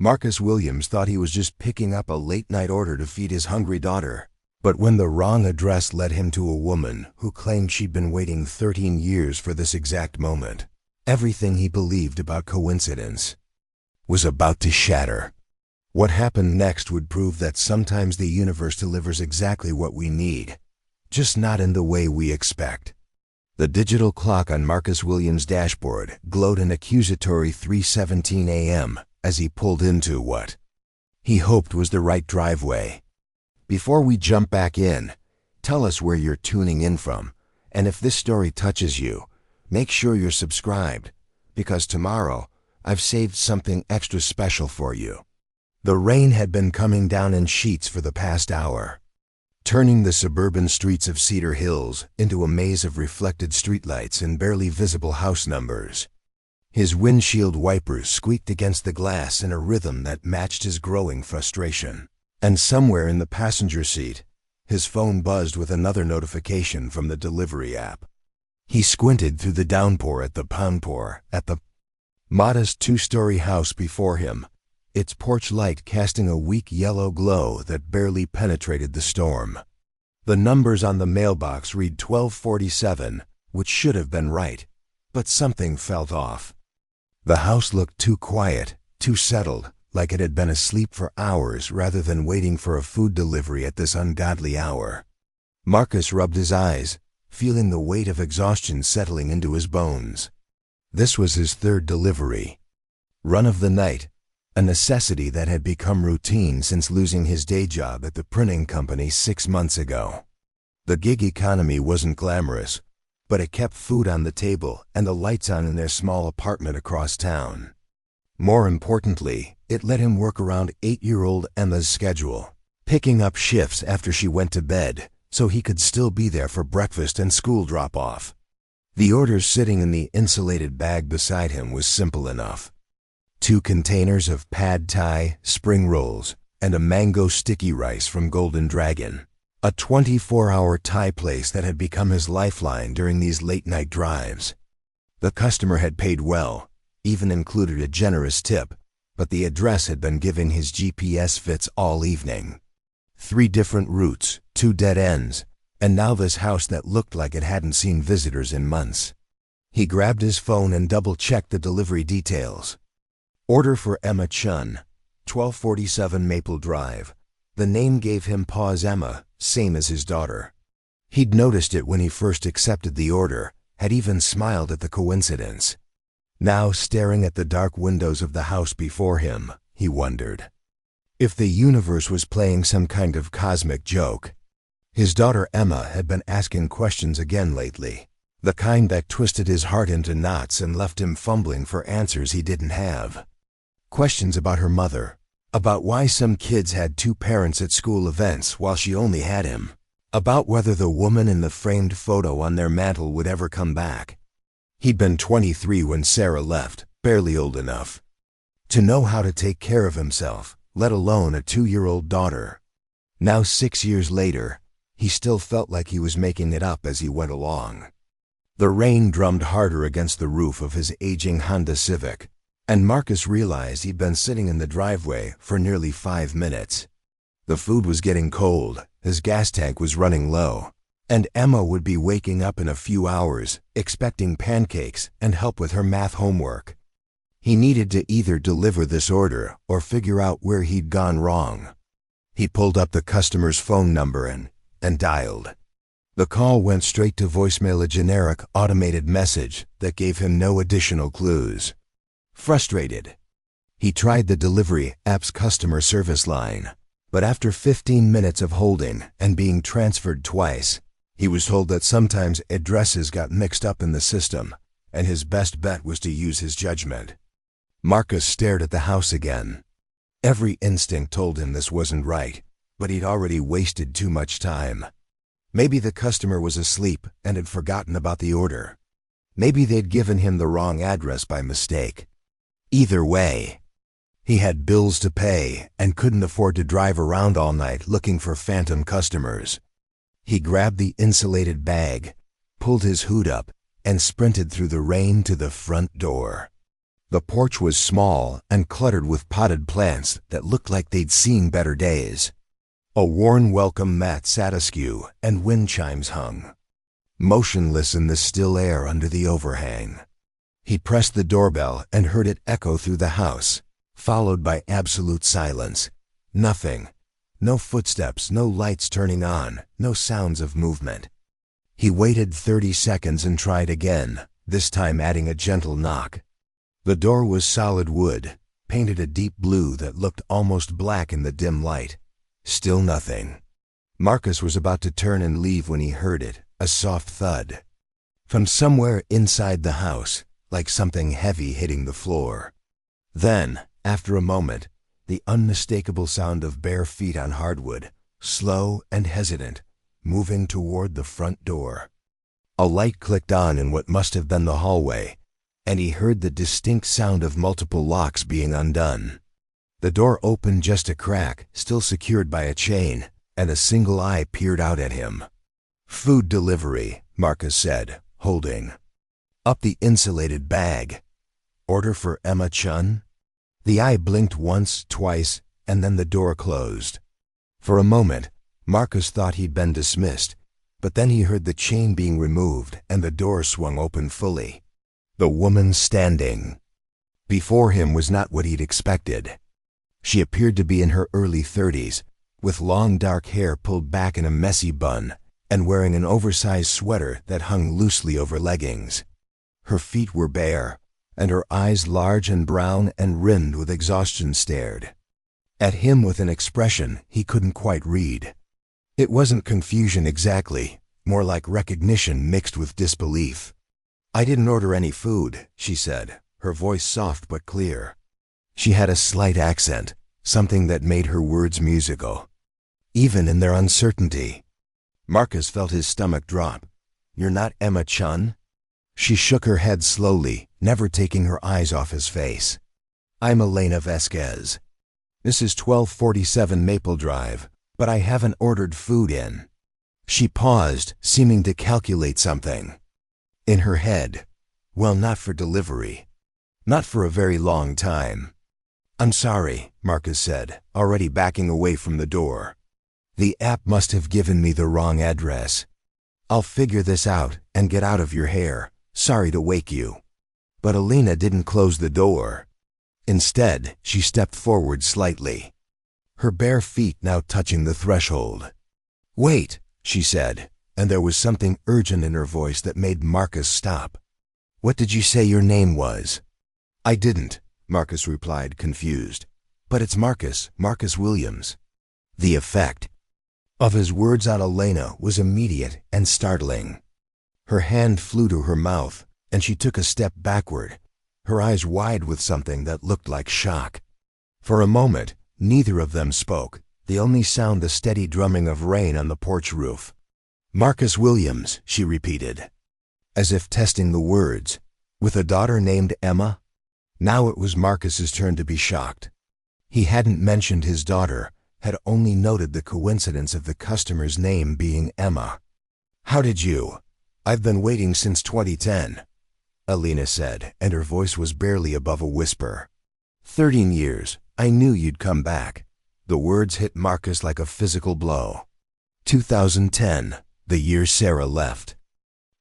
Marcus Williams thought he was just picking up a late-night order to feed his hungry daughter. But when the wrong address led him to a woman who claimed she'd been waiting 13 years for this exact moment, everything he believed about coincidence was about to shatter. What happened next would prove that sometimes the universe delivers exactly what we need, just not in the way we expect. The digital clock on Marcus Williams' dashboard glowed an accusatory 3:17 a.m. as he pulled into what he hoped was the right driveway. Before we jump back in, tell us where you're tuning in from, and if this story touches you, make sure you're subscribed, because tomorrow I've saved something extra special for you. The rain had been coming down in sheets for the past hour, turning the suburban streets of Cedar Hills into a maze of reflected streetlights and barely visible house numbers. His windshield wipers squeaked against the glass in a rhythm that matched his growing frustration. And somewhere in the passenger seat, his phone buzzed with another notification from the delivery app. He squinted through the downpour at the modest two-story house before him, its porch light casting a weak yellow glow that barely penetrated the storm. The numbers on the mailbox read 1247, which should have been right, but something felt off. The house looked too quiet, too settled, like it had been asleep for hours rather than waiting for a food delivery at this ungodly hour. Marcus rubbed his eyes, feeling the weight of exhaustion settling into his bones. This was his third delivery. Run of the night, a necessity that had become routine since losing his day job at the printing company 6 months ago. The gig economy wasn't glamorous, but it kept food on the table and the lights on in their small apartment across town. More importantly, it let him work around 8-year-old Emma's schedule, picking up shifts after she went to bed so he could still be there for breakfast and school drop-off. The order sitting in the insulated bag beside him was simple enough. 2 containers of pad thai, spring rolls, and a mango sticky rice from Golden Dragon, a 24-hour Thai place that had become his lifeline during these late-night drives. The customer had paid well, even included a generous tip, but the address had been giving his GPS fits all evening. 3 different routes, 2 dead ends, and now this house that looked like it hadn't seen visitors in months. He grabbed his phone and double-checked the delivery details. Order for Emma Chun, 1247 Maple Drive. The name gave him pause. Emma, same as his daughter. He'd noticed it when he first accepted the order, had even smiled at the coincidence. Now, staring at the dark windows of the house before him, he wondered if the universe was playing some kind of cosmic joke. His daughter Emma had been asking questions again lately, the kind that twisted his heart into knots and left him fumbling for answers he didn't have. Questions about her mother, about why some kids had 2 parents at school events while she only had him, about whether the woman in the framed photo on their mantel would ever come back. He'd been 23 when Sarah left, barely old enough to know how to take care of himself, let alone a 2-year-old daughter. Now 6 years later, he still felt like he was making it up as he went along. The rain drummed harder against the roof of his aging Honda Civic, and Marcus realized he'd been sitting in the driveway for nearly 5 minutes. The food was getting cold, his gas tank was running low, and Emma would be waking up in a few hours, expecting pancakes and help with her math homework. He needed to either deliver this order or figure out where he'd gone wrong. He pulled up the customer's phone number and dialed. The call went straight to voicemail, a generic, automated message that gave him no additional clues. Frustrated, he tried the delivery app's customer service line, but after 15 minutes of holding and being transferred twice, he was told that sometimes addresses got mixed up in the system, and his best bet was to use his judgment. Marcus stared at the house again. Every instinct told him this wasn't right, but he'd already wasted too much time. Maybe the customer was asleep and had forgotten about the order. Maybe they'd given him the wrong address by mistake. Either way, he had bills to pay and couldn't afford to drive around all night looking for phantom customers. He grabbed the insulated bag, pulled his hood up, and sprinted through the rain to the front door. The porch was small and cluttered with potted plants that looked like they'd seen better days. A worn welcome mat sat askew and wind chimes hung, motionless in the still air under the overhang. He pressed the doorbell and heard it echo through the house, followed by absolute silence. Nothing. No footsteps, no lights turning on, no sounds of movement. He waited 30 seconds and tried again, this time adding a gentle knock. The door was solid wood, painted a deep blue that looked almost black in the dim light. Still nothing. Marcus was about to turn and leave when he heard it, a soft thud. From somewhere inside the house, like something heavy hitting the floor. Then, after a moment, the unmistakable sound of bare feet on hardwood, slow and hesitant, moving toward the front door. A light clicked on in what must have been the hallway, and he heard the distinct sound of multiple locks being undone. The door opened just a crack, still secured by a chain, and a single eye peered out at him. "Food delivery," Marcus said, holding up the insulated bag. "Order for Emma Chun?" The eye blinked once, twice, and then the door closed. For a moment, Marcus thought he'd been dismissed, but then he heard the chain being removed and the door swung open fully. The woman standing before him was not what he'd expected. She appeared to be in her early 30s, with long dark hair pulled back in a messy bun, and wearing an oversized sweater that hung loosely over leggings. Her feet were bare, and her eyes, large and brown and rimmed with exhaustion, stared at him with an expression he couldn't quite read. It wasn't confusion exactly, more like recognition mixed with disbelief. "I didn't order any food," she said, her voice soft but clear. She had a slight accent, something that made her words musical, even in their uncertainty. Marcus felt his stomach drop. "You're not Emma Chun?" She shook her head slowly, never taking her eyes off his face. "I'm Elena Vasquez. This is 1247 Maple Drive, but I haven't ordered food in." She paused, seeming to calculate something in her head. "Well, not for delivery. Not for a very long time." "I'm sorry," Marcus said, already backing away from the door. "The app must have given me the wrong address. I'll figure this out and get out of your hair. Sorry to wake you." But Elena didn't close the door. Instead, she stepped forward slightly, her bare feet now touching the threshold. "Wait," she said, and there was something urgent in her voice that made Marcus stop. "What did you say your name was?" "I didn't," Marcus replied, confused. "But it's Marcus Williams." The effect of his words on Elena was immediate and startling. Her hand flew to her mouth, and she took a step backward, her eyes wide with something that looked like shock. For a moment, neither of them spoke, the only sound the steady drumming of rain on the porch roof. "Marcus Williams," she repeated, as if testing the words. "With a daughter named Emma?" Now it was Marcus's turn to be shocked. He hadn't mentioned his daughter, had only noted the coincidence of the customer's name being Emma. "How did you? I've been waiting since 2010. Elena said, and her voice was barely above a whisper. 13 years. I knew you'd come back." The words hit Marcus like a physical blow. 2010, the year Sarah left.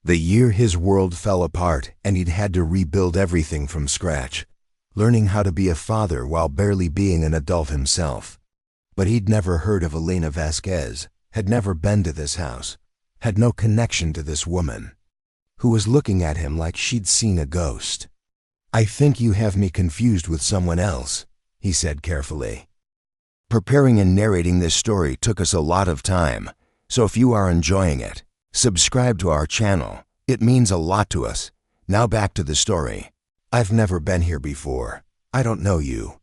The year his world fell apart and he'd had to rebuild everything from scratch, learning how to be a father while barely being an adult himself. But he'd never heard of Elena Vasquez, had never been to this house, had no connection to this woman, who was looking at him like she'd seen a ghost. "I think you have me confused with someone else," he said carefully. Preparing and narrating this story took us a lot of time, so if you are enjoying it, subscribe to our channel. It means a lot to us. Now back to the story. "I've never been here before. I don't know you."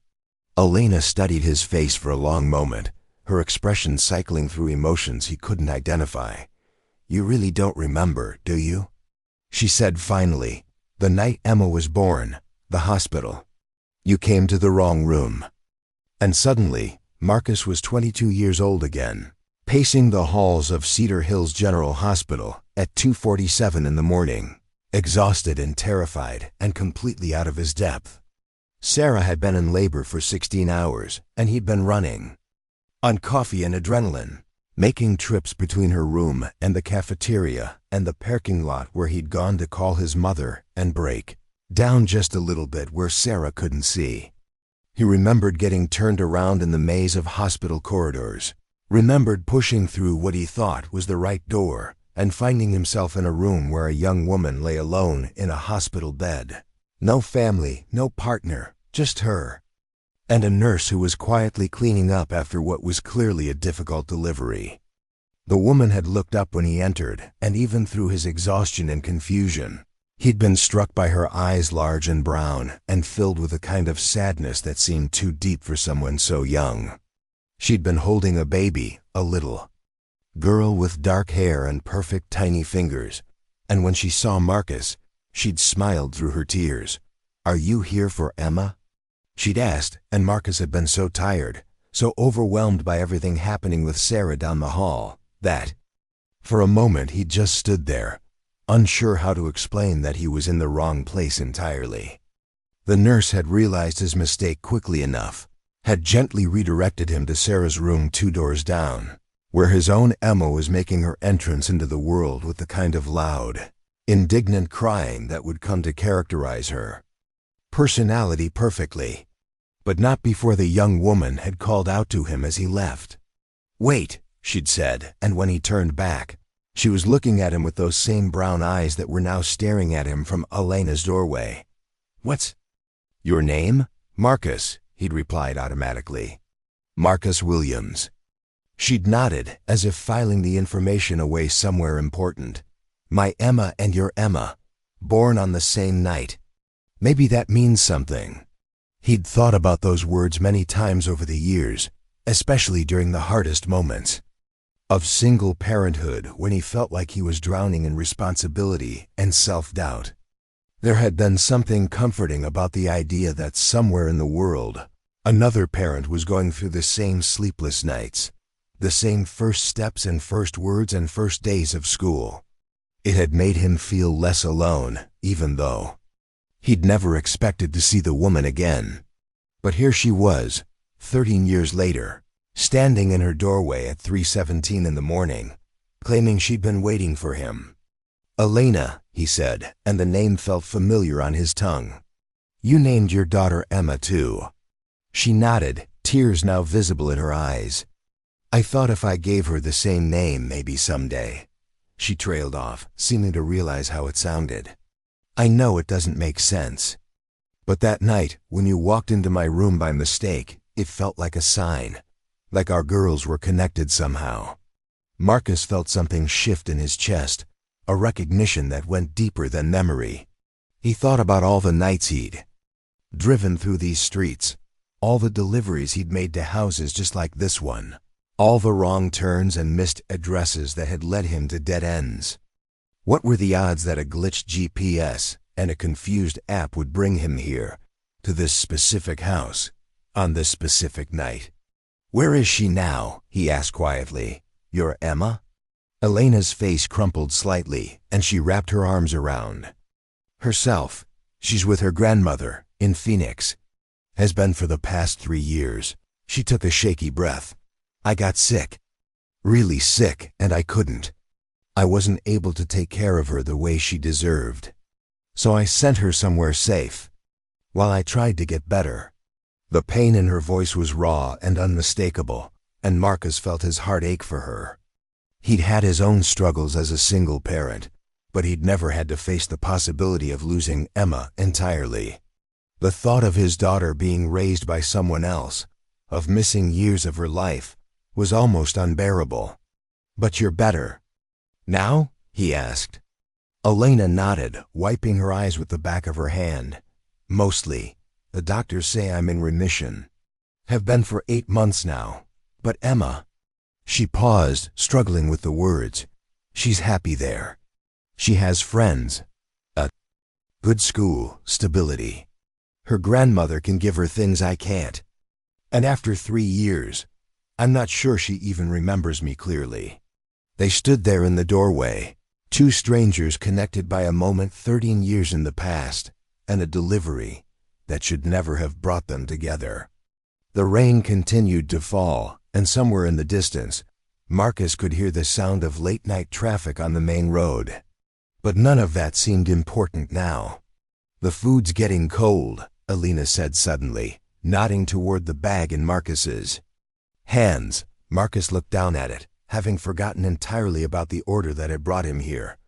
Elena studied his face for a long moment, her expression cycling through emotions he couldn't identify. "You really don't remember, do you?" She said finally. "The night Emma was born, the hospital. You came to the wrong room." And suddenly, Marcus was 22 years old again, pacing the halls of Cedar Hills General Hospital at 2:47 in the morning, exhausted and terrified and completely out of his depth. Sarah had been in labor for 16 hours, and he'd been running on coffee and adrenaline, making trips between her room and the cafeteria and the parking lot where he'd gone to call his mother and break down just a little bit where Sarah couldn't see. He remembered getting turned around in the maze of hospital corridors, remembered pushing through what he thought was the right door and finding himself in a room where a young woman lay alone in a hospital bed. No family, no partner, just her. And a nurse who was quietly cleaning up after what was clearly a difficult delivery. The woman had looked up when he entered, and even through his exhaustion and confusion, he'd been struck by her eyes, large and brown, and filled with a kind of sadness that seemed too deep for someone so young. She'd been holding a baby, a little girl with dark hair and perfect tiny fingers, and when she saw Marcus, she'd smiled through her tears. "Are you here for Emma?" she'd asked, and Marcus had been so tired, so overwhelmed by everything happening with Sarah down the hall, that for a moment he just stood there, unsure how to explain that he was in the wrong place entirely. The nurse had realized his mistake quickly enough, had gently redirected him to Sarah's room 2 doors down, where his own Emma was making her entrance into the world with the kind of loud, indignant crying that would come to characterize her personality perfectly. But not before the young woman had called out to him as he left. "Wait," she'd said, and when he turned back, she was looking at him with those same brown eyes that were now staring at him from Elena's doorway. "What's your name?" "Marcus," he'd replied automatically. "Marcus Williams." She'd nodded, as if filing the information away somewhere important. "My Emma and your Emma, born on the same night. Maybe that means something." He'd thought about those words many times over the years, especially during the hardest moments of single parenthood when he felt like he was drowning in responsibility and self-doubt. There had been something comforting about the idea that somewhere in the world, another parent was going through the same sleepless nights, the same first steps and first words and first days of school. It had made him feel less alone, even though he'd never expected to see the woman again. But here she was, 13 years later, standing in her doorway at 3:17 in the morning, claiming she'd been waiting for him. "Elena," he said, and the name felt familiar on his tongue. "You named your daughter Emma, too." She nodded, tears now visible in her eyes. "I thought if I gave her the same name, maybe someday." She trailed off, seeming to realize how it sounded. "I know it doesn't make sense. But that night, when you walked into my room by mistake, it felt like a sign, like our girls were connected somehow." Marcus felt something shift in his chest, a recognition that went deeper than memory. He thought about all the nights he'd driven through these streets, all the deliveries he'd made to houses just like this one, all the wrong turns and missed addresses that had led him to dead ends. What were the odds that a glitched GPS and a confused app would bring him here, to this specific house, on this specific night? "Where is she now?" he asked quietly. "Your Emma?" Elena's face crumpled slightly, and she wrapped her arms around herself. "She's with her grandmother, in Phoenix. Has been for the past 3 years. She took a shaky breath. "I got sick. Really sick, and I couldn't. I wasn't able to take care of her the way she deserved. So I sent her somewhere safe, while I tried to get better." The pain in her voice was raw and unmistakable, and Marcus felt his heart ache for her. He'd had his own struggles as a single parent, but he'd never had to face the possibility of losing Emma entirely. The thought of his daughter being raised by someone else, of missing years of her life, was almost unbearable. "But you're better now?" he asked. Elena nodded, wiping her eyes with the back of her hand. "Mostly. The doctors say I'm in remission. Have been for 8 months now. But Emma..." She paused, struggling with the words. "She's happy there. She has friends, a good school, stability. Her grandmother can give her things I can't. And after 3 years, I'm not sure she even remembers me clearly." They stood there in the doorway, 2 strangers connected by a moment 13 years in the past, and a delivery, that should never have brought them together. The rain continued to fall, and somewhere in the distance, Marcus could hear the sound of late-night traffic on the main road. But none of that seemed important now. "The food's getting cold," Alina said suddenly, nodding toward the bag in Marcus's hands. Marcus looked down at it, having forgotten entirely about the order that had brought him here.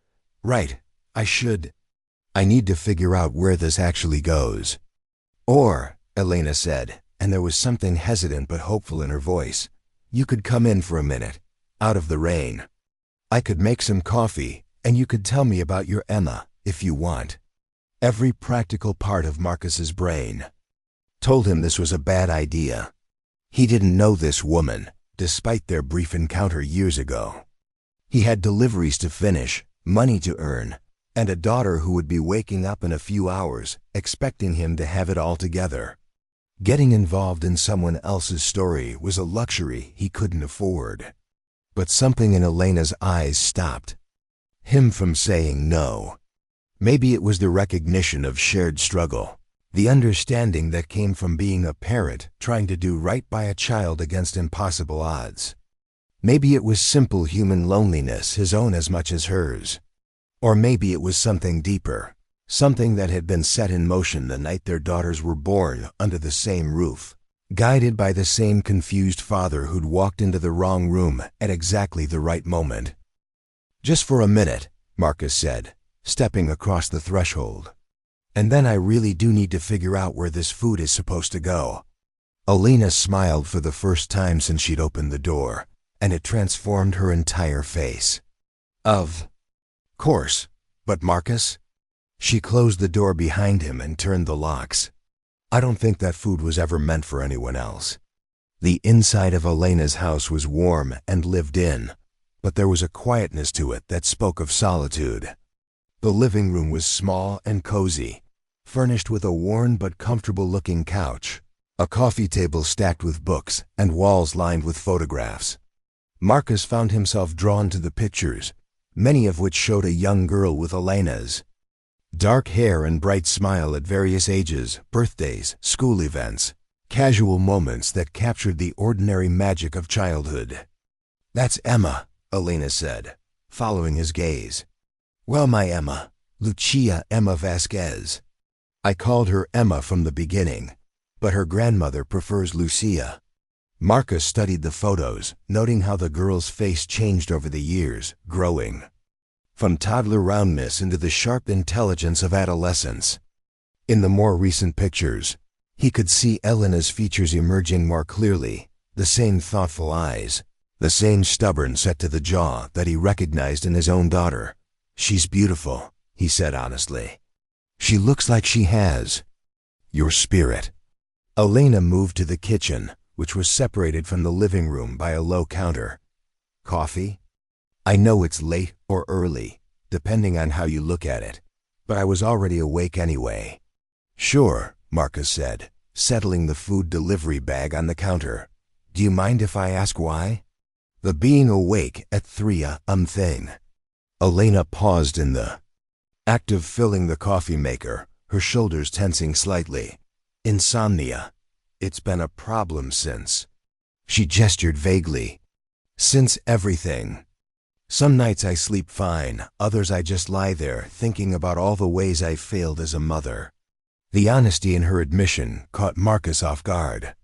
"Right, I need to figure out where this actually goes." "Or," Elena said, and there was something hesitant but hopeful in her voice, "you could come in for a minute, out of the rain. I could make some coffee, and you could tell me about your Emma, if you want." Every practical part of Marcus's brain told him this was a bad idea. He didn't know this woman, despite their brief encounter years ago. He had deliveries to finish, money to earn, and a daughter who would be waking up in a few hours, expecting him to have it all together. Getting involved in someone else's story was a luxury he couldn't afford. But something in Elena's eyes stopped him from saying no. Maybe it was the recognition of shared struggle, the understanding that came from being a parent trying to do right by a child against impossible odds. Maybe it was simple human loneliness, his own as much as hers. Or maybe it was something deeper, something that had been set in motion the night their daughters were born under the same roof, guided by the same confused father who'd walked into the wrong room at exactly the right moment. "Just for a minute," Marcus said, stepping across the threshold. "And then I really do need to figure out where this food is supposed to go." Alina smiled for the first time since she'd opened the door, and it transformed her entire face. "Of course, but Marcus?" She closed the door behind him and turned the locks. "I don't think that food was ever meant for anyone else." The inside of Elena's house was warm and lived in, but there was a quietness to it that spoke of solitude. The living room was small and cozy, furnished with a worn but comfortable-looking couch, a coffee table stacked with books, and walls lined with photographs. Marcus found himself drawn to the pictures, many of which showed a young girl with Elena's dark hair and bright smile at various ages, birthdays, school events, casual moments that captured the ordinary magic of childhood. "That's Emma," Elena said, following his gaze. "Well, my Emma, Lucia Emma Vasquez. I called her Emma from the beginning, but her grandmother prefers Lucia." Marcus studied the photos, noting how the girl's face changed over the years, growing from toddler roundness into the sharp intelligence of adolescence. In the more recent pictures, he could see Elena's features emerging more clearly, the same thoughtful eyes, the same stubborn set to the jaw that he recognized in his own daughter. "She's beautiful," he said honestly. "She looks like she has your spirit." Elena moved to the kitchen, which was separated from the living room by a low counter. "Coffee? I know it's late or early, depending on how you look at it, but I was already awake anyway." "Sure," Marcus said, settling the food delivery bag on the counter. "Do you mind if I ask why?" "The being awake at 3 thing." Elena paused in the act of filling the coffee maker, her shoulders tensing slightly. "Insomnia. It's been a problem since." She gestured vaguely. "Since everything. Some nights I sleep fine, others I just lie there thinking about all the ways I failed as a mother." The honesty in her admission caught Marcus off guard.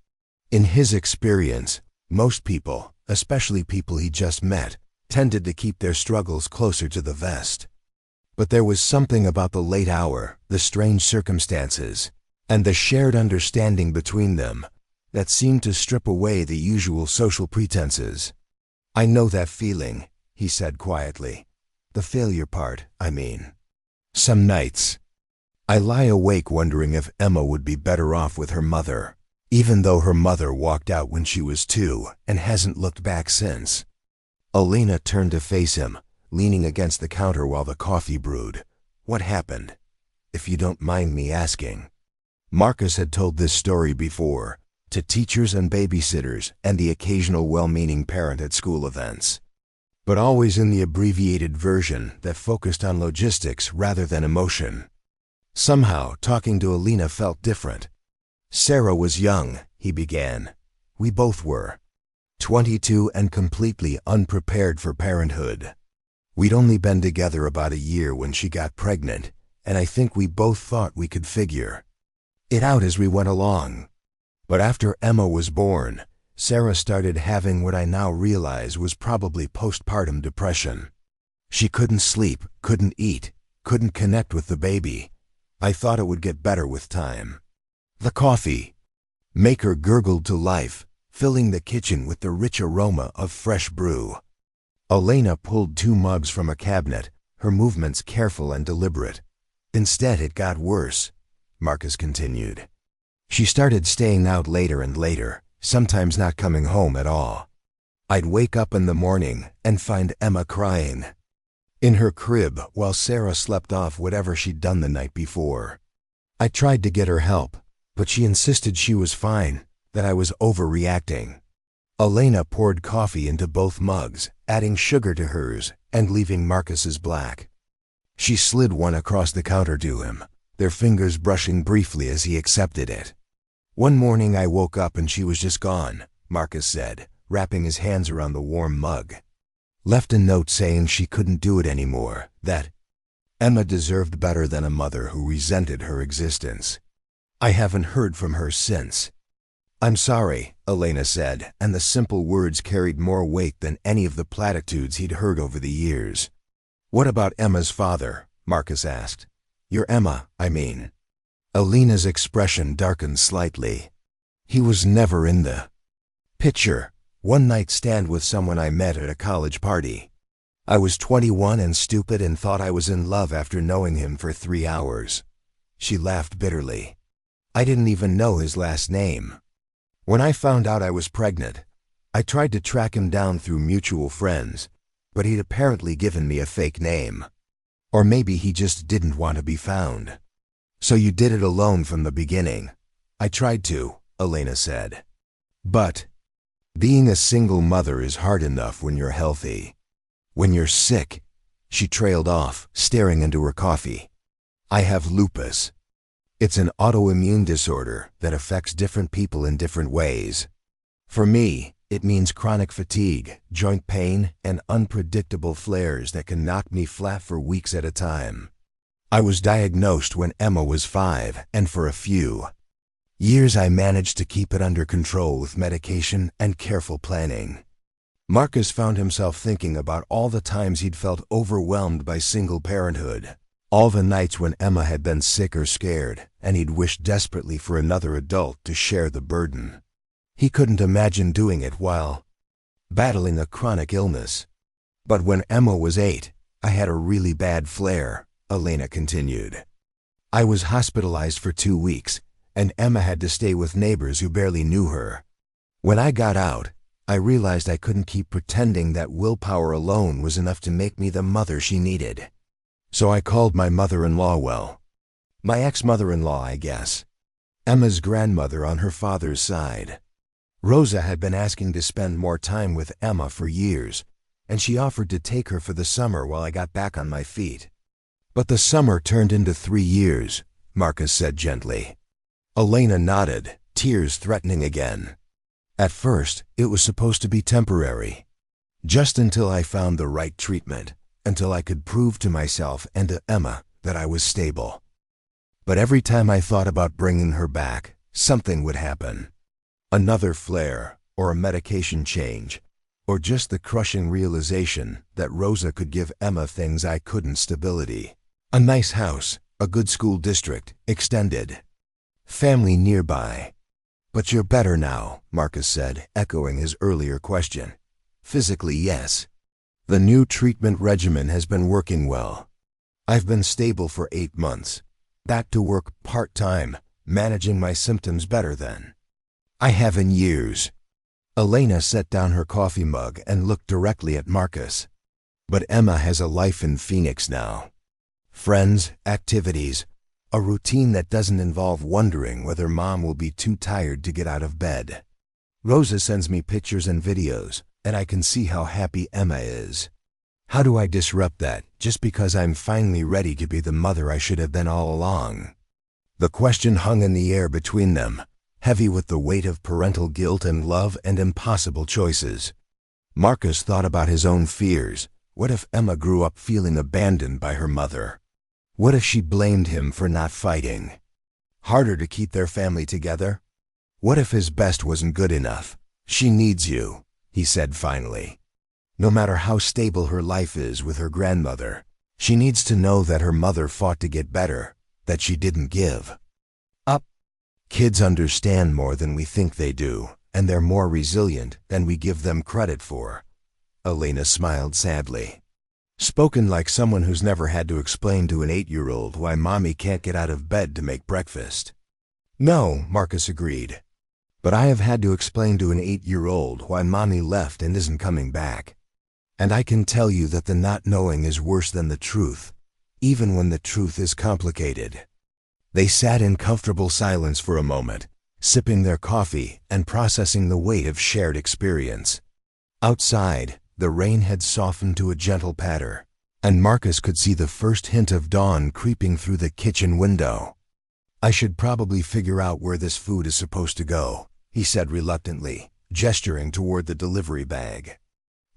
In his experience, most people, especially people he just met, tended to keep their struggles closer to the vest. But there was something about the late hour, the strange circumstances, and the shared understanding between them that seemed to strip away the usual social pretenses. "I know that feeling," he said quietly. "The failure part, I mean. Some nights I lie awake wondering if Emma would be better off with her mother, even though her mother walked out when she was 2 and hasn't looked back since." Elena turned to face him, leaning against the counter while the coffee brewed. "What happened, if you don't mind me asking?" Marcus had told this story before, to teachers and babysitters and the occasional well-meaning parent at school events, but always in the abbreviated version that focused on logistics rather than emotion. Somehow, talking to Alina felt different. Sarah was young, he began. We both were. 22 and completely unprepared for parenthood. We'd only been together about a year when she got pregnant, and I think we both thought we could figure it out as we went along. But after Emma was born, Sarah started having what I now realize was probably postpartum depression. She couldn't sleep, couldn't eat, couldn't connect with the baby. I thought it would get better with time. The coffee maker gurgled to life, filling the kitchen with the rich aroma of fresh brew. Elena pulled 2 mugs from a cabinet, her movements careful and deliberate. Instead, it got worse, Marcus continued. She started staying out later and later, sometimes not coming home at all. I'd wake up in the morning and find Emma crying in her crib while Sarah slept off whatever she'd done the night before. I tried to get her help, but she insisted she was fine, that I was overreacting. Elena poured coffee into both mugs, adding sugar to hers and leaving Marcus's black. She slid one across the counter to him, their fingers brushing briefly as he accepted it. One morning I woke up and she was just gone, Marcus said, wrapping his hands around the warm mug. Left a note saying she couldn't do it anymore, that Emma deserved better than a mother who resented her existence. I haven't heard from her since. I'm sorry, Elena said, and the simple words carried more weight than any of the platitudes he'd heard over the years. What about Emma's father? Marcus asked. Your Emma, I mean. Elena's expression darkened slightly. He was never in the picture. One night stand with someone I met at a college party. I was 21 and stupid and thought I was in love after knowing him for 3 hours. She laughed bitterly. I didn't even know his last name. When I found out I was pregnant, I tried to track him down through mutual friends, but he'd apparently given me a fake name. Or maybe he just didn't want to be found. So you did it alone from the beginning. I tried to, Elena said. But being a single mother is hard enough when you're healthy. When you're sick, she trailed off, staring into her coffee. I have lupus. It's an autoimmune disorder that affects different people in different ways. For me, it means chronic fatigue, joint pain, and unpredictable flares that can knock me flat for weeks at a time. I was diagnosed when Emma was 5, and for a few years I managed to keep it under control with medication and careful planning. Marcus found himself thinking about all the times he'd felt overwhelmed by single parenthood. All the nights when Emma had been sick or scared, and he'd wished desperately for another adult to share the burden. He couldn't imagine doing it while battling a chronic illness. But when Emma was 8, I had a really bad flare, Elena continued. I was hospitalized for 2 weeks, and Emma had to stay with neighbors who barely knew her. When I got out, I realized I couldn't keep pretending that willpower alone was enough to make me the mother she needed. So I called my mother-in-law, my ex-mother-in-law, I guess. Emma's grandmother on her father's side. Rosa had been asking to spend more time with Emma for years, and she offered to take her for the summer while I got back on my feet. But the summer turned into 3 years, Marcus said gently. Elena nodded, tears threatening again. At first, it was supposed to be temporary. Just until I found the right treatment, until I could prove to myself and to Emma that I was stable. But every time I thought about bringing her back, something would happen. Another flare, or a medication change, or just the crushing realization that Rosa could give Emma things I couldn't: stability. A nice house, a good school district, extended family nearby. But you're better now, Marcus said, echoing his earlier question. Physically, yes. The new treatment regimen has been working well. I've been stable for 8 months. Back to work part-time, managing my symptoms better than I have in years. Elena set down her coffee mug and looked directly at Marcus. But Emma has a life in Phoenix now. Friends, activities, a routine that doesn't involve wondering whether Mom will be too tired to get out of bed. Rosa sends me pictures and videos, and I can see how happy Emma is. How do I disrupt that just because I'm finally ready to be the mother I should have been all along? The question hung in the air between them, heavy with the weight of parental guilt and love and impossible choices. Marcus thought about his own fears. What if Emma grew up feeling abandoned by her mother? What if she blamed him for not fighting? Harder to keep their family together? What if his best wasn't good enough? She needs you, he said finally. No matter how stable her life is with her grandmother, she needs to know that her mother fought to get better, that she didn't give up. Kids understand more than we think they do, and they're more resilient than we give them credit for. Elena smiled sadly. Spoken like someone who's never had to explain to an 8-year-old why mommy can't get out of bed to make breakfast. No, Marcus agreed. But I have had to explain to an 8-year-old why mommy left and isn't coming back. And I can tell you that the not knowing is worse than the truth, even when the truth is complicated. They sat in comfortable silence for a moment, sipping their coffee and processing the weight of shared experience. Outside, the rain had softened to a gentle patter, and Marcus could see the first hint of dawn creeping through the kitchen window. I should probably figure out where this food is supposed to go, he said reluctantly, gesturing toward the delivery bag.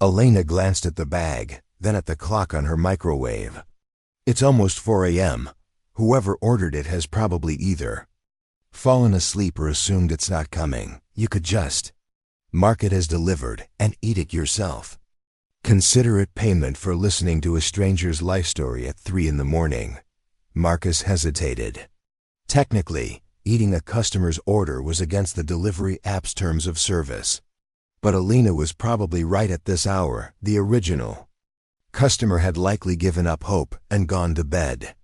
Elena glanced at the bag, then at the clock on her microwave. It's almost 4 a.m. Whoever ordered it has probably either fallen asleep or assumed it's not coming. You could just mark it as delivered and eat it yourself. Consider it payment for listening to a stranger's life story at 3 in the morning. Marcus hesitated. Technically, eating a customer's order was against the delivery app's terms of service. But Elena was probably right at this hour. The original customer had likely given up hope and gone to bed.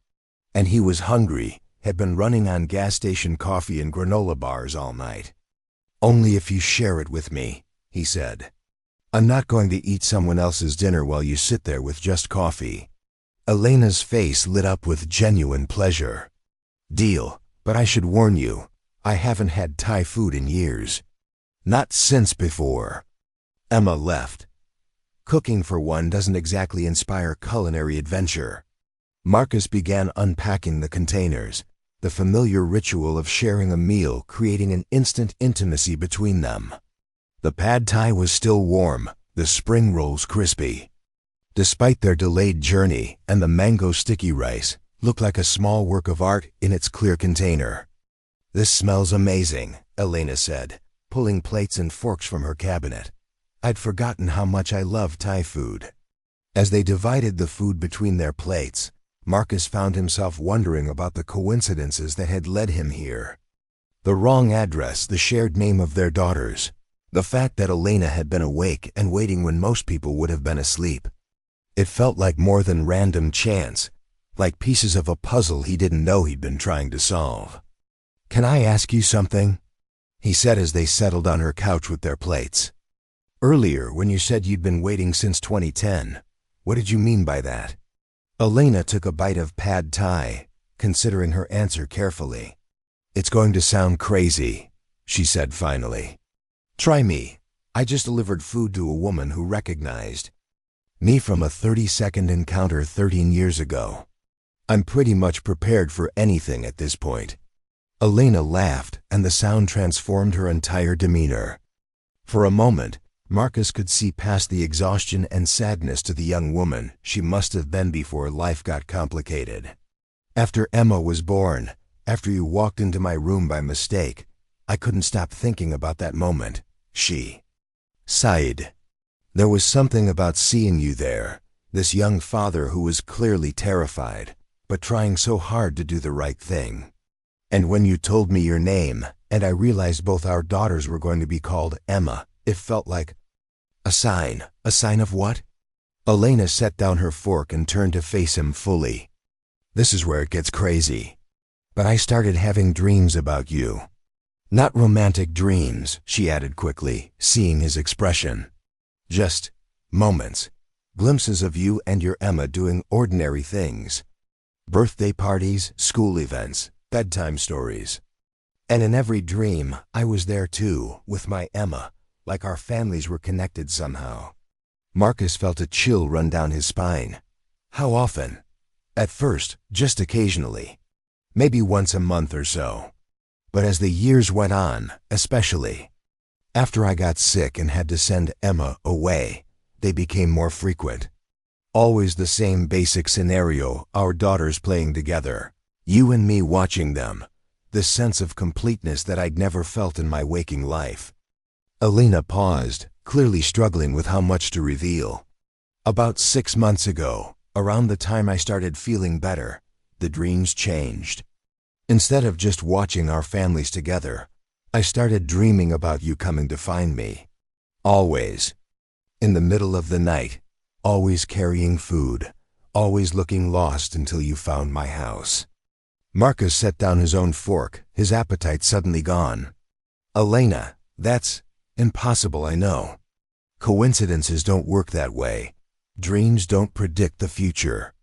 And he was hungry, had been running on gas station coffee and granola bars all night. Only if you share it with me, he said. I'm not going to eat someone else's dinner while you sit there with just coffee. Elena's face lit up with genuine pleasure. Deal, but I should warn you, I haven't had Thai food in years. Not since before Emma left. Cooking for one doesn't exactly inspire culinary adventure. Marcus began unpacking the containers, the familiar ritual of sharing a meal creating an instant intimacy between them. The pad thai was still warm, the spring rolls crispy. Despite their delayed journey, and the mango sticky rice looked like a small work of art in its clear container. This smells amazing, Elena said, pulling plates and forks from her cabinet. I'd forgotten how much I love Thai food. As they divided the food between their plates, Marcus found himself wondering about the coincidences that had led him here. The wrong address, the shared name of their daughters, the fact that Elena had been awake and waiting when most people would have been asleep. It felt like more than random chance, like pieces of a puzzle he didn't know he'd been trying to solve. Can I ask you something? He said as they settled on her couch with their plates. Earlier, when you said you'd been waiting since 2010, what did you mean by that? Elena took a bite of pad thai, considering her answer carefully. It's going to sound crazy, she said finally. Try me. I just delivered food to a woman who recognized me from a 30-second encounter 13 years ago. I'm pretty much prepared for anything at this point. Elena laughed, and the sound transformed her entire demeanor. For a moment, Marcus could see past the exhaustion and sadness to the young woman she must have been before life got complicated. After Emma was born, after you walked into my room by mistake, I couldn't stop thinking about that moment, she sighed. There was something about seeing you there, this young father who was clearly terrified, but trying so hard to do the right thing. And when you told me your name, and I realized both our daughters were going to be called Emma, it felt like a sign. A sign of what? Elena set down her fork and turned to face him fully. This is where it gets crazy. But I started having dreams about you. Not romantic dreams, she added quickly, seeing his expression. Just moments, glimpses of you and your Emma doing ordinary things. Birthday parties, school events, bedtime stories. And in every dream, I was there too, with my Emma, like our families were connected somehow. Marcus felt a chill run down his spine. How often? At first, just occasionally. Maybe once a month or so. But as the years went on, especially after I got sick and had to send Emma away, they became more frequent. Always the same basic scenario, our daughters playing together, you and me watching them, this sense of completeness that I'd never felt in my waking life. Elena paused, clearly struggling with how much to reveal. About 6 months ago, around the time I started feeling better, the dreams changed. Instead of just watching our families together, I started dreaming about you coming to find me. Always. In the middle of the night, always carrying food, always looking lost until you found my house. Marcus set down his own fork, his appetite suddenly gone. Elena, that's impossible, I know. Coincidences don't work that way. Dreams don't predict the future.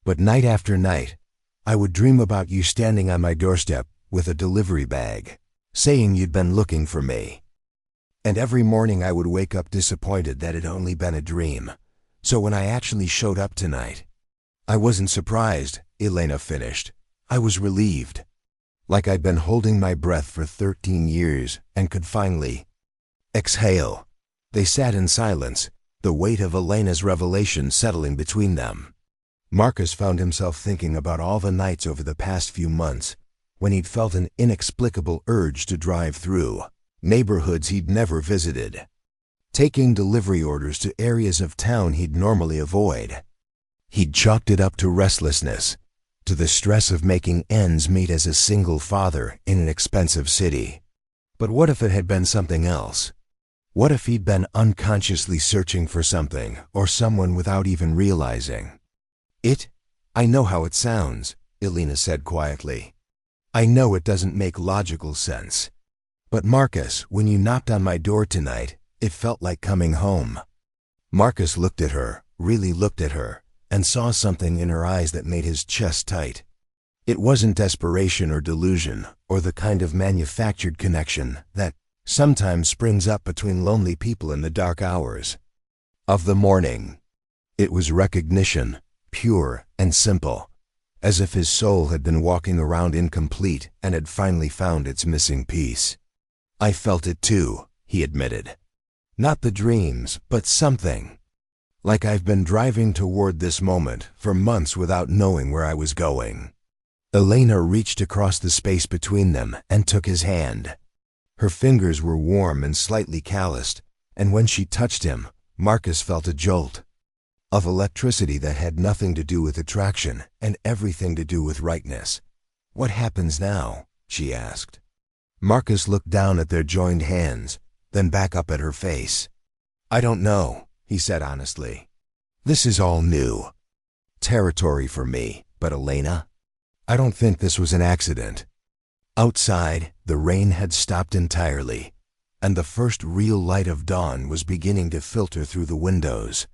But night after night, I would dream about you standing on my doorstep with a delivery bag, saying you'd been looking for me. And every morning I would wake up disappointed that it had only been a dream. So when I actually showed up tonight, I wasn't surprised, Elena finished. I was relieved. Like I'd been holding my breath for 13 years and could finally exhale. They sat in silence, the weight of Elena's revelation settling between them. Marcus found himself thinking about all the nights over the past few months when he'd felt an inexplicable urge to drive through neighborhoods he'd never visited, taking delivery orders to areas of town he'd normally avoid. He'd chalked it up to restlessness, to the stress of making ends meet as a single father in an expensive city. But what if it had been something else? What if he'd been unconsciously searching for something or someone without even realizing? I know how it sounds, Elena said quietly. I know it doesn't make logical sense. But Marcus, when you knocked on my door tonight, it felt like coming home. Marcus looked at her, really looked at her, and saw something in her eyes that made his chest tight. It wasn't desperation or delusion, or the kind of manufactured connection that sometimes springs up between lonely people in the dark hours of the morning. It was recognition, pure and simple, as if his soul had been walking around incomplete and had finally found its missing piece. I felt it too, he admitted. Not the dreams, but something. Like I've been driving toward this moment for months without knowing where I was going. Elena reached across the space between them and took his hand. Her fingers were warm and slightly calloused, and when she touched him, Marcus felt a jolt of electricity that had nothing to do with attraction and everything to do with rightness. What happens now? She asked. Marcus looked down at their joined hands, then back up at her face. I don't know, he said honestly. This is all new territory for me, but Elena, I don't think this was an accident. Outside, the rain had stopped entirely, and the first real light of dawn was beginning to filter through the windows.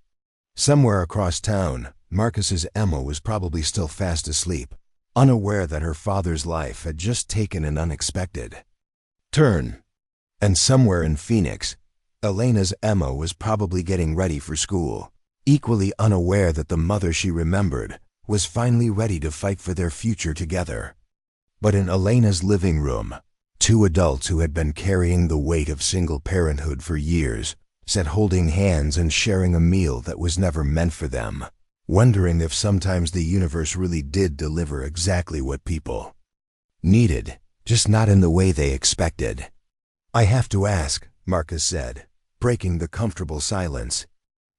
Somewhere across town, Marcus's Emma was probably still fast asleep, unaware that her father's life had just taken an unexpected turn. And somewhere in Phoenix, Elena's Emma was probably getting ready for school, equally unaware that the mother she remembered was finally ready to fight for their future together. But in Elena's living room, two adults who had been carrying the weight of single parenthood for years sat holding hands and sharing a meal that was never meant for them, wondering if sometimes the universe really did deliver exactly what people needed, just not in the way they expected. I have to ask, Marcus said, breaking the comfortable silence.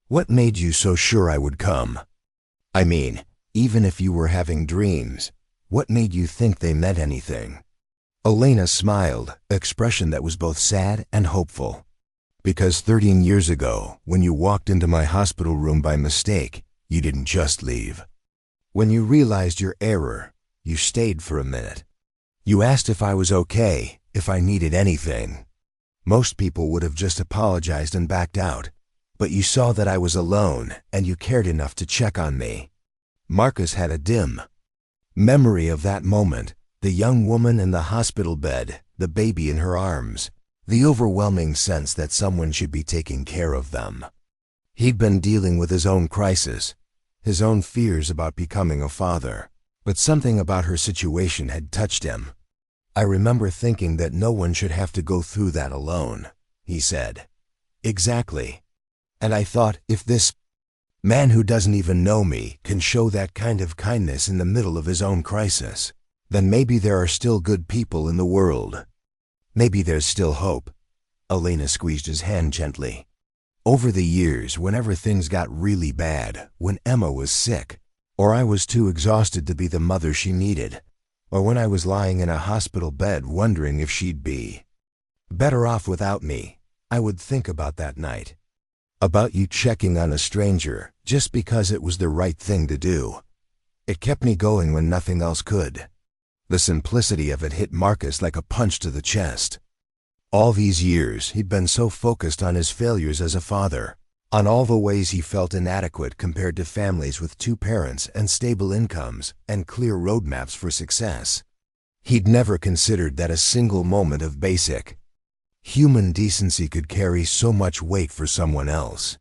What made you so sure I would come? I mean, even if you were having dreams, what made you think they meant anything? Elena smiled, expression that was both sad and hopeful. Because 13 years ago, when you walked into my hospital room by mistake, you didn't just leave. When you realized your error, you stayed for a minute. You asked if I was okay, if I needed anything. Most people would have just apologized and backed out, but you saw that I was alone and you cared enough to check on me. Marcus had a dim memory of that moment, the young woman in the hospital bed, the baby in her arms, the overwhelming sense that someone should be taking care of them. He'd been dealing with his own crisis, his own fears about becoming a father, but something about her situation had touched him. "I remember thinking that no one should have to go through that alone," he said. "Exactly. And I thought, if this man who doesn't even know me can show that kind of kindness in the middle of his own crisis, then maybe there are still good people in the world. Maybe there's still hope." Elena squeezed his hand gently. "Over the years, whenever things got really bad, when Emma was sick, or I was too exhausted to be the mother she needed, or when I was lying in a hospital bed wondering if she'd be better off without me, I would think about that night. About you checking on a stranger just because it was the right thing to do. It kept me going when nothing else could." The simplicity of it hit Marcus like a punch to the chest. All these years, he'd been so focused on his failures as a father, on all the ways he felt inadequate compared to families with two parents and stable incomes and clear roadmaps for success. He'd never considered that a single moment of basic human decency could carry so much weight for someone else.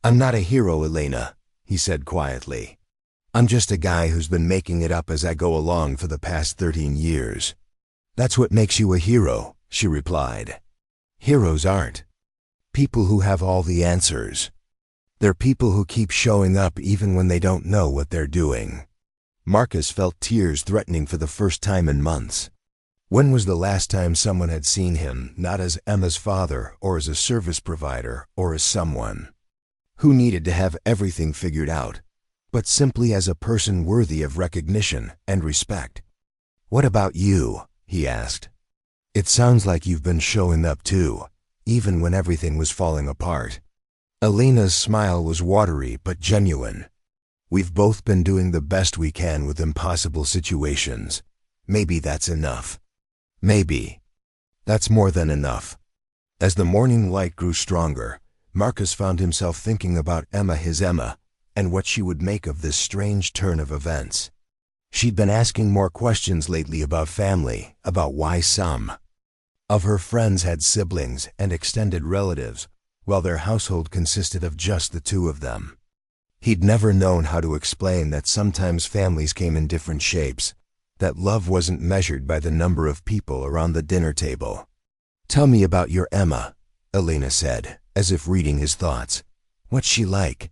"I'm not a hero, Elena," he said quietly. "I'm just a guy who's been making it up as I go along for the past 13 years. "That's what makes you a hero," she replied. "Heroes aren't people who have all the answers. They're people who keep showing up even when they don't know what they're doing." Marcus felt tears threatening for the first time in months. When was the last time someone had seen him not as Emma's father or as a service provider or as someone who needed to have everything figured out, but simply as a person worthy of recognition and respect? "What about you?" he asked. "It sounds like you've been showing up too, even when everything was falling apart." Elena's smile was watery but genuine. "We've both been doing the best we can with impossible situations. Maybe that's enough." "Maybe. That's more than enough." As the morning light grew stronger, Marcus found himself thinking about Emma, his Emma, and what she would make of this strange turn of events. She'd been asking more questions lately about family, about why some of her friends had siblings and extended relatives, while their household consisted of just the two of them. He'd never known how to explain that sometimes families came in different shapes, that love wasn't measured by the number of people around the dinner table. "Tell me about your Emma," Elena said, as if reading his thoughts. "What's she like?"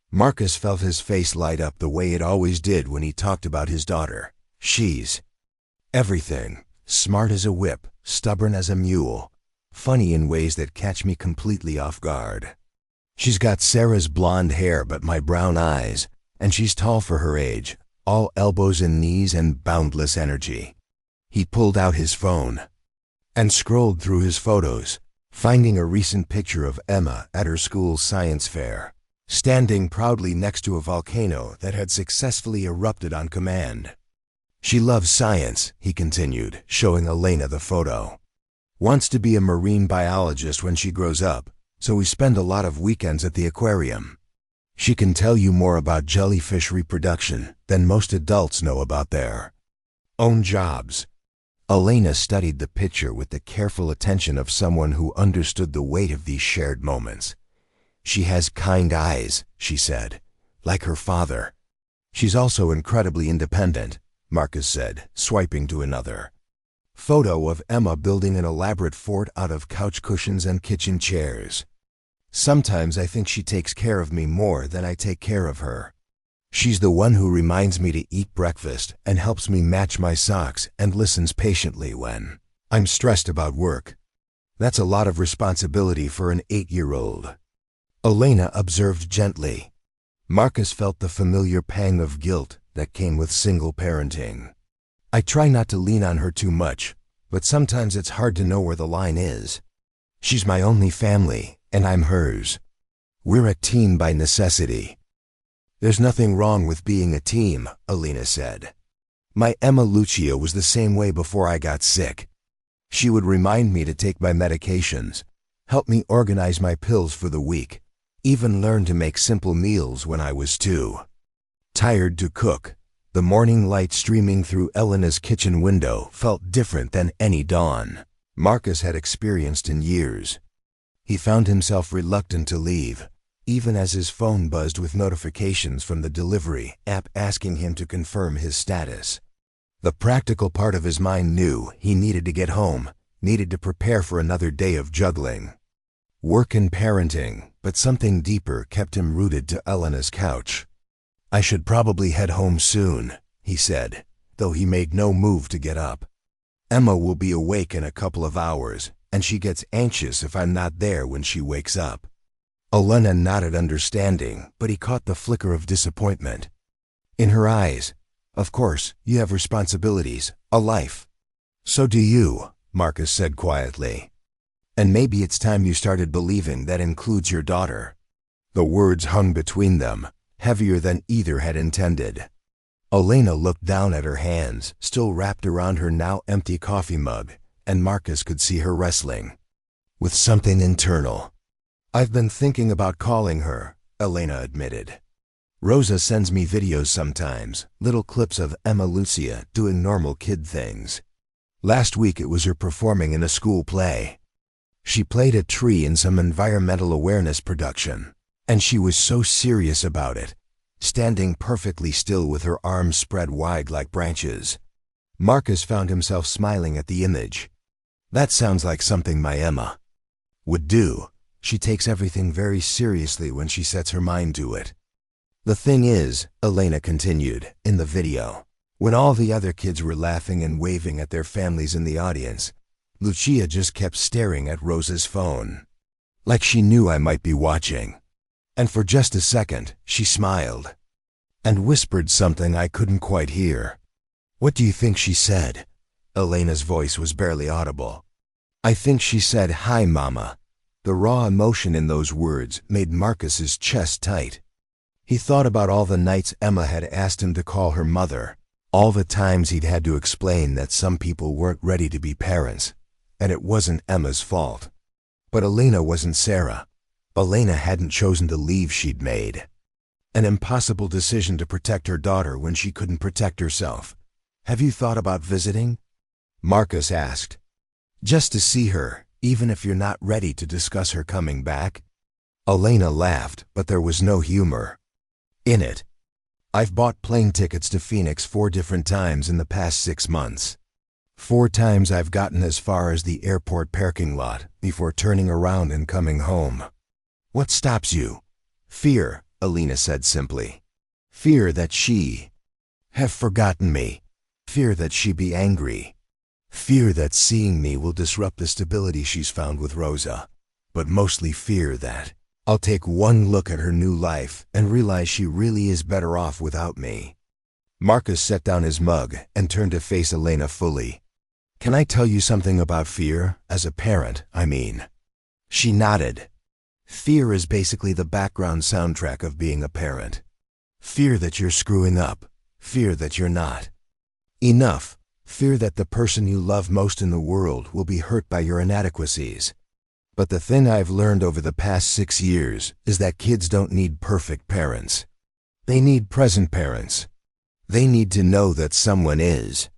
Marcus felt his face light up the way it always did when he talked about his daughter. "She's everything. Smart as a whip, stubborn as a mule, funny in ways that catch me completely off guard. She's got Sarah's blonde hair but my brown eyes, and she's tall for her age, all elbows and knees and boundless energy." He pulled out his phone and scrolled through his photos, finding a recent picture of Emma at her school's science fair, standing proudly next to a volcano that had successfully erupted on command. "She loves science," he continued, showing Elena the photo. "Wants to be a marine biologist when she grows up, so we spend a lot of weekends at the aquarium. She can tell you more about jellyfish reproduction than most adults know about their own jobs." Elena studied the picture with the careful attention of someone who understood the weight of these shared moments. "She has kind eyes," she said, "like her father. She's also incredibly independent," Marcus said, swiping to another photo of Emma building an elaborate fort out of couch cushions and kitchen chairs. "Sometimes I think she takes care of me more than I take care of her. She's the one who reminds me to eat breakfast and helps me match my socks and listens patiently when I'm stressed about work. That's a lot of responsibility for an 8-year-old. Elena observed gently. Marcus felt the familiar pang of guilt that came with single parenting. "I try not to lean on her too much, but sometimes it's hard to know where the line is. She's my only family, and I'm hers. We're a team by necessity." "There's nothing wrong with being a team," Elena said. "My Emma Lucia was the same way before I got sick. She would remind me to take my medications, help me organize my pills for the week, even learn to make simple meals when I was too tired to cook." The morning light streaming through Elena's kitchen window felt different than any dawn Marcus had experienced in years. He found himself reluctant to leave, even as his phone buzzed with notifications from the delivery app asking him to confirm his status. The practical part of his mind knew he needed to get home, needed to prepare for another day of juggling work and parenting, but something deeper kept him rooted to Elena's couch. "I should probably head home soon," he said, though he made no move to get up. "Emma will be awake in a couple of hours, and she gets anxious if I'm not there when she wakes up." Elena nodded understanding, but he caught the flicker of disappointment in her eyes. "Of course, you have responsibilities, a life." "So do you," Marcus said quietly. "And maybe it's time you started believing that includes your daughter." The words hung between them, heavier than either had intended. Elena looked down at her hands, still wrapped around her now empty coffee mug, and Marcus could see her wrestling with something internal. "I've been thinking about calling her," Elena admitted. "Rosa sends me videos sometimes, little clips of Emma Lucia doing normal kid things. Last week it was her performing in a school play. She played a tree in some environmental awareness production, and she was so serious about it, standing perfectly still with her arms spread wide like branches." Marcus found himself smiling at the image. "That sounds like something my Emma would do. She takes everything very seriously when she sets her mind to it." "The thing is," Elena continued, in the video, "when all the other kids were laughing and waving at their families in the audience, Lucia just kept staring at Rosa's phone, like she knew I might be watching. And for just a second, she smiled and whispered something I couldn't quite hear." "What do you think she said?" Elena's voice was barely audible. "I think she said, 'Hi, Mama.'" The raw emotion in those words made Marcus's chest tight. He thought about all the nights Emma had asked him to call her mother, all the times he'd had to explain that some people weren't ready to be parents, and it wasn't Emma's fault. But Elena wasn't Sarah. Elena hadn't chosen the leave she'd made. An impossible decision to protect her daughter when she couldn't protect herself. "Have you thought about visiting?" Marcus asked. "Just to see her, even if you're not ready to discuss her coming back?" Elena laughed, but there was no humor in it. "I've bought plane tickets to Phoenix 4 different times in the past 6 months. 4 times I've gotten as far as the airport parking lot before turning around and coming home." "What stops you?" "Fear," Elena said simply. "Fear that she have forgotten me. Fear that she be angry. Fear that seeing me will disrupt the stability she's found with Rosa. But mostly fear that I'll take one look at her new life and realize she really is better off without me." Marcus set down his mug and turned to face Elena fully. "Can I tell you something about fear, as a parent, I mean?" She nodded. "Fear is basically the background soundtrack of being a parent. Fear that you're screwing up. Fear that you're not enough. Fear that the person you love most in the world will be hurt by your inadequacies. But the thing I've learned over the past 6 years is that kids don't need perfect parents. They need present parents. They need to know that someone is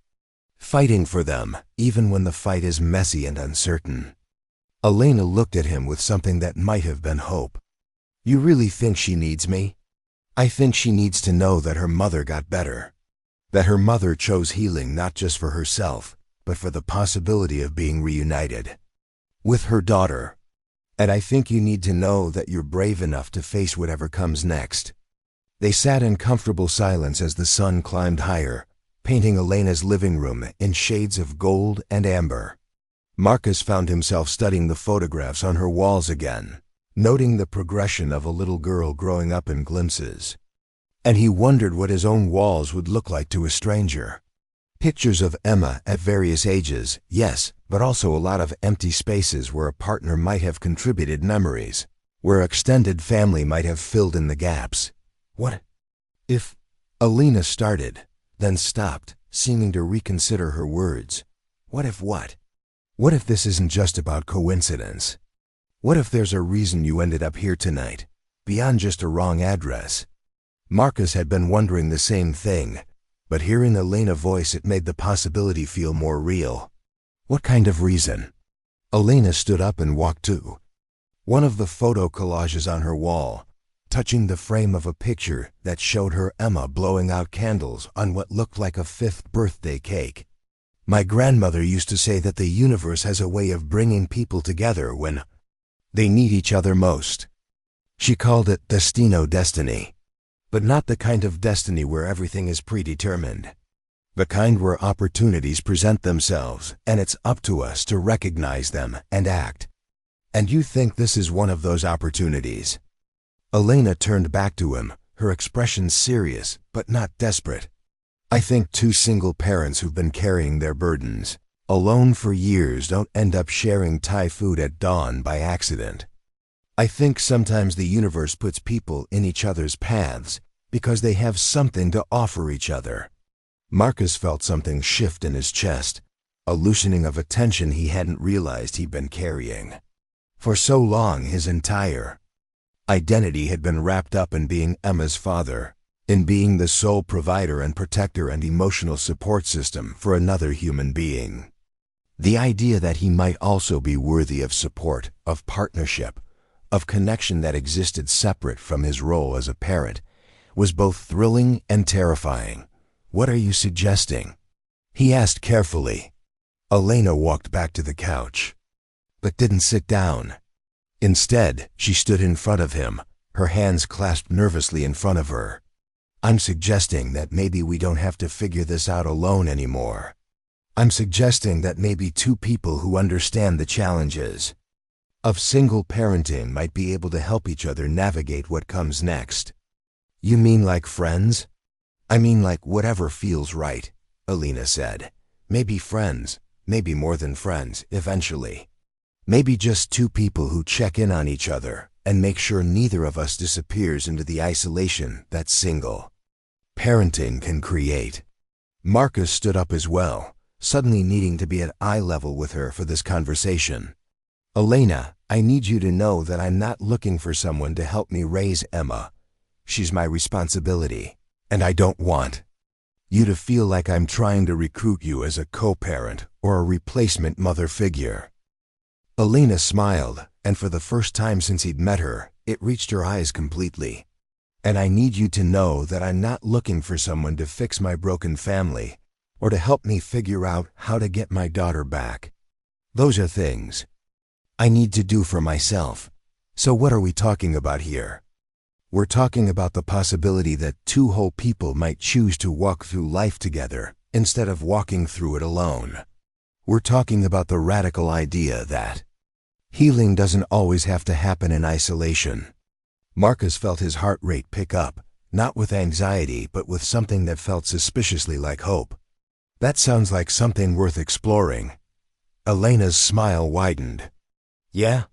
fighting for them, even when the fight is messy and uncertain." Elena looked at him with something that might have been hope. "You really think she needs me?" "I think she needs to know that her mother got better. That her mother chose healing not just for herself, but for the possibility of being reunited with her daughter. And I think you need to know that you're brave enough to face whatever comes next." They sat in comfortable silence as the sun climbed higher, painting Elena's living room in shades of gold and amber. Marcus found himself studying the photographs on her walls again, noting the progression of a little girl growing up in glimpses. And he wondered what his own walls would look like to a stranger. Pictures of Emma at various ages, yes, but also a lot of empty spaces where a partner might have contributed memories, where extended family might have filled in the gaps. What if? Elena started, then stopped, seeming to reconsider her words. What if what? What if this isn't just about coincidence? What if there's a reason you ended up here tonight, beyond just a wrong address? Marcus had been wondering the same thing, but hearing Elena's voice it made the possibility feel more real. What kind of reason? Elena stood up and walked to one of the photo collages on her wall, touching the frame of a picture that showed her Emma blowing out candles on what looked like a 5th birthday cake. My grandmother used to say that the universe has a way of bringing people together when they need each other most. She called it destiny. But not the kind of destiny where everything is predetermined. The kind where opportunities present themselves and it's up to us to recognize them and act. And you think this is one of those opportunities? Elena turned back to him, her expression serious but not desperate. I think 2 single parents who've been carrying their burdens alone for years don't end up sharing Thai food at dawn by accident. I think sometimes the universe puts people in each other's paths because they have something to offer each other. Marcus felt something shift in his chest, a loosening of a tension he hadn't realized he'd been carrying. For so long, his entire identity had been wrapped up in being Emma's father, in being the sole provider and protector and emotional support system for another human being. The idea that he might also be worthy of support, of partnership, of connection that existed separate from his role as a parent, was both thrilling and terrifying. What are you suggesting? He asked carefully. Elena walked back to the couch, but didn't sit down. Instead, she stood in front of him, her hands clasped nervously in front of her. I'm suggesting that maybe we don't have to figure this out alone anymore. I'm suggesting that maybe 2 people who understand the challenges of single parenting might be able to help each other navigate what comes next. You mean like friends? I mean like whatever feels right, Elena said. Maybe friends, maybe more than friends, eventually. Maybe just 2 people who check in on each other and make sure neither of us disappears into the isolation that single parenting can create. Marcus stood up as well, suddenly needing to be at eye level with her for this conversation. Elena, I need you to know that I'm not looking for someone to help me raise Emma. She's my responsibility, and I don't want you to feel like I'm trying to recruit you as a co-parent or a replacement mother figure. Elena smiled, and for the first time since he'd met her, it reached her eyes completely. And I need you to know that I'm not looking for someone to fix my broken family or to help me figure out how to get my daughter back. Those are things I need to do for myself. So what are we talking about here? We're talking about the possibility that 2 whole people might choose to walk through life together instead of walking through it alone. We're talking about the radical idea that healing doesn't always have to happen in isolation. Marcus felt his heart rate pick up, not with anxiety but with something that felt suspiciously like hope. That sounds like something worth exploring. Elena's smile widened. Yeah,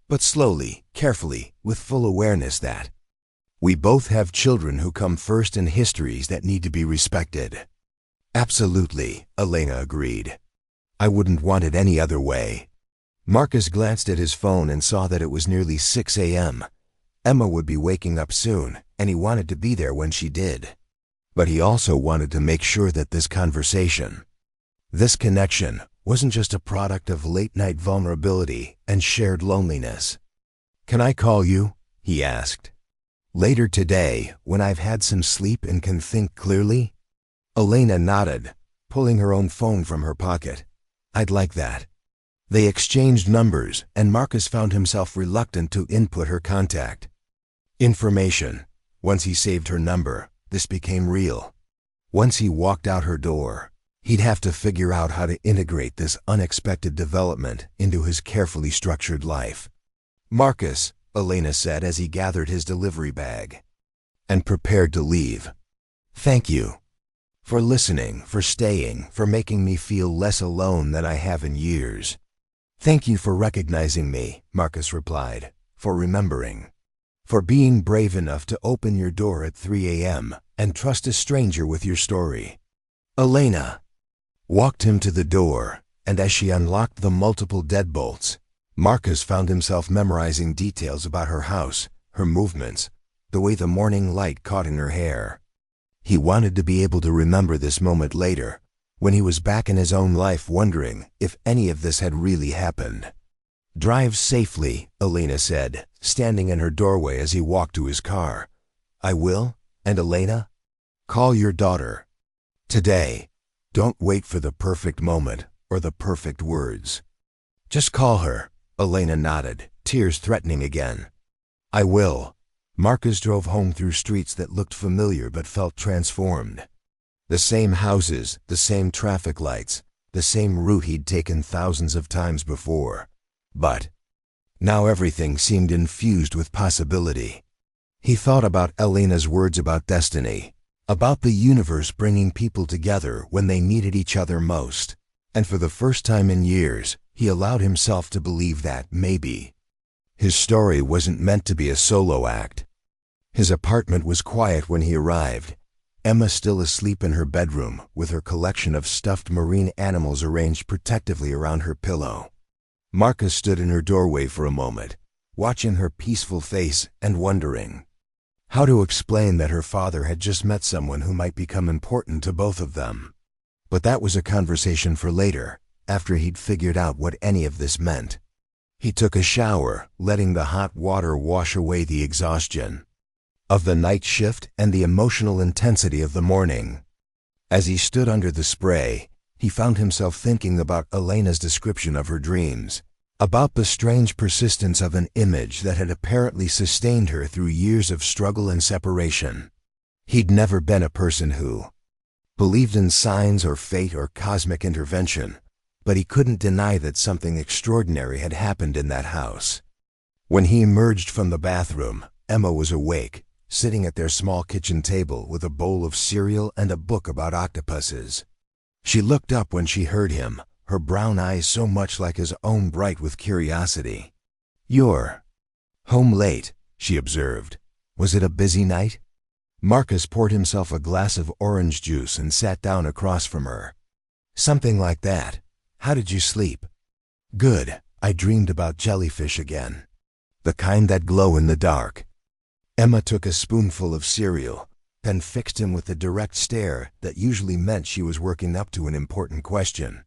but slowly, carefully, with full awareness that we both have children who come first in histories that need to be respected. Absolutely, Elena agreed. I wouldn't want it any other way. Marcus glanced at his phone and saw that it was nearly 6 a.m. Emma would be waking up soon, and he wanted to be there when she did. But he also wanted to make sure that this conversation, this connection, wasn't just a product of late-night vulnerability and shared loneliness. Can I call you? He asked. Later today, when I've had some sleep and can think clearly? Elena nodded, pulling her own phone from her pocket. I'd like that. They exchanged numbers, and Marcus found himself reluctant to input her contact information. Once he saved her number, this became real. Once he walked out her door, he'd have to figure out how to integrate this unexpected development into his carefully structured life. Marcus, Elena said as he gathered his delivery bag and prepared to leave. Thank you for listening, for staying, for making me feel less alone than I have in years. Thank you for recognizing me, Marcus replied, for remembering, for being brave enough to open your door at 3 a.m. and trust a stranger with your story. Elena walked him to the door, and as she unlocked the multiple deadbolts, Marcus found himself memorizing details about her house, her movements, the way the morning light caught in her hair. He wanted to be able to remember this moment later, when he was back in his own life wondering if any of this had really happened. "Drive safely," Elena said, standing in her doorway as he walked to his car. "I will. And Elena? Call your daughter. Today. Don't wait for the perfect moment or the perfect words. Just call her." Elena nodded, tears threatening again. "I will." Marcus drove home through streets that looked familiar but felt transformed. The same houses, the same traffic lights, the same route he'd taken thousands of times before. But now everything seemed infused with possibility. He thought about Elena's words about destiny, about the universe bringing people together when they needed each other most. And for the first time in years, he allowed himself to believe that, maybe, his story wasn't meant to be a solo act. His apartment was quiet when he arrived. Emma still asleep in her bedroom, with her collection of stuffed marine animals arranged protectively around her pillow. Marcus stood in her doorway for a moment, watching her peaceful face and wondering how to explain that her father had just met someone who might become important to both of them. But that was a conversation for later, after he'd figured out what any of this meant. He took a shower, letting the hot water wash away the exhaustion of the night shift and the emotional intensity of the morning. As he stood under the spray, he found himself thinking about Elena's description of her dreams, about the strange persistence of an image that had apparently sustained her through years of struggle and separation. He'd never been a person who believed in signs or fate or cosmic intervention, but he couldn't deny that something extraordinary had happened in that house. When he emerged from the bathroom, Emma was awake, sitting at their small kitchen table with a bowl of cereal and a book about octopuses. She looked up when she heard him, her brown eyes so much like his own, bright with curiosity. "You're home late," she observed. "Was it a busy night?" Marcus poured himself a glass of orange juice and sat down across from her. "Something like that. How did you sleep?" "Good. I dreamed about jellyfish again. The kind that glow in the dark." Emma took a spoonful of cereal, then fixed him with the direct stare that usually meant she was working up to an important question.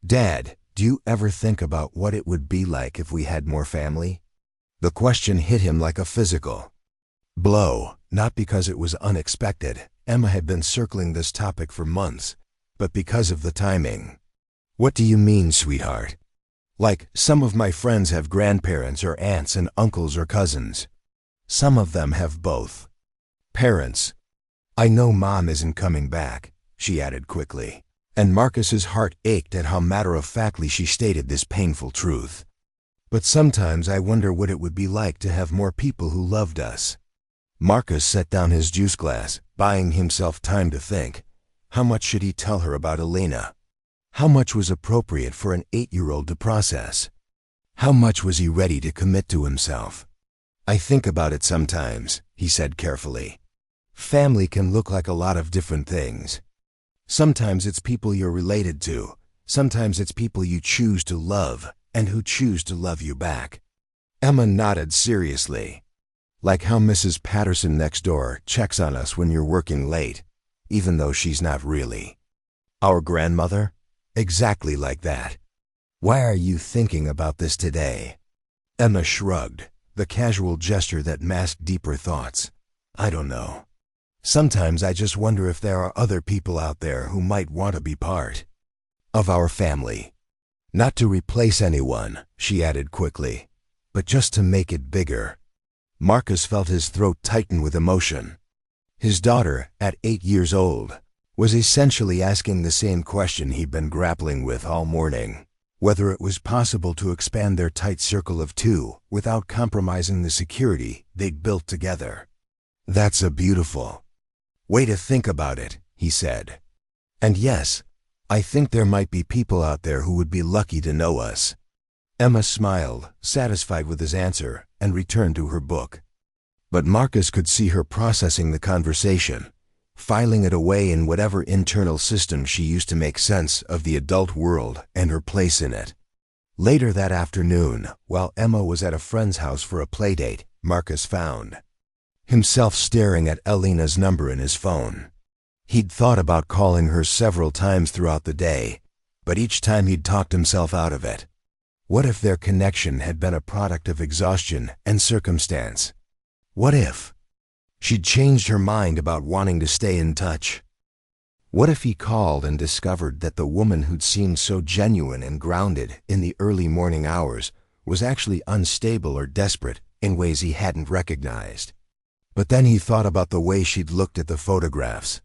"Dad, do you ever think about what it would be like if we had more family?" The question hit him like a physical blow, not because it was unexpected. Emma had been circling this topic for months, but because of the timing. "What do you mean, sweetheart?" "Like, some of my friends have grandparents or aunts and uncles or cousins. Some of them have both parents. I know Mom isn't coming back," she added quickly, and Marcus's heart ached at how matter-of-factly she stated this painful truth. "But sometimes I wonder what it would be like to have more people who loved us." Marcus set down his juice glass, buying himself time to think. How much should he tell her about Elena? How much was appropriate for an 8-year-old to process? How much was he ready to commit to himself? "I think about it sometimes," he said carefully. "Family can look like a lot of different things. Sometimes it's people you're related to. Sometimes it's people you choose to love and who choose to love you back." Emma nodded seriously. "Like how Mrs. Patterson next door checks on us when you're working late, even though she's not really. Our grandmother? Exactly like that. Why are you thinking about this today?" Emma shrugged, the casual gesture that masked deeper thoughts. "I don't know. Sometimes I just wonder if there are other people out there who might want to be part of our family. Not to replace anyone," she added quickly, "but just to make it bigger." Marcus felt his throat tighten with emotion. His daughter, at 8 years old, was essentially asking the same question he'd been grappling with all morning: whether it was possible to expand their tight circle of 2 without compromising the security they'd built together. "That's a beautiful way to think about it," he said. "And yes, I think there might be people out there who would be lucky to know us." Emma smiled, satisfied with his answer, and returned to her book. But Marcus could see her processing the conversation, filing it away in whatever internal system she used to make sense of the adult world and her place in it. Later that afternoon, while Emma was at a friend's house for a playdate, Marcus found himself staring at Elena's number in his phone. He'd thought about calling her several times throughout the day, but each time he'd talked himself out of it. What if their connection had been a product of exhaustion and circumstance? What if she'd changed her mind about wanting to stay in touch? What if he called and discovered that the woman who'd seemed so genuine and grounded in the early morning hours was actually unstable or desperate in ways he hadn't recognized? But then he thought about the way she'd looked at the photographs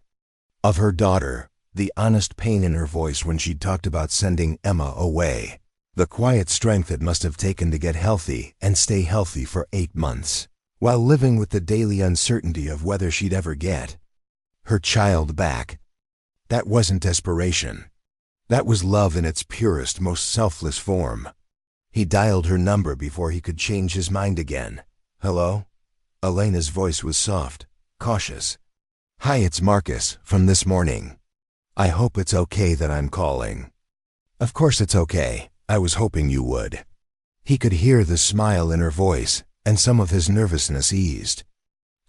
of her daughter, the honest pain in her voice when she'd talked about sending Emma away, the quiet strength it must have taken to get healthy and stay healthy for 8 months, while living with the daily uncertainty of whether she'd ever get her child back. That wasn't desperation. That was love in its purest, most selfless form. He dialed her number before he could change his mind again. "Hello?" Elena's voice was soft, cautious. "Hi, it's Marcus, from this morning. I hope it's okay that I'm calling." "Of course it's okay. I was hoping you would." He could hear the smile in her voice, and some of his nervousness eased.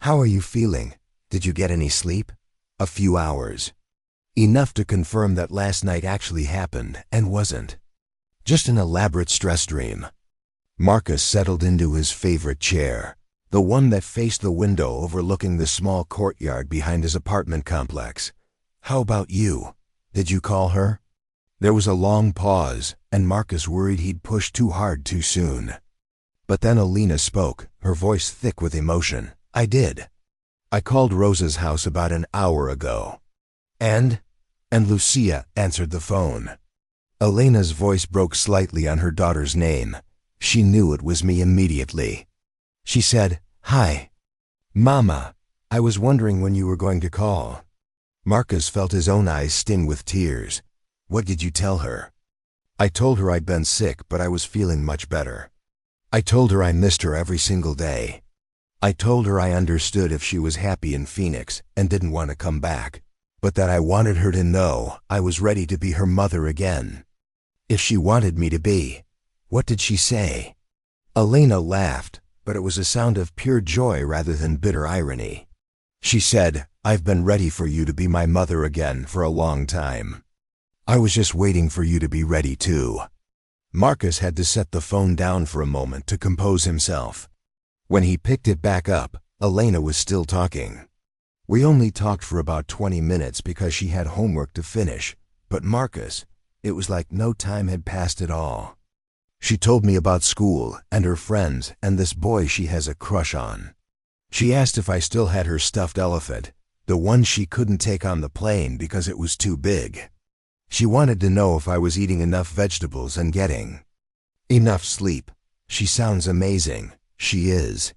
"How are you feeling? Did you get any sleep?" "A few hours. Enough to confirm that last night actually happened and wasn't just an elaborate stress dream." Marcus settled into his favorite chair, the one that faced the window overlooking the small courtyard behind his apartment complex. "How about you? Did you call her?" There was a long pause, and Marcus worried he'd pushed too hard too soon. But then Elena spoke, her voice thick with emotion. "I did. I called Rosa's house about an hour ago. And Lucia answered the phone." Elena's voice broke slightly on her daughter's name. She knew it was me immediately. She said, "Hi, Mama. I was wondering when you were going to call." Marcus felt his own eyes sting with tears. "What did you tell her?" "I told her I'd been sick, but I was feeling much better. I told her I missed her every single day. I told her I understood if she was happy in Phoenix and didn't want to come back, but that I wanted her to know I was ready to be her mother again. If she wanted me to be." "What did she say?" Elena laughed, but it was a sound of pure joy rather than bitter irony. She said, "I've been ready for you to be my mother again for a long time. I was just waiting for you to be ready too." Marcus had to set the phone down for a moment to compose himself. When he picked it back up, Elena was still talking. "We only talked for about 20 minutes because she had homework to finish, but Marcus, it was like no time had passed at all. She told me about school and her friends and this boy she has a crush on. She asked if I still had her stuffed elephant, the one she couldn't take on the plane because it was too big. She wanted to know if I was eating enough vegetables and getting enough sleep. She sounds amazing. She is.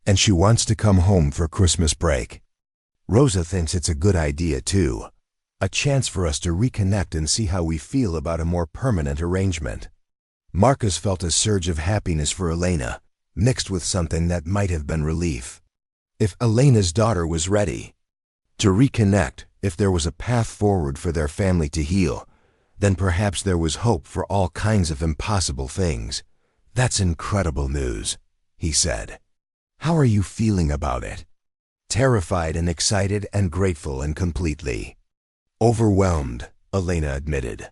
And she wants to come home for Christmas break. Rosa thinks it's a good idea too. A chance for us to reconnect and see how we feel about a more permanent arrangement." Marcus felt a surge of happiness for Elena, mixed with something that might have been relief. If Elena's daughter was ready to reconnect, if there was a path forward for their family to heal, then perhaps there was hope for all kinds of impossible things. "That's incredible news," he said. "How are you feeling about it?" "Terrified and excited and grateful and completely overwhelmed," Elena admitted.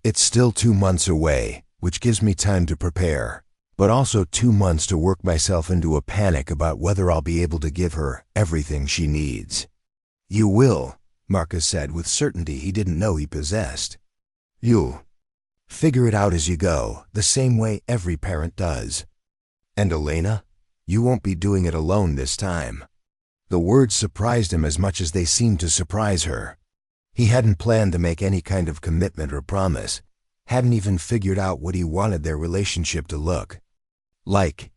"It's still 2 months away, which gives me time to prepare, but also 2 months to work myself into a panic about whether I'll be able to give her everything she needs." "You will," Marcus said with certainty he didn't know he possessed. "You'll figure it out as you go, the same way every parent does. And Elena, you won't be doing it alone this time." The words surprised him as much as they seemed to surprise her. He hadn't planned to make any kind of commitment or promise, hadn't even figured out what he wanted their relationship to look like.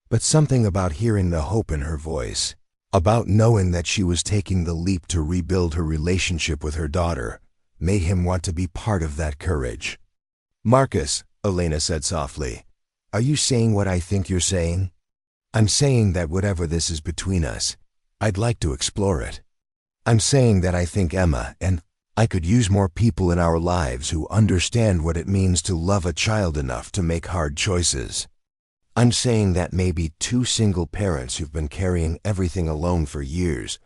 But something about hearing the hope in her voice, about knowing that she was taking the leap to rebuild her relationship with her daughter, made him want to be part of that courage. "Marcus," Elena said softly, "are you saying what I think you're saying?" "I'm saying that whatever this is between us, I'd like to explore it. I'm saying that I think Emma and I could use more people in our lives who understand what it means to love a child enough to make hard choices. I'm saying that maybe 2 single parents who've been carrying everything alone for years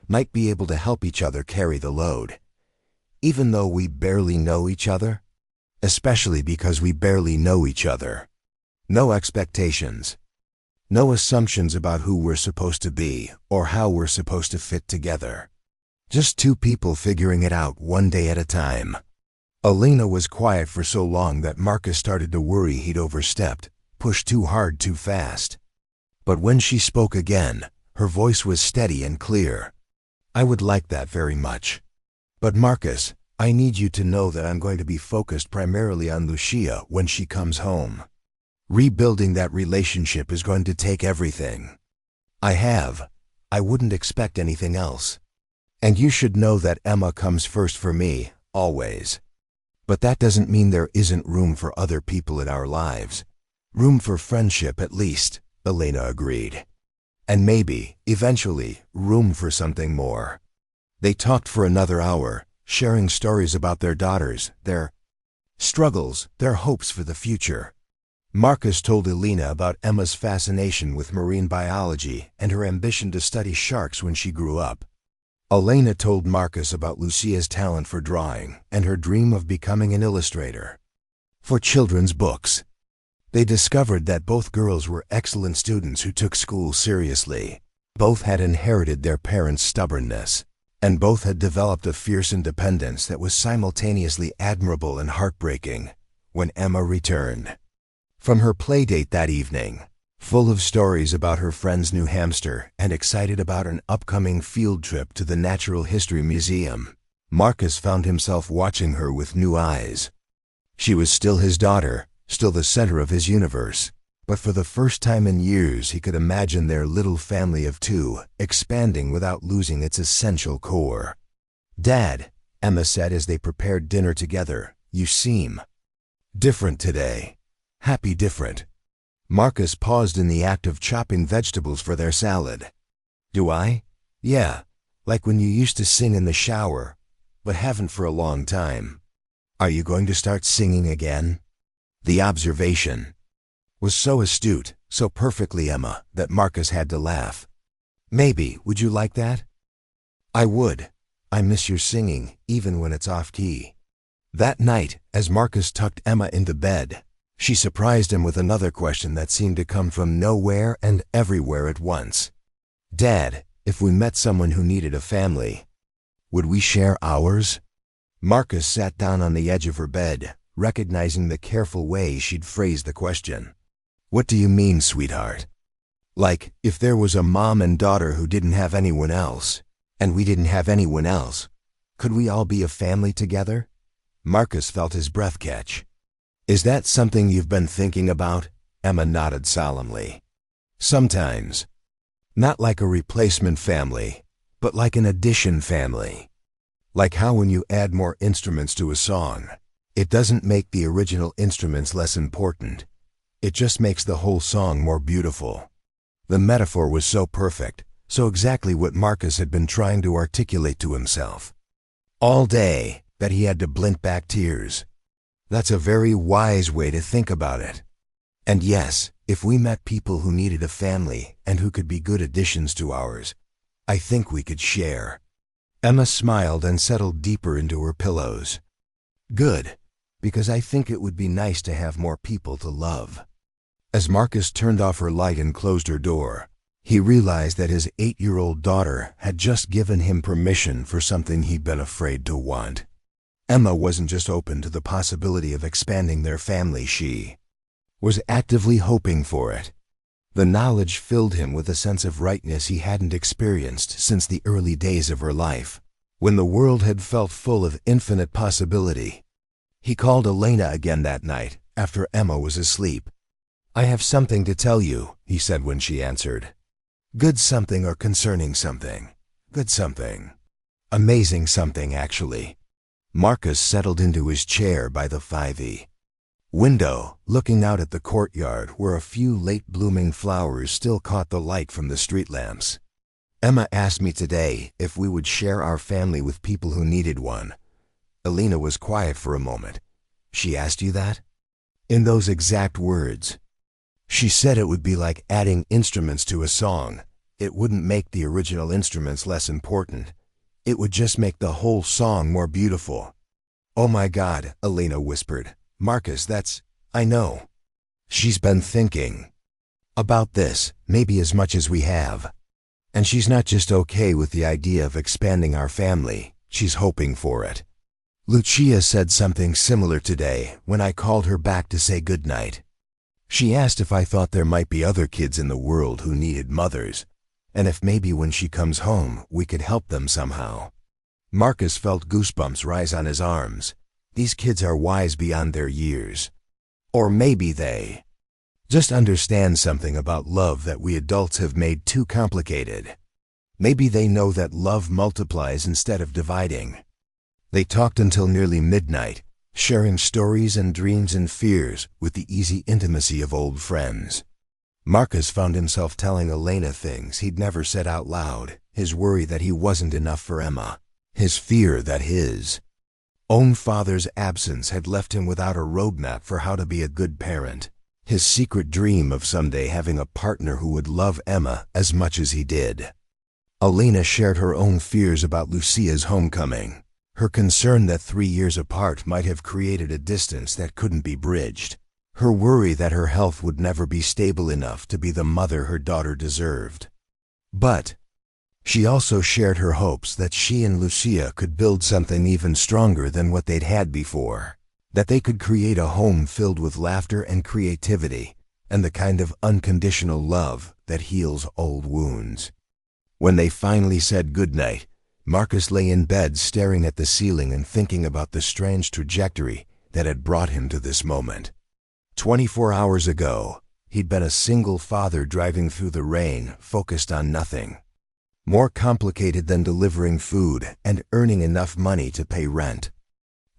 might be able to help each other carry the load. Even though we barely know each other, especially because we barely know each other. No expectations. No assumptions about who we're supposed to be or how we're supposed to fit together. Just two people figuring it out one day at a time. Elena was quiet for so long that Marcus started to worry he'd overstepped, pushed too hard too fast. But when she spoke again, her voice was steady and clear. I would like that very much. But Marcus, I need you to know that I'm going to be focused primarily on Lucia when she comes home. Rebuilding that relationship is going to take everything. I wouldn't expect anything else. And you should know that Emma comes first for me, always. But that doesn't mean there isn't room for other people in our lives. Room for friendship at least, Elena agreed. And maybe, eventually, room for something more. They talked for another hour, sharing stories about their daughters, their struggles, their hopes for the future. Marcus told Elena about Emma's fascination with marine biology and her ambition to study sharks when she grew up. Elena told Marcus about Lucia's talent for drawing and her dream of becoming an illustrator for children's books. They discovered that both girls were excellent students who took school seriously. Both had inherited their parents' stubbornness, and both had developed a fierce independence that was simultaneously admirable and heartbreaking when Emma returned from her playdate that evening, full of stories about her friend's new hamster and excited about an upcoming field trip to the Natural History Museum. Marcus found himself watching her with new eyes. She was still his daughter, still the center of his universe, but for the first time in years he could imagine their little family of two expanding without losing its essential core. "Dad," Emma said as they prepared dinner together, "you seem different today. Happy different." Marcus paused in the act of chopping vegetables for their salad. "Do I? Yeah, like when you used to sing in the shower, but haven't for a long time. Are you going to start singing again?" The observation was so astute, so perfectly Emma, that Marcus had to laugh. "Maybe, would you like that?" "I would. I miss your singing, even when it's off-key." That night, as Marcus tucked Emma into bed, she surprised him with another question that seemed to come from nowhere and everywhere at once. "Dad, if we met someone who needed a family, would we share ours?" Marcus sat down on the edge of her bed, recognizing the careful way she'd phrased the question. "What do you mean, sweetheart? Like, if there was a mom and daughter who didn't have anyone else, and we didn't have anyone else, could we all be a family together?" Marcus felt his breath catch. "Is that something you've been thinking about?" Emma nodded solemnly. "Sometimes. Not like a replacement family, but like an addition family. Like how when you add more instruments to a song, it doesn't make the original instruments less important. It just makes the whole song more beautiful." The metaphor was so perfect, so exactly what Marcus had been trying to articulate to himself all day, that he had to blink back tears. That's a very wise way to think about it. And yes, if we met people who needed a family and who could be good additions to ours, I think we could share. Emma smiled and settled deeper into her pillows. "Good, because I think it would be nice to have more people to love." As Marcus turned off her light and closed her door, he realized that his 8-year-old daughter had just given him permission for something he'd been afraid to want. Emma wasn't just open to the possibility of expanding their family, she was actively hoping for it. The knowledge filled him with a sense of rightness he hadn't experienced since the early days of her life, when the world had felt full of infinite possibility. He called Elena again that night, after Emma was asleep. "I have something to tell you," he said when she answered. "Good something or concerning something. Good something. Amazing something, actually." Marcus settled into his chair by the 5E window, looking out at the courtyard where a few late-blooming flowers still caught the light from the street lamps. "Emma asked me today if we would share our family with people who needed one." Elena was quiet for a moment. "She asked you that?" "In those exact words. She said it would be like adding instruments to a song. It wouldn't make the original instruments less important. It would just make the whole song more beautiful." "Oh my God," Elena whispered. Marcus, I know. She's been thinking about this, maybe as much as we have. And she's not just okay with the idea of expanding our family, she's hoping for it. Lucia said something similar today when I called her back to say goodnight. She asked if I thought there might be other kids in the world who needed mothers, and if maybe when she comes home we could help them somehow. Marcus felt goosebumps rise on his arms. These kids are wise beyond their years. Or maybe they just understand something about love that we adults have made too complicated. Maybe they know that love multiplies instead of dividing. They talked until nearly midnight, sharing stories and dreams and fears with the easy intimacy of old friends. Marcus found himself telling Elena things he'd never said out loud, his worry that he wasn't enough for Emma, his fear that his own father's absence had left him without a roadmap for how to be a good parent, his secret dream of someday having a partner who would love Emma as much as he did. Elena shared her own fears about Lucia's homecoming, her concern that 3 years apart might have created a distance that couldn't be bridged, her worry that her health would never be stable enough to be the mother her daughter deserved. But she also shared her hopes that she and Lucia could build something even stronger than what they'd had before, that they could create a home filled with laughter and creativity, and the kind of unconditional love that heals old wounds. When they finally said goodnight, Marcus lay in bed staring at the ceiling and thinking about the strange trajectory that had brought him to this moment. 24 hours ago, he'd been a single father driving through the rain, focused on nothing more complicated than delivering food and earning enough money to pay rent.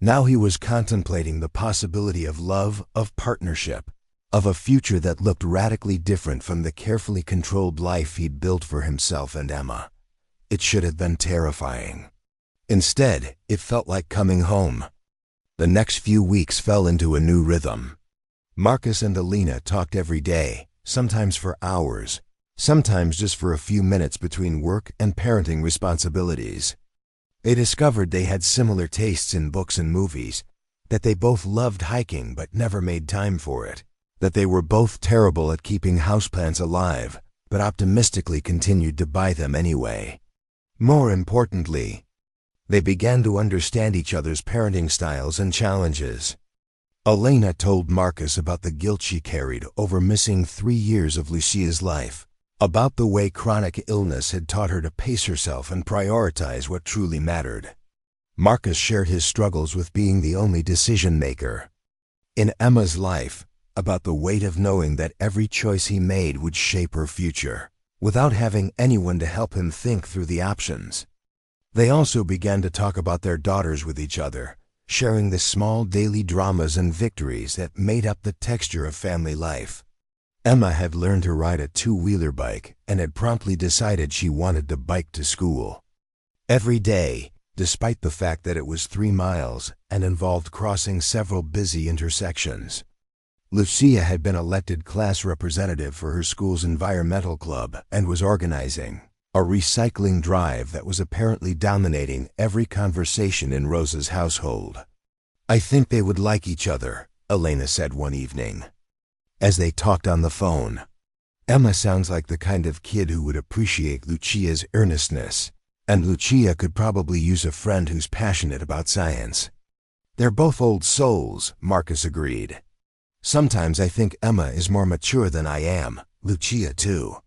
Now he was contemplating the possibility of love, of partnership, of a future that looked radically different from the carefully controlled life he'd built for himself and Emma. It should have been terrifying. Instead, it felt like coming home. The next few weeks fell into a new rhythm. Marcus and Elena talked every day, sometimes for hours, sometimes just for a few minutes between work and parenting responsibilities. They discovered they had similar tastes in books and movies, that they both loved hiking but never made time for it, that they were both terrible at keeping houseplants alive, but optimistically continued to buy them anyway. More importantly, they began to understand each other's parenting styles and challenges. Elena told Marcus about the guilt she carried over missing 3 years of Lucia's life, about the way chronic illness had taught her to pace herself and prioritize what truly mattered. Marcus shared his struggles with being the only decision-maker in Emma's life, about the weight of knowing that every choice he made would shape her future, without having anyone to help him think through the options. They also began to talk about their daughters with each other, sharing the small daily dramas and victories that made up the texture of family life. Emma had learned to ride a 2-wheeler bike and had promptly decided she wanted to bike to school. Every day, despite the fact that it was 3 miles and involved crossing several busy intersections. Lucia had been elected class representative for her school's environmental club and was organizing a recycling drive that was apparently dominating every conversation in Rosa's household. "I think they would like each other," Elena said one evening, as they talked on the phone. "Emma sounds like the kind of kid who would appreciate Lucia's earnestness, and Lucia could probably use a friend who's passionate about science." "They're both old souls," Marcus agreed. "Sometimes I think Emma is more mature than I am, Lucia too.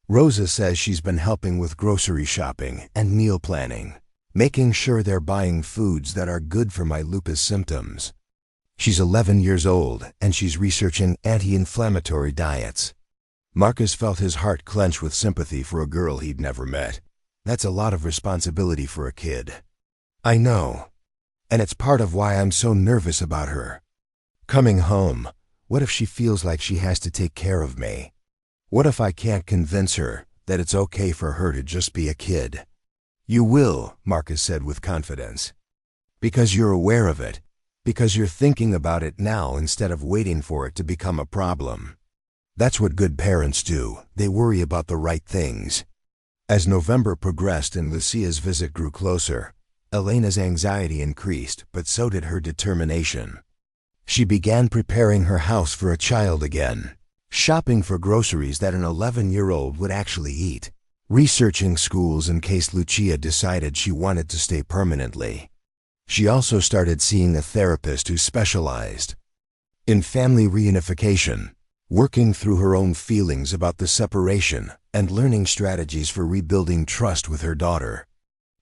Rosa says she's been helping with grocery shopping and meal planning, making sure they're buying foods that are good for my lupus symptoms. She's 11 years old and she's researching anti-inflammatory diets." Marcus felt his heart clench with sympathy for a girl he'd never met. That's a lot of responsibility for a kid. "I know. And it's part of why I'm so nervous about her. Coming home, what if she feels like she has to take care of me? What if I can't convince her that it's okay for her to just be a kid?" "You will," Marcus said with confidence. "Because you're aware of it. Because you're thinking about it now instead of waiting for it to become a problem. That's what good parents do. They worry about the right things." As November progressed and Lucia's visit grew closer, Elena's anxiety increased, but so did her determination. She began preparing her house for a child again, shopping for groceries that an 11-year-old would actually eat, researching schools in case Lucia decided she wanted to stay permanently. She also started seeing a therapist who specialized in family reunification, working through her own feelings about the separation and learning strategies for rebuilding trust with her daughter.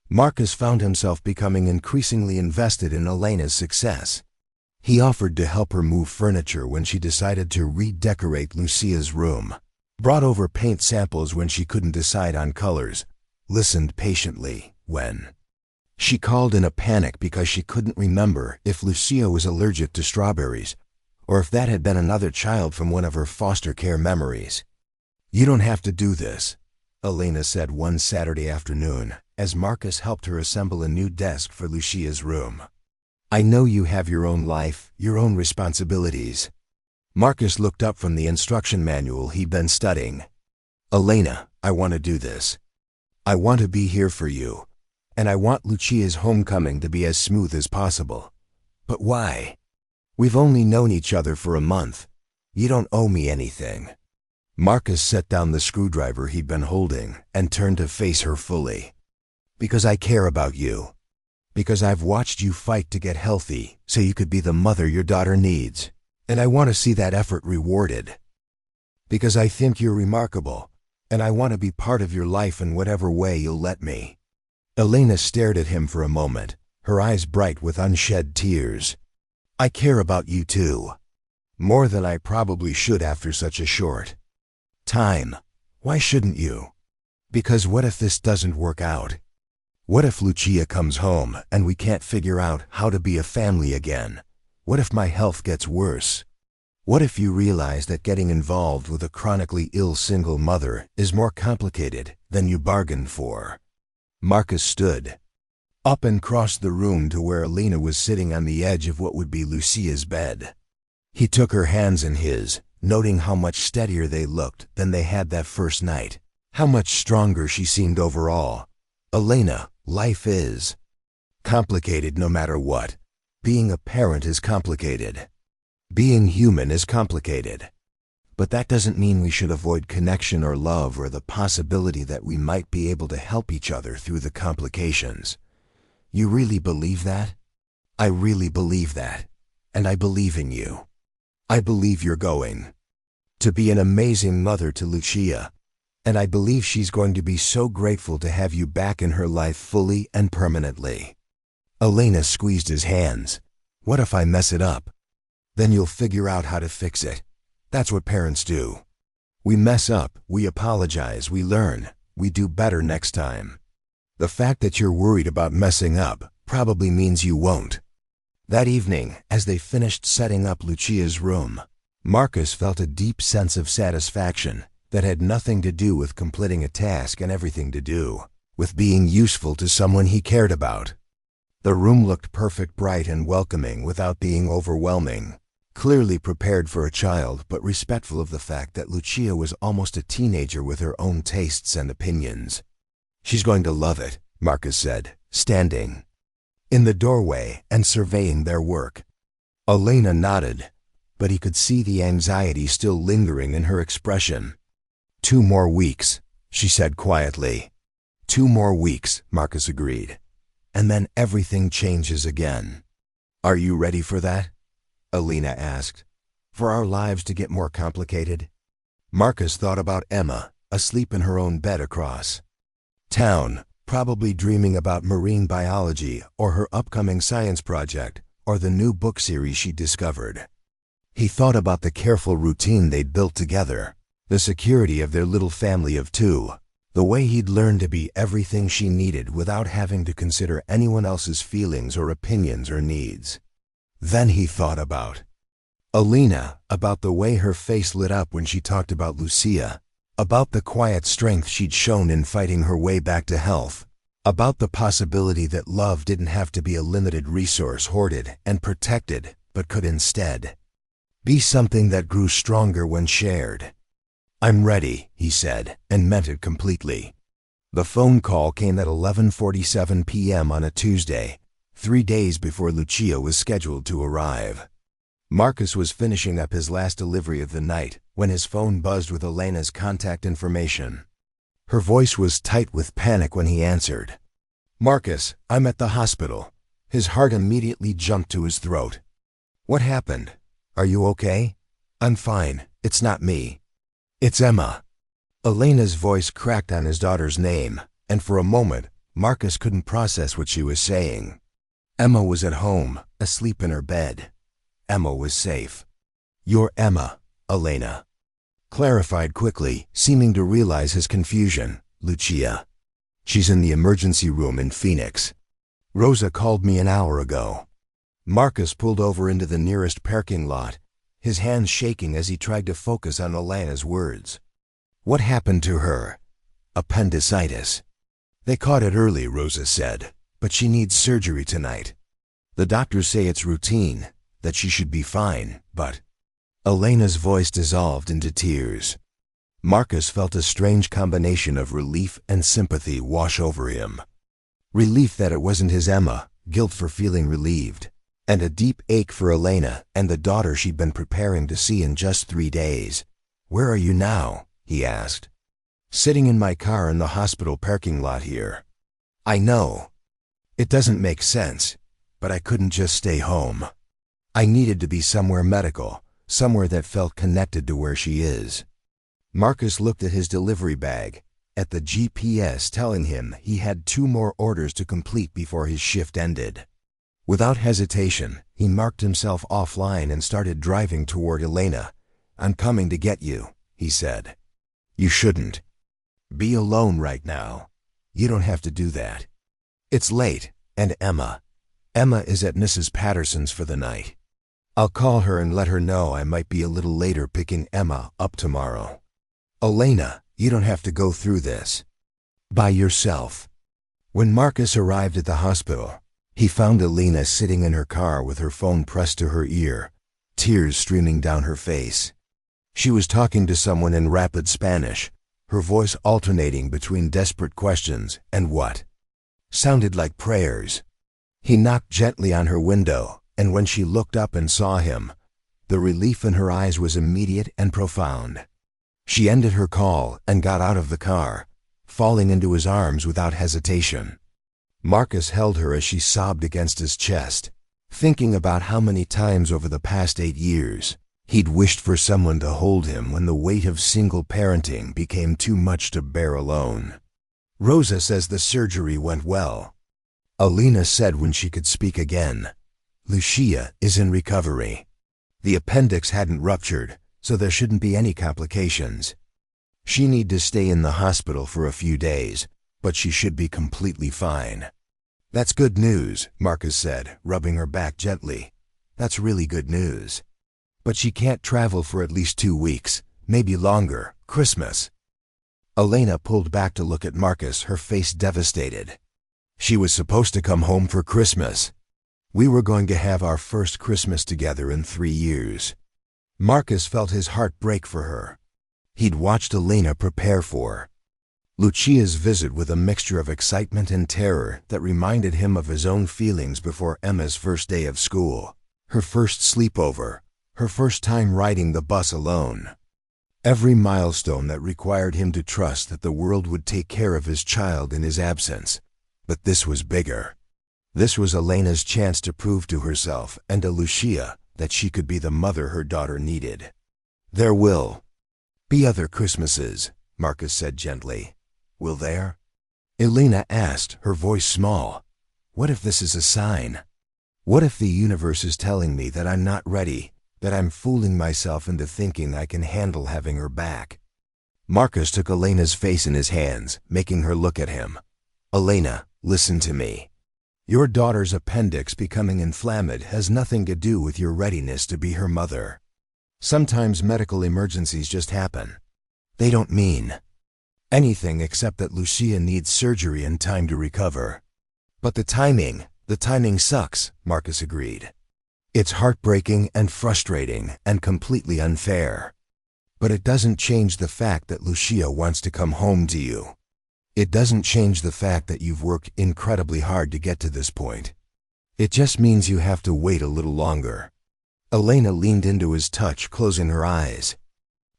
Marcus found himself becoming increasingly invested in Elena's success. He offered to help her move furniture when she decided to redecorate Lucia's room, brought over paint samples when she couldn't decide on colors, listened patiently when she called in a panic because she couldn't remember if Lucia was allergic to strawberries or if that had been another child from one of her foster care memories. "You don't have to do this," Elena said one Saturday afternoon as Marcus helped her assemble a new desk for Lucia's room. "I know you have your own life, your own responsibilities." Marcus looked up from the instruction manual he'd been studying. "Elena, I want to do this. I want to be here for you. And I want Lucia's homecoming to be as smooth as possible. But why? We've only known each other for a month. You don't owe me anything." Marcus set down the screwdriver he'd been holding and turned to face her fully. "Because I care about you. Because I've watched you fight to get healthy so you could be the mother your daughter needs. And I want to see that effort rewarded. Because I think you're remarkable, and I want to be part of your life in whatever way you'll let me." Elena stared at him for a moment, her eyes bright with unshed tears. "I care about you too. More than I probably should after such a short time. Why shouldn't you? Because what if this doesn't work out? What if Lucia comes home and we can't figure out how to be a family again? What if my health gets worse? What if you realize that getting involved with a chronically ill single mother is more complicated than you bargained for?" Marcus stood up and crossed the room to where Elena was sitting on the edge of what would be Lucia's bed. He took her hands in his, noting how much steadier they looked than they had that first night, how much stronger she seemed overall. "Elena, life is complicated no matter what. Being a parent is complicated. Being human is complicated. But that doesn't mean we should avoid connection or love or the possibility that we might be able to help each other through the complications. You really believe that?" "I really believe that. And I believe in you. I believe you're going to be an amazing mother to Lucia. And I believe she's going to be so grateful to have you back in her life fully and permanently." Elena squeezed his hands. "What if I mess it up? Then you'll figure out how to fix it. That's what parents do. We mess up, we apologize, we learn, we do better next time. The fact that you're worried about messing up probably means you won't." That evening, as they finished setting up Lucia's room, Marcus felt a deep sense of satisfaction that had nothing to do with completing a task and everything to do with being useful to someone he cared about. The room looked perfect, bright and welcoming without being overwhelming. Clearly prepared for a child, but respectful of the fact that Lucia was almost a teenager with her own tastes and opinions. "She's going to love it," Marcus said, standing in the doorway and surveying their work. Elena nodded, but he could see the anxiety still lingering in her expression. "2 more weeks, she said quietly. 2 more weeks, Marcus agreed. "And then everything changes again." "Are you ready for that?" Elena asked. "For our lives to get more complicated?" Marcus thought about Emma, asleep in her own bed across town, probably dreaming about marine biology or her upcoming science project or the new book series she discovered. He thought about the careful routine they'd built together, the security of their little family of 2, the way he'd learned to be everything she needed without having to consider anyone else's feelings or opinions or needs. Then he thought about Elena, about the way her face lit up when she talked about Lucia, about the quiet strength she'd shown in fighting her way back to health, about the possibility that love didn't have to be a limited resource hoarded and protected, but could instead be something that grew stronger when shared. "I'm ready," he said, and meant it completely. The phone call came at 11:47 p.m. on a Tuesday, 3 days before Lucia was scheduled to arrive. Marcus was finishing up his last delivery of the night when his phone buzzed with Elena's contact information. Her voice was tight with panic when he answered. "Marcus, I'm at the hospital." His heart immediately jumped to his throat. "What happened? Are you okay?" "I'm fine. It's not me. It's Emma." Elena's voice cracked on his daughter's name, and for a moment, Marcus couldn't process what she was saying. Emma was at home, asleep in her bed. Emma was safe. "You're Emma," Elena clarified quickly, seeming to realize his confusion. "Lucia. She's in the emergency room in Phoenix. Rosa called me an hour ago." Marcus pulled over into the nearest parking lot, his hands shaking as he tried to focus on Elena's words. "What happened to her?" "Appendicitis. They caught it early," Rosa said, "but she needs surgery tonight. The doctors say it's routine, that she should be fine, but—" Elena's voice dissolved into tears. Marcus felt a strange combination of relief and sympathy wash over him. Relief that it wasn't his Emma, guilt for feeling relieved, and a deep ache for Elena and the daughter she'd been preparing to see in just 3 days. "Where are you now?" he asked. "Sitting in my car in the hospital parking lot here." "I know. It doesn't make sense, but I couldn't just stay home. I needed to be somewhere medical, somewhere that felt connected to where she is." Marcus looked at his delivery bag, at the GPS telling him he had 2 more orders to complete before his shift ended. Without hesitation, he marked himself offline and started driving toward Elena. "I'm coming to get you," he said. "You shouldn't be alone right now. You don't have to do that. It's late, and Emma is at Mrs. Patterson's for the night. I'll call her and let her know I might be a little later picking Emma up tomorrow. Elena, you don't have to go through this by yourself." When Marcus arrived at the hospital, he found Elena sitting in her car with her phone pressed to her ear, tears streaming down her face. She was talking to someone in rapid Spanish, her voice alternating between desperate questions and what sounded like prayers. He knocked gently on her window, and when she looked up and saw him, the relief in her eyes was immediate and profound. She ended her call and got out of the car, falling into his arms without hesitation. Marcus held her as she sobbed against his chest, thinking about how many times over the past 8 years he'd wished for someone to hold him when the weight of single parenting became too much to bear alone. "Rosa says the surgery went well," Elena said when she could speak again. "Lucia is in recovery. The appendix hadn't ruptured, so there shouldn't be any complications. She needs to stay in the hospital for a few days, but she should be completely fine." "That's good news," Marcus said, rubbing her back gently. "That's really good news. But she can't travel for at least 2 weeks, maybe longer. Christmas." Elena pulled back to look at Marcus, her face devastated. "She was supposed to come home for Christmas. We were going to have our first Christmas together in 3 years. Marcus felt his heart break for her. He'd watched Elena prepare for Lucia's visit with a mixture of excitement and terror that reminded him of his own feelings before Emma's first day of school, her first sleepover, her first time riding the bus alone. Every milestone that required him to trust that the world would take care of his child in his absence. But this was bigger. This was Elena's chance to prove to herself and to Lucia that she could be the mother her daughter needed. "There will be other Christmases," Marcus said gently. "Will there?" Elena asked, her voice small. "What if this is a sign? What if the universe is telling me that I'm not ready, that I'm fooling myself into thinking I can handle having her back?" Marcus took Elena's face in his hands, making her look at him. "Elena, listen to me. Your daughter's appendix becoming inflamed has nothing to do with your readiness to be her mother. Sometimes medical emergencies just happen. They don't mean anything except that Lucia needs surgery and time to recover." "But the timing sucks," Marcus agreed. "It's heartbreaking and frustrating and completely unfair. But it doesn't change the fact that Lucia wants to come home to you. It doesn't change the fact that you've worked incredibly hard to get to this point. It just means you have to wait a little longer. Elena leaned into his touch, closing her eyes.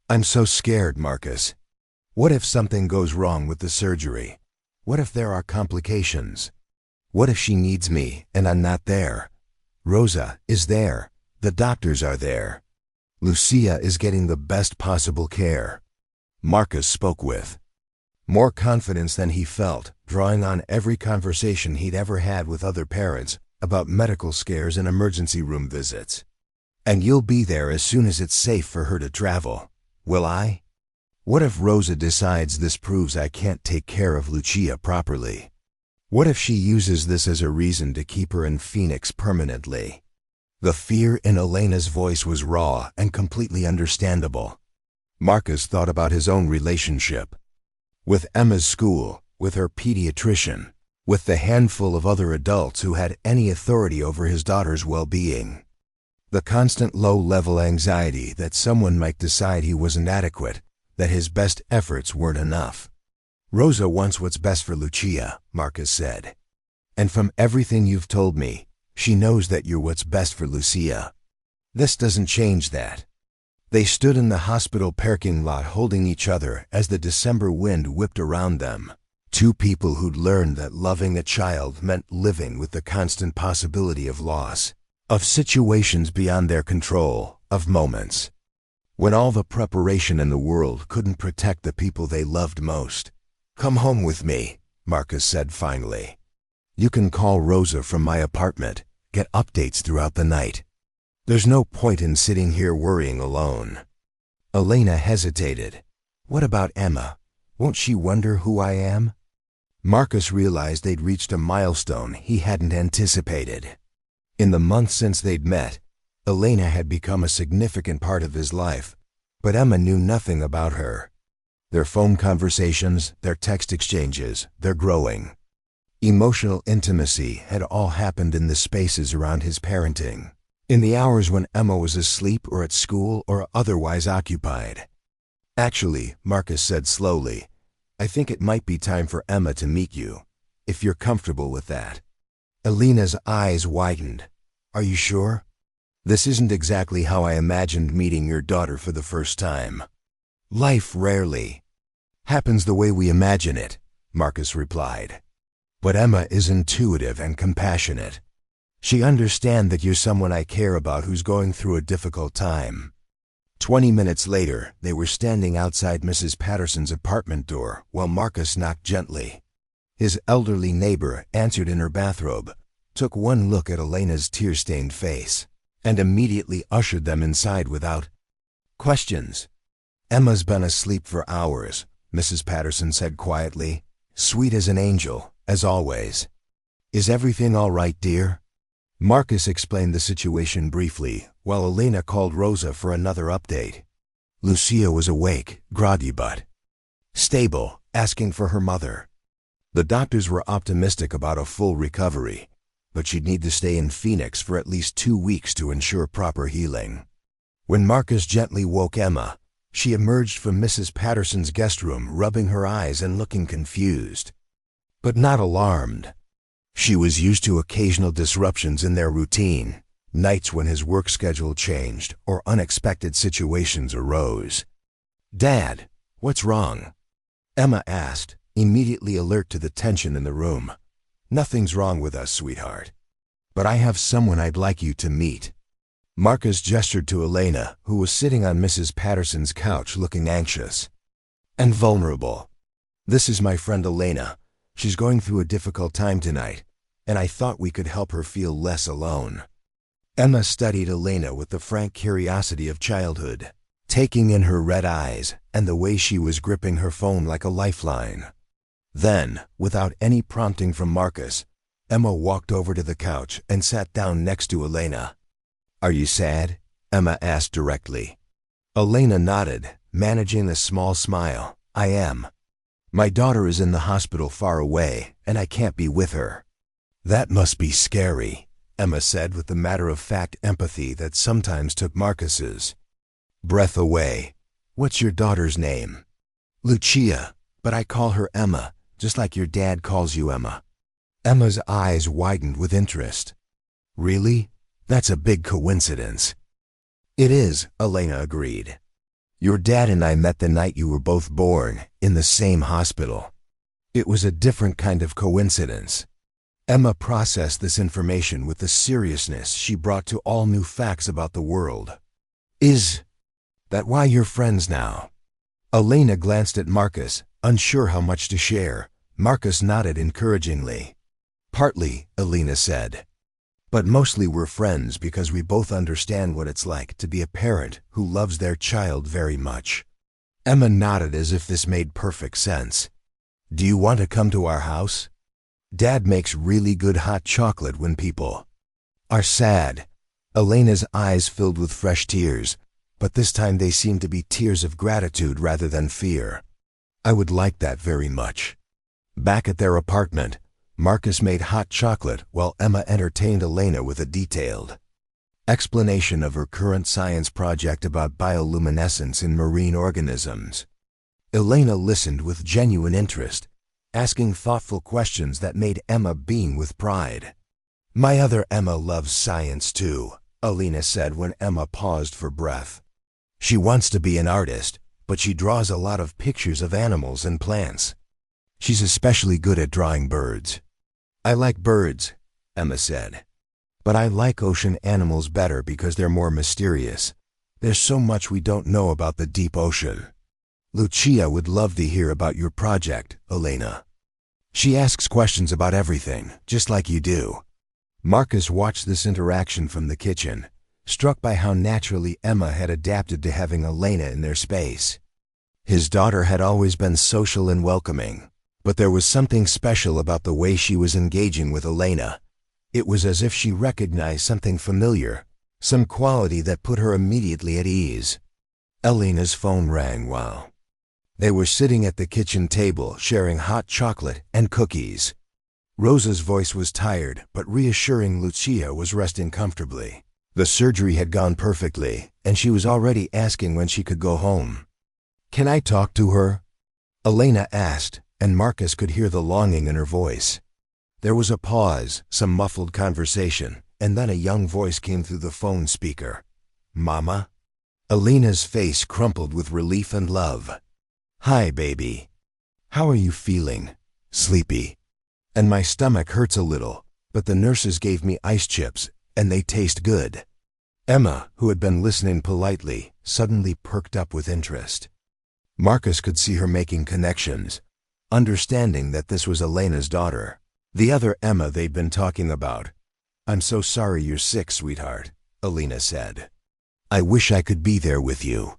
I'm so scared, Marcus. What if something goes wrong with the surgery? What if there are complications? What if she needs me and I'm not there? Rosa is there. The doctors are there. Lucia is getting the best possible care. Marcus spoke with more confidence than he felt, drawing on every conversation he'd ever had with other parents about medical scares and emergency room visits. And you'll be there as soon as it's safe for her to travel. Will I? What if Rosa decides this proves I can't take care of Lucia properly? What if she uses this as a reason to keep her in Phoenix permanently? The fear in Elena's voice was raw and completely understandable. Marcus thought about his own relationship. With Emma's school, with her pediatrician, with the handful of other adults who had any authority over his daughter's well-being. The constant low-level anxiety that someone might decide he wasn't adequate, that his best efforts weren't enough. Rosa wants what's best for Lucia, Marcus said. And from everything you've told me, she knows that you're what's best for Lucia. This doesn't change that. They stood in the hospital parking lot holding each other as the December wind whipped around them. Two people who'd learned that loving a child meant living with the constant possibility of loss, of situations beyond their control, of moments when all the preparation in the world couldn't protect the people they loved most. Come home with me, Marcus said finally. You can call Rosa from my apartment, get updates throughout the night. There's no point in sitting here worrying alone. Elena hesitated. What about Emma? Won't she wonder who I am? Marcus realized they'd reached a milestone he hadn't anticipated. In the months since they'd met, Elena had become a significant part of his life, but Emma knew nothing about her. Their phone conversations, their text exchanges, their growing emotional intimacy had all happened in the spaces around his parenting, in the hours when Emma was asleep or at school or otherwise occupied. Actually, Marcus said slowly, I think it might be time for Emma to meet you, if you're comfortable with that. Elena's eyes widened. Are you sure? This isn't exactly how I imagined meeting your daughter for the first time. Life rarely happens the way we imagine it, Marcus replied. But Emma is intuitive and compassionate. She understands that you're someone I care about who's going through a difficult time. 20 minutes later, they were standing outside Mrs. Patterson's apartment door while Marcus knocked gently. His elderly neighbor answered in her bathrobe, took one look at Elena's tear-stained face, and immediately ushered them inside without questions. Emma's been asleep for hours, Mrs. Patterson said quietly, sweet as an angel, as always. Is everything all right, dear? Marcus explained the situation briefly, while Elena called Rosa for another update. Lucia was awake, groggy but stable, asking for her mother. The doctors were optimistic about a full recovery, but she'd need to stay in Phoenix for at least 2 weeks to ensure proper healing. When Marcus gently woke Emma, she emerged from Mrs. Patterson's guest room, rubbing her eyes and looking confused, but not alarmed. She was used to occasional disruptions in their routine, nights when his work schedule changed or unexpected situations arose. Dad, what's wrong? Emma asked, immediately alert to the tension in the room. Nothing's wrong with us, sweetheart. But I have someone I'd like you to meet. Marcus gestured to Elena, who was sitting on Mrs. Patterson's couch looking anxious and vulnerable. This is my friend Elena. She's going through a difficult time tonight, and I thought we could help her feel less alone. Emma studied Elena with the frank curiosity of childhood, taking in her red eyes and the way she was gripping her phone like a lifeline. Then, without any prompting from Marcus, Emma walked over to the couch and sat down next to Elena. Are you sad? Emma asked directly. Elena nodded, managing a small smile. I am. My daughter is in the hospital far away, and I can't be with her. That must be scary, Emma said with the matter-of-fact empathy that sometimes took Marcus's breath away. What's your daughter's name? Lucia, but I call her Emma, just like your dad calls you Emma. Emma's eyes widened with interest. Really? That's a big coincidence. It is, Elena agreed. Your dad and I met the night you were both born, in the same hospital. It was a different kind of coincidence. Emma processed this information with the seriousness she brought to all new facts about the world. Is that why you're friends now? Elena glanced at Marcus, unsure how much to share. Marcus nodded encouragingly. Partly, Elena said. But mostly we're friends because we both understand what it's like to be a parent who loves their child very much. Emma nodded as if this made perfect sense. Do you want to come to our house? Dad makes really good hot chocolate when people are sad. Elena's eyes filled with fresh tears, but this time they seemed to be tears of gratitude rather than fear. I would like that very much. Back at their apartment, Marcus made hot chocolate while Emma entertained Elena with a detailed explanation of her current science project about bioluminescence in marine organisms. Elena listened with genuine interest, asking thoughtful questions that made Emma beam with pride. My other Emma loves science too, Elena said when Emma paused for breath. She wants to be an artist, but she draws a lot of pictures of animals and plants. She's especially good at drawing birds. I like birds, Emma said. But I like ocean animals better because they're more mysterious. There's so much we don't know about the deep ocean. Lucia would love to hear about your project, Elena. She asks questions about everything, just like you do. Marcus watched this interaction from the kitchen, struck by how naturally Emma had adapted to having Elena in their space. His daughter had always been social and welcoming, but there was something special about the way she was engaging with Elena. It was as if she recognized something familiar, some quality that put her immediately at ease. Elena's phone rang while they were sitting at the kitchen table sharing hot chocolate and cookies. Rosa's voice was tired, but reassuring Lucia was resting comfortably. The surgery had gone perfectly, and she was already asking when she could go home. Can I talk to her? Elena asked, and Marcus could hear the longing in her voice. There was a pause, some muffled conversation, and then a young voice came through the phone speaker. Mama? Elena's face crumpled with relief and love. Hi, baby. How are you feeling? Sleepy. And my stomach hurts a little, but the nurses gave me ice chips, and they taste good. Emma, who had been listening politely, suddenly perked up with interest. Marcus could see her making connections, understanding that this was Elena's daughter, the other Emma they'd been talking about. I'm so sorry you're sick, sweetheart, Elena said. I wish I could be there with you.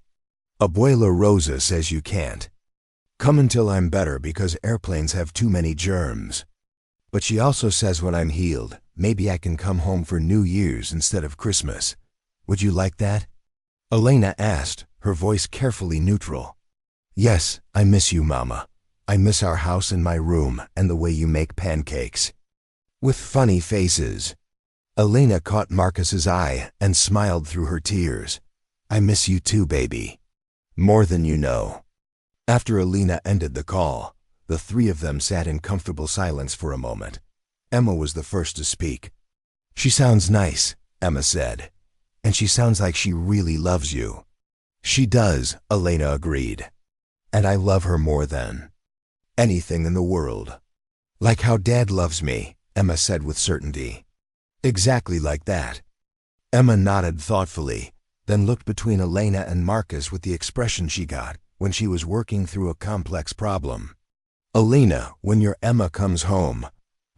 Abuela Rosa says you can't. Come until I'm better because airplanes have too many germs. But she also says when I'm healed, maybe I can come home for New Year's instead of Christmas. Would you like that? Elena asked, her voice carefully neutral. Yes, I miss you, Mama. I miss our house and my room and the way you make pancakes. With funny faces. Elena caught Marcus's eye and smiled through her tears. I miss you too, baby. More than you know. After Elena ended the call, the three of them sat in comfortable silence for a moment. Emma was the first to speak. She sounds nice, Emma said. And she sounds like she really loves you. She does, Elena agreed. And I love her more than anything in the world. Like how Dad loves me, Emma said with certainty. Exactly like that. Emma nodded thoughtfully, then looked between Elena and Marcus with the expression she got when she was working through a complex problem. Elena, when your Emma comes home,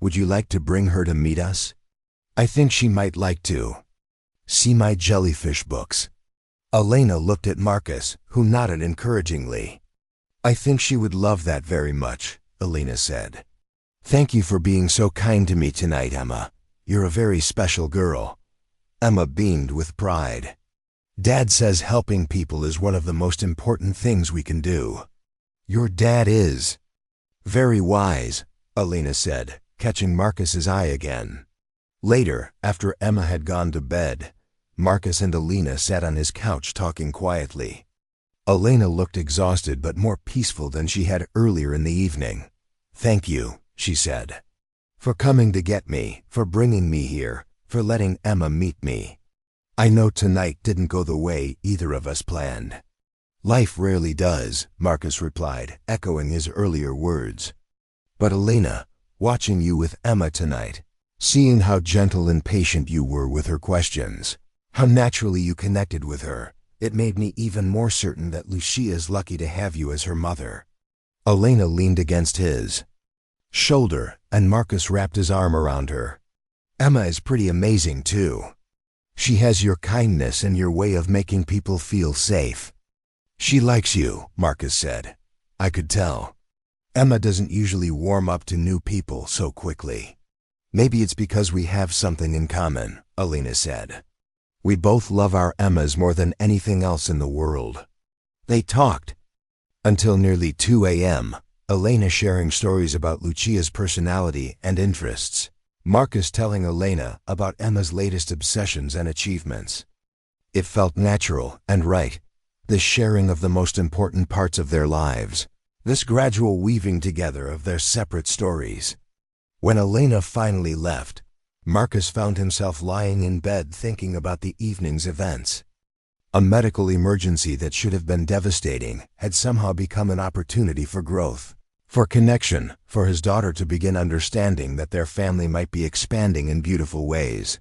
would you like to bring her to meet us? I think she might like to see my jellyfish books. Elena looked at Marcus, who nodded encouragingly. I think she would love that very much, Elena said. Thank you for being so kind to me tonight, Emma. You're a very special girl. Emma beamed with pride. Dad says helping people is one of the most important things we can do. Your dad is very wise, Elena said, catching Marcus's eye again. Later, after Emma had gone to bed, Marcus and Elena sat on his couch talking quietly. Elena looked exhausted but more peaceful than she had earlier in the evening. Thank you, she said. For coming to get me, for bringing me here, for letting Emma meet me. I know tonight didn't go the way either of us planned." "Life rarely does," Marcus replied, echoing his earlier words. "But Elena, watching you with Emma tonight, seeing how gentle and patient you were with her questions, how naturally you connected with her, it made me even more certain that Lucia is lucky to have you as her mother." Elena leaned against his shoulder, and Marcus wrapped his arm around her. "Emma is pretty amazing, too. She has your kindness and your way of making people feel safe." "She likes you," Marcus said. "I could tell. Emma doesn't usually warm up to new people so quickly." "Maybe it's because we have something in common," Elena said. "We both love our Emmas more than anything else in the world." They talked until nearly 2 a.m., Elena sharing stories about Lucia's personality and interests, Marcus telling Elena about Emma's latest obsessions and achievements. It felt natural and right, this sharing of the most important parts of their lives, this gradual weaving together of their separate stories. When Elena finally left, Marcus found himself lying in bed thinking about the evening's events. A medical emergency that should have been devastating had somehow become an opportunity for growth, for connection, for his daughter to begin understanding that their family might be expanding in beautiful ways.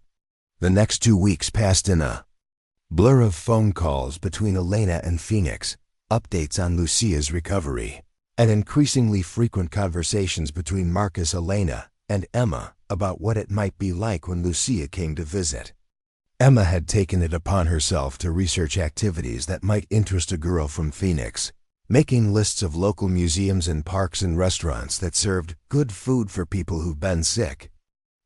The next 2 weeks passed in a blur of phone calls between Elena and Phoenix, updates on Lucia's recovery, and increasingly frequent conversations between Marcus, Elena, and Emma about what it might be like when Lucia came to visit. Emma had taken it upon herself to research activities that might interest a girl from Phoenix, making lists of local museums and parks and restaurants that served good food for people who've been sick.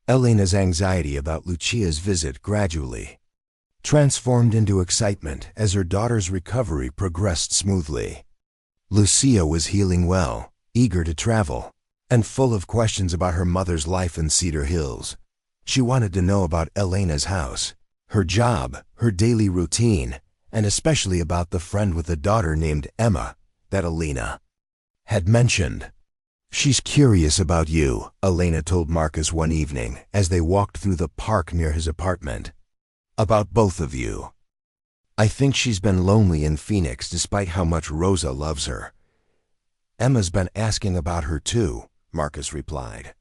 Elena's anxiety about Lucia's visit gradually transformed into excitement as her daughter's recovery progressed smoothly. Lucia was healing well, eager to travel, and full of questions about her mother's life in Cedar Hills. She wanted to know about Elena's house, her job, her daily routine, and especially about the friend with a daughter named Emma that Elena had mentioned. "She's curious about you," Elena told Marcus one evening as they walked through the park near his apartment. "About both of you. I think she's been lonely in Phoenix despite how much Rosa loves her." "Emma's been asking about her too," Marcus replied.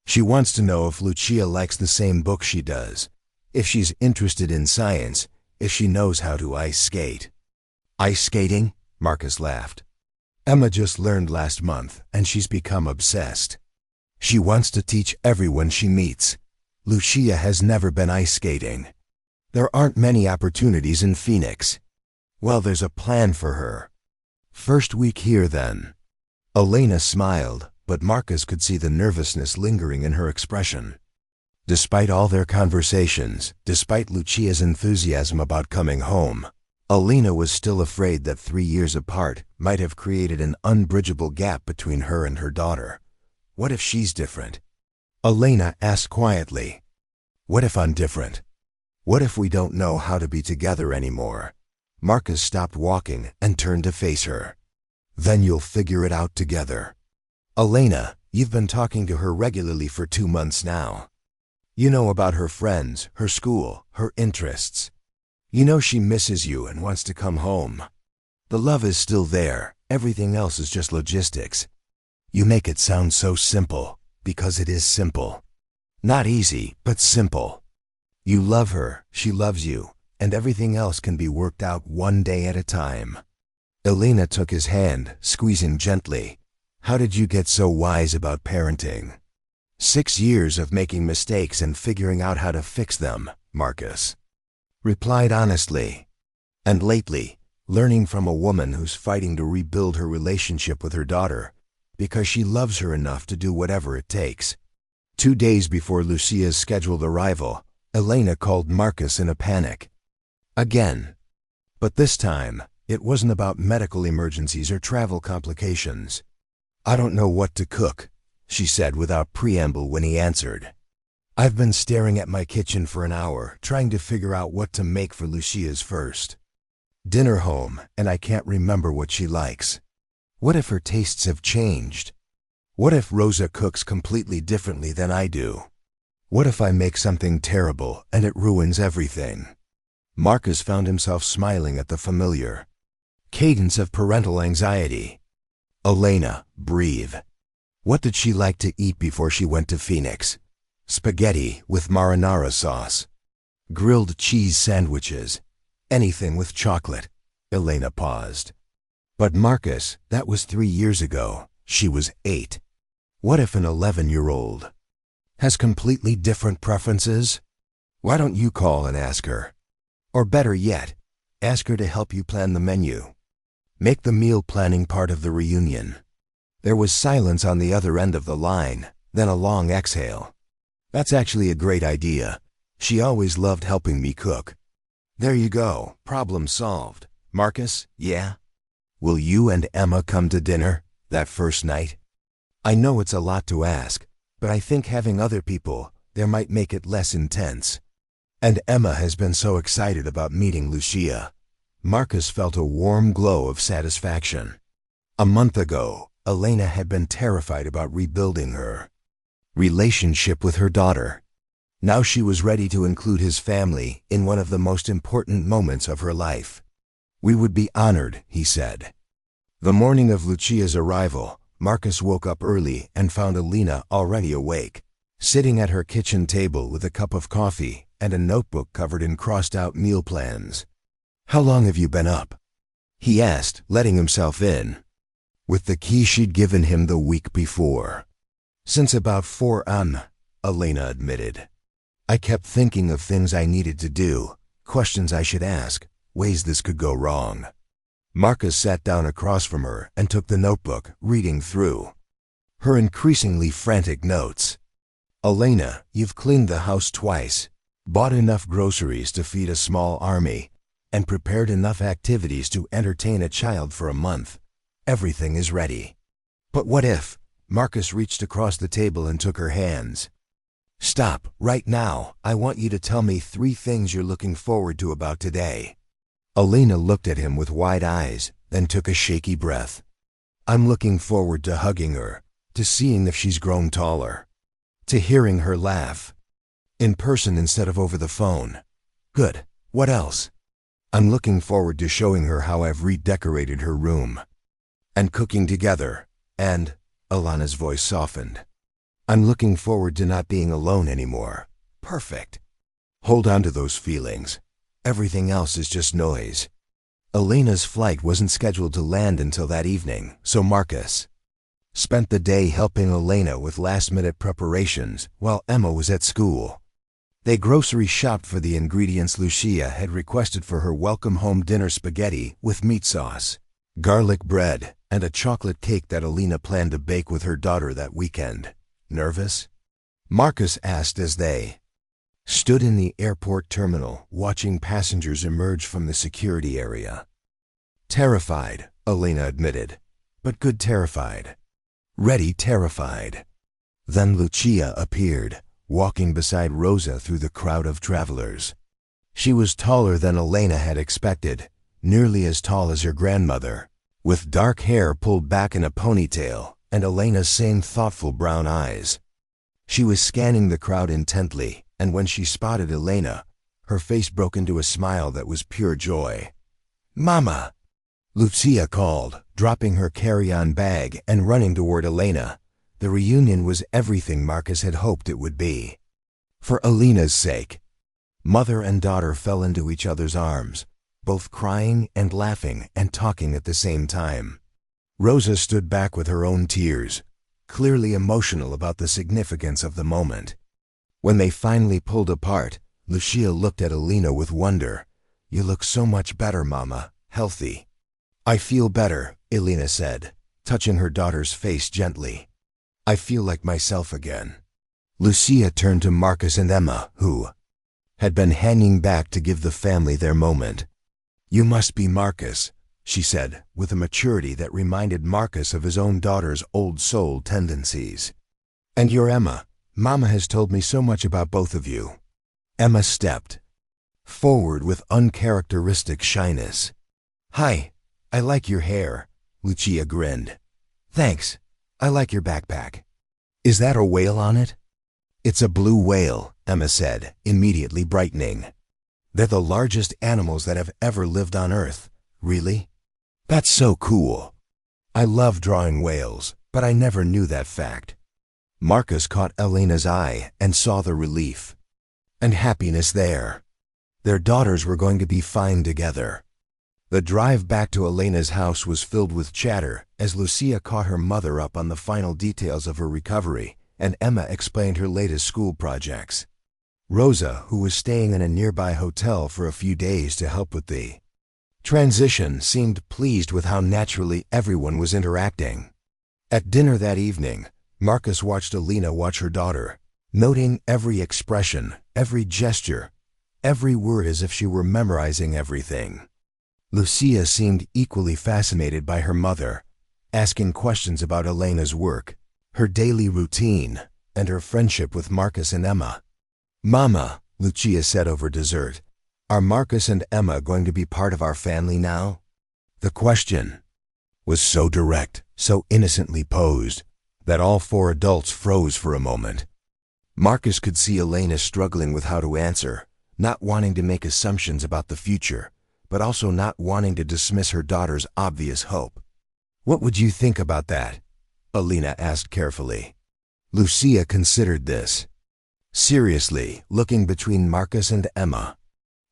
"She wants to know if Lucia likes the same book she does, if she's interested in science, if she knows how to ice skate." "Ice skating?" Marcus laughed. "Emma just learned last month, and she's become obsessed. She wants to teach everyone she meets. Lucia has never been ice skating. There aren't many opportunities in Phoenix. Well, there's a plan for her. First week here, then." Elena smiled, but Marcus could see the nervousness lingering in her expression. Despite all their conversations, despite Lucia's enthusiasm about coming home, Elena was still afraid that 3 years apart might have created an unbridgeable gap between her and her daughter. "What if she's different?" Elena asked quietly. "What if I'm different? What if we don't know how to be together anymore?" Marcus stopped walking and turned to face her. "Then you'll figure it out together. Elena, you've been talking to her regularly for 2 months now. You know about her friends, her school, her interests. You know she misses you and wants to come home. The love is still there, everything else is just logistics. You make it sound so simple, because it is simple. Not easy, but simple. You love her, she loves you, and everything else can be worked out one day at a time." Elena took his hand, squeezing gently. "How did you get so wise about parenting?" 6 years of making mistakes and figuring out how to fix them, Marcus replied honestly. "And lately, learning from a woman who's fighting to rebuild her relationship with her daughter because she loves her enough to do whatever it takes." 2 days before Lucia's scheduled arrival, Elena called Marcus in a panic. Again. But this time, it wasn't about medical emergencies or travel complications. "I don't know what to cook," she said without preamble when he answered. "I've been staring at my kitchen for an hour, trying to figure out what to make for Lucia's first dinner home, and I can't remember what she likes. What if her tastes have changed? What if Rosa cooks completely differently than I do? What if I make something terrible and it ruins everything?" Marcus found himself smiling at the familiar cadence of parental anxiety. Elena, breathe. What did she like to eat before she went to Phoenix? Spaghetti with marinara sauce. Grilled cheese sandwiches. Anything with chocolate. Elena paused. But Marcus, that was 3 years ago. She was 8. What if an 11-year-old has completely different preferences? Why don't you call and ask her? Or better yet, ask her to help you plan the menu. Make the meal planning part of the reunion. There was silence on the other end of the line, then a long exhale. That's actually a great idea. She always loved helping me cook. There you go, problem solved. Marcus, yeah? Will you and Emma come to dinner that first night? I know it's a lot to ask, but I think having other people there might make it less intense. And Emma has been so excited about meeting Lucia. Marcus felt a warm glow of satisfaction. A month ago, Elena had been terrified about rebuilding her relationship with her daughter. Now she was ready to include his family in one of the most important moments of her life. We would be honored, he said. The morning of Lucia's arrival, Marcus woke up early and found Elena already awake, sitting at her kitchen table with a cup of coffee and a notebook covered in crossed-out meal plans. "How long have you been up?" he asked, letting himself in, with the key she'd given him the week before. "Since about 4 am," Elena admitted. "I kept thinking of things I needed to do, questions I should ask, ways this could go wrong." Marcus sat down across from her and took the notebook, reading through her increasingly frantic notes. "Elena, you've cleaned the house twice, bought enough groceries to feed a small army, and prepared enough activities to entertain a child for a month. Everything is ready. But what if?" Marcus reached across the table and took her hands. "Stop, right now. I want you to tell me 3 things you're looking forward to about today." Elena looked at him with wide eyes, then took a shaky breath. "I'm looking forward to hugging her, to seeing if she's grown taller, to hearing her laugh. In person instead of over the phone." "Good. What else?" "I'm looking forward to showing her how I've redecorated her room. And cooking together. And," Alana's voice softened, "I'm looking forward to not being alone anymore." "Perfect. Hold on to those feelings. Everything else is just noise." Elena's flight wasn't scheduled to land until that evening, so Marcus spent the day helping Elena with last-minute preparations while Emma was at school. They grocery shopped for the ingredients Lucia had requested for her welcome-home dinner: spaghetti with meat sauce, garlic bread, and a chocolate cake that Elena planned to bake with her daughter that weekend. "Nervous?" Marcus asked as they stood in the airport terminal watching passengers emerge from the security area. "Terrified," Elena admitted, "but good terrified. Ready terrified." Then Lucia appeared, walking beside Rosa through the crowd of travelers. She was taller than Elena had expected, nearly as tall as her grandmother, with dark hair pulled back in a ponytail and Elena's same thoughtful brown eyes. She was scanning the crowd intently, and when she spotted Elena, her face broke into a smile that was pure joy. "Mama!" Lucia called, dropping her carry-on bag and running toward Elena. The reunion was everything Marcus had hoped it would be. For Elena's sake. Mother and daughter fell into each other's arms, both crying and laughing and talking at the same time. Rosa stood back with her own tears, clearly emotional about the significance of the moment. When they finally pulled apart, Lucia looked at Elena with wonder. "You look so much better, Mama, healthy." "I feel better," Elena said, touching her daughter's face gently. "I feel like myself again." Lucia turned to Marcus and Emma, who had been hanging back to give the family their moment. "You must be Marcus," she said, with a maturity that reminded Marcus of his own daughter's old soul tendencies. "And you're Emma. Mama has told me so much about both of you." Emma stepped forward with uncharacteristic shyness. "Hi, I like your hair," Lucia grinned. "Thanks, I like your backpack. Is that a whale on it?" "It's a blue whale," Emma said, immediately brightening. They're the largest animals that have ever lived on Earth. Really? That's so cool. I love drawing whales, but I never knew that fact. Marcus caught Elena's eye and saw the relief and happiness there. Their daughters were going to be fine together. The drive back to Elena's house was filled with chatter as Lucia caught her mother up on the final details of her recovery, and Emma explained her latest school projects. Rosa, who was staying in a nearby hotel for a few days to help with the transition, seemed pleased with how naturally everyone was interacting. At dinner that evening, Marcus watched Elena watch her daughter, noting every expression, every gesture, every word as if she were memorizing everything. Lucia seemed equally fascinated by her mother, asking questions about Elena's work, her daily routine, and her friendship with Marcus and Emma. "Mama," Lucia said over dessert, "are Marcus and Emma going to be part of our family now?" The question was so direct, so innocently posed, that all four adults froze for a moment. Marcus could see Elena struggling with how to answer, not wanting to make assumptions about the future, but also not wanting to dismiss her daughter's obvious hope. "What would you think about that?" Elena asked carefully. Lucia considered this. Seriously, looking between Marcus and Emma.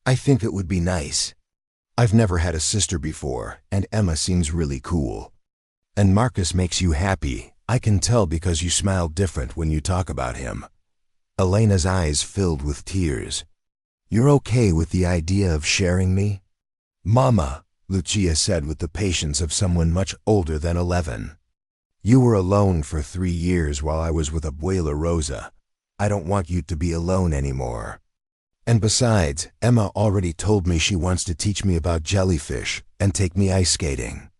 "I think it would be nice. I've never had a sister before, and Emma seems really cool. And Marcus makes you happy. I can tell because you smile different when you talk about him." Elena's eyes filled with tears. "You're okay with the idea of sharing me?" "Mama," Lucia said with the patience of someone much older than 11. "You were alone for 3 years while I was with Abuela Rosa. I don't want you to be alone anymore. And besides, Emma already told me she wants to teach me about jellyfish and take me ice skating."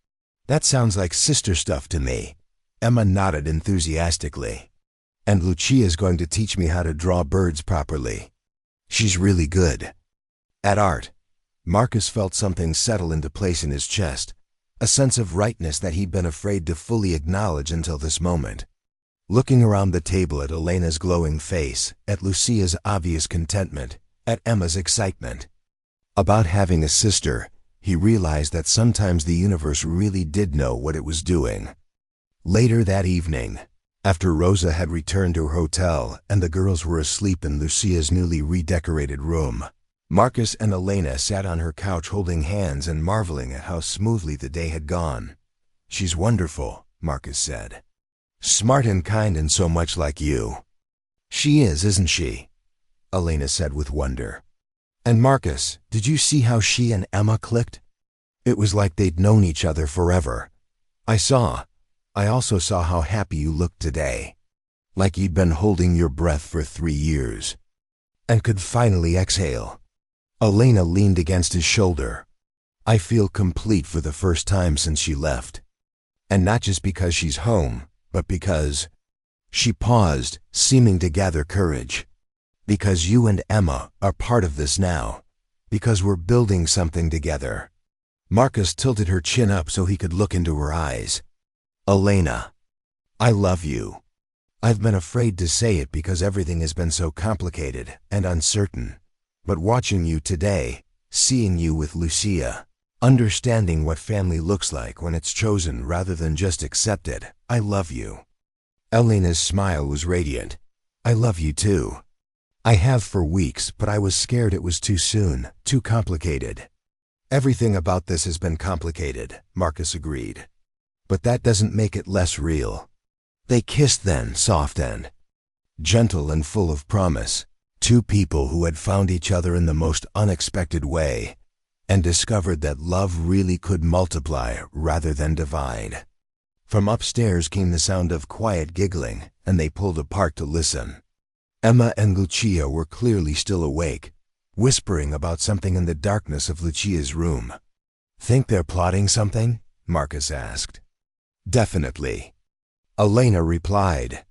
"That sounds like sister stuff to me." Emma nodded enthusiastically. "And Lucia's going to teach me how to draw birds properly. She's really good at art." Marcus felt something settle into place in his chest, a sense of rightness that he'd been afraid to fully acknowledge until this moment. Looking around the table at Elena's glowing face, at Lucia's obvious contentment, at Emma's excitement about having a sister, he realized that sometimes the universe really did know what it was doing. Later that evening, after Rosa had returned to her hotel and the girls were asleep in Lucia's newly redecorated room, Marcus and Elena sat on her couch holding hands and marveling at how smoothly the day had gone. "She's wonderful," Marcus said. "Smart and kind and so much like you." "She is, isn't she?" Elena said with wonder. "And Marcus, did you see how she and Emma clicked? It was like they'd known each other forever. I also saw how happy you looked today, like you'd been holding your breath for 3 years, and could finally exhale." Elena leaned against his shoulder. "I feel complete for the first time since she left. And not just because she's home, but because—" She paused, seeming to gather courage. "Because you and Emma are part of this now. Because we're building something together." Marcus tilted her chin up so he could look into her eyes. "Elena, I love you. I've been afraid to say it because everything has been so complicated and uncertain. But watching you today, seeing you with Lucia, understanding what family looks like when it's chosen rather than just accepted, I love you." Elena's smile was radiant. "I love you too. I have for weeks, but I was scared it was too soon, too complicated." "Everything about this has been complicated," Marcus agreed. "But that doesn't make it less real." They kissed then, soft and gentle and full of promise. Two people who had found each other in the most unexpected way and discovered that love really could multiply rather than divide. From upstairs came the sound of quiet giggling, and they pulled apart to listen. Emma and Lucia were clearly still awake, whispering about something in the darkness of Lucia's room. "Think they're plotting something?" Marcus asked. "Definitely," Elena replied.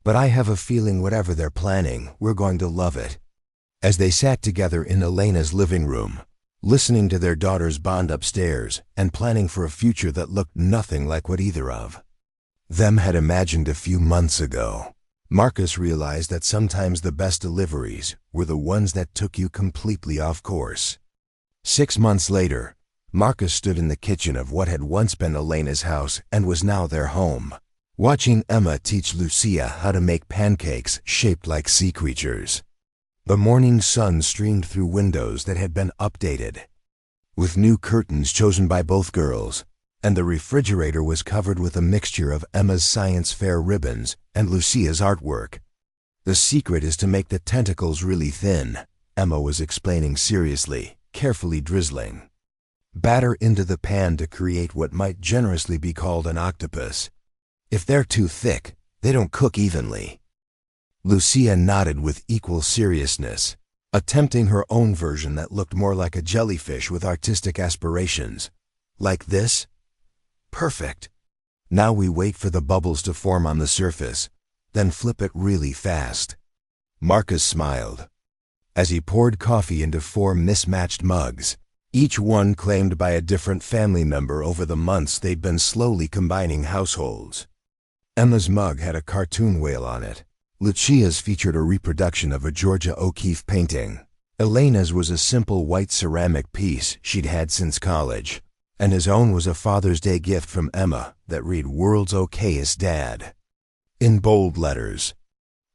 "But I have a feeling whatever they're planning, we're going to love it." As they sat together in Elena's living room, listening to their daughter's bond upstairs and planning for a future that looked nothing like what either of them had imagined a few months ago, Marcus realized that sometimes the best deliveries were the ones that took you completely off course. 6 months later, Marcus stood in the kitchen of what had once been Elena's house and was now their home, watching Emma teach Lucia how to make pancakes shaped like sea creatures. The morning sun streamed through windows that had been updated, with new curtains chosen by both girls, and the refrigerator was covered with a mixture of Emma's science fair ribbons and Lucia's artwork. "The secret is to make the tentacles really thin," Emma was explaining seriously, carefully drizzling batter into the pan to create what might generously be called an octopus. "If they're too thick, they don't cook evenly." Lucia nodded with equal seriousness, attempting her own version that looked more like a jellyfish with artistic aspirations. "Like this? Perfect. Now we wait for the bubbles to form on the surface, then flip it really fast." Marcus smiled as he poured coffee into 4 mismatched mugs, each one claimed by a different family member over the months they'd been slowly combining households. Emma's mug had a cartoon whale on it. Lucia's featured a reproduction of a Georgia O'Keeffe painting. Elena's was a simple white ceramic piece she'd had since college, and his own was a Father's Day gift from Emma that read "World's Okayest Dad" in bold letters.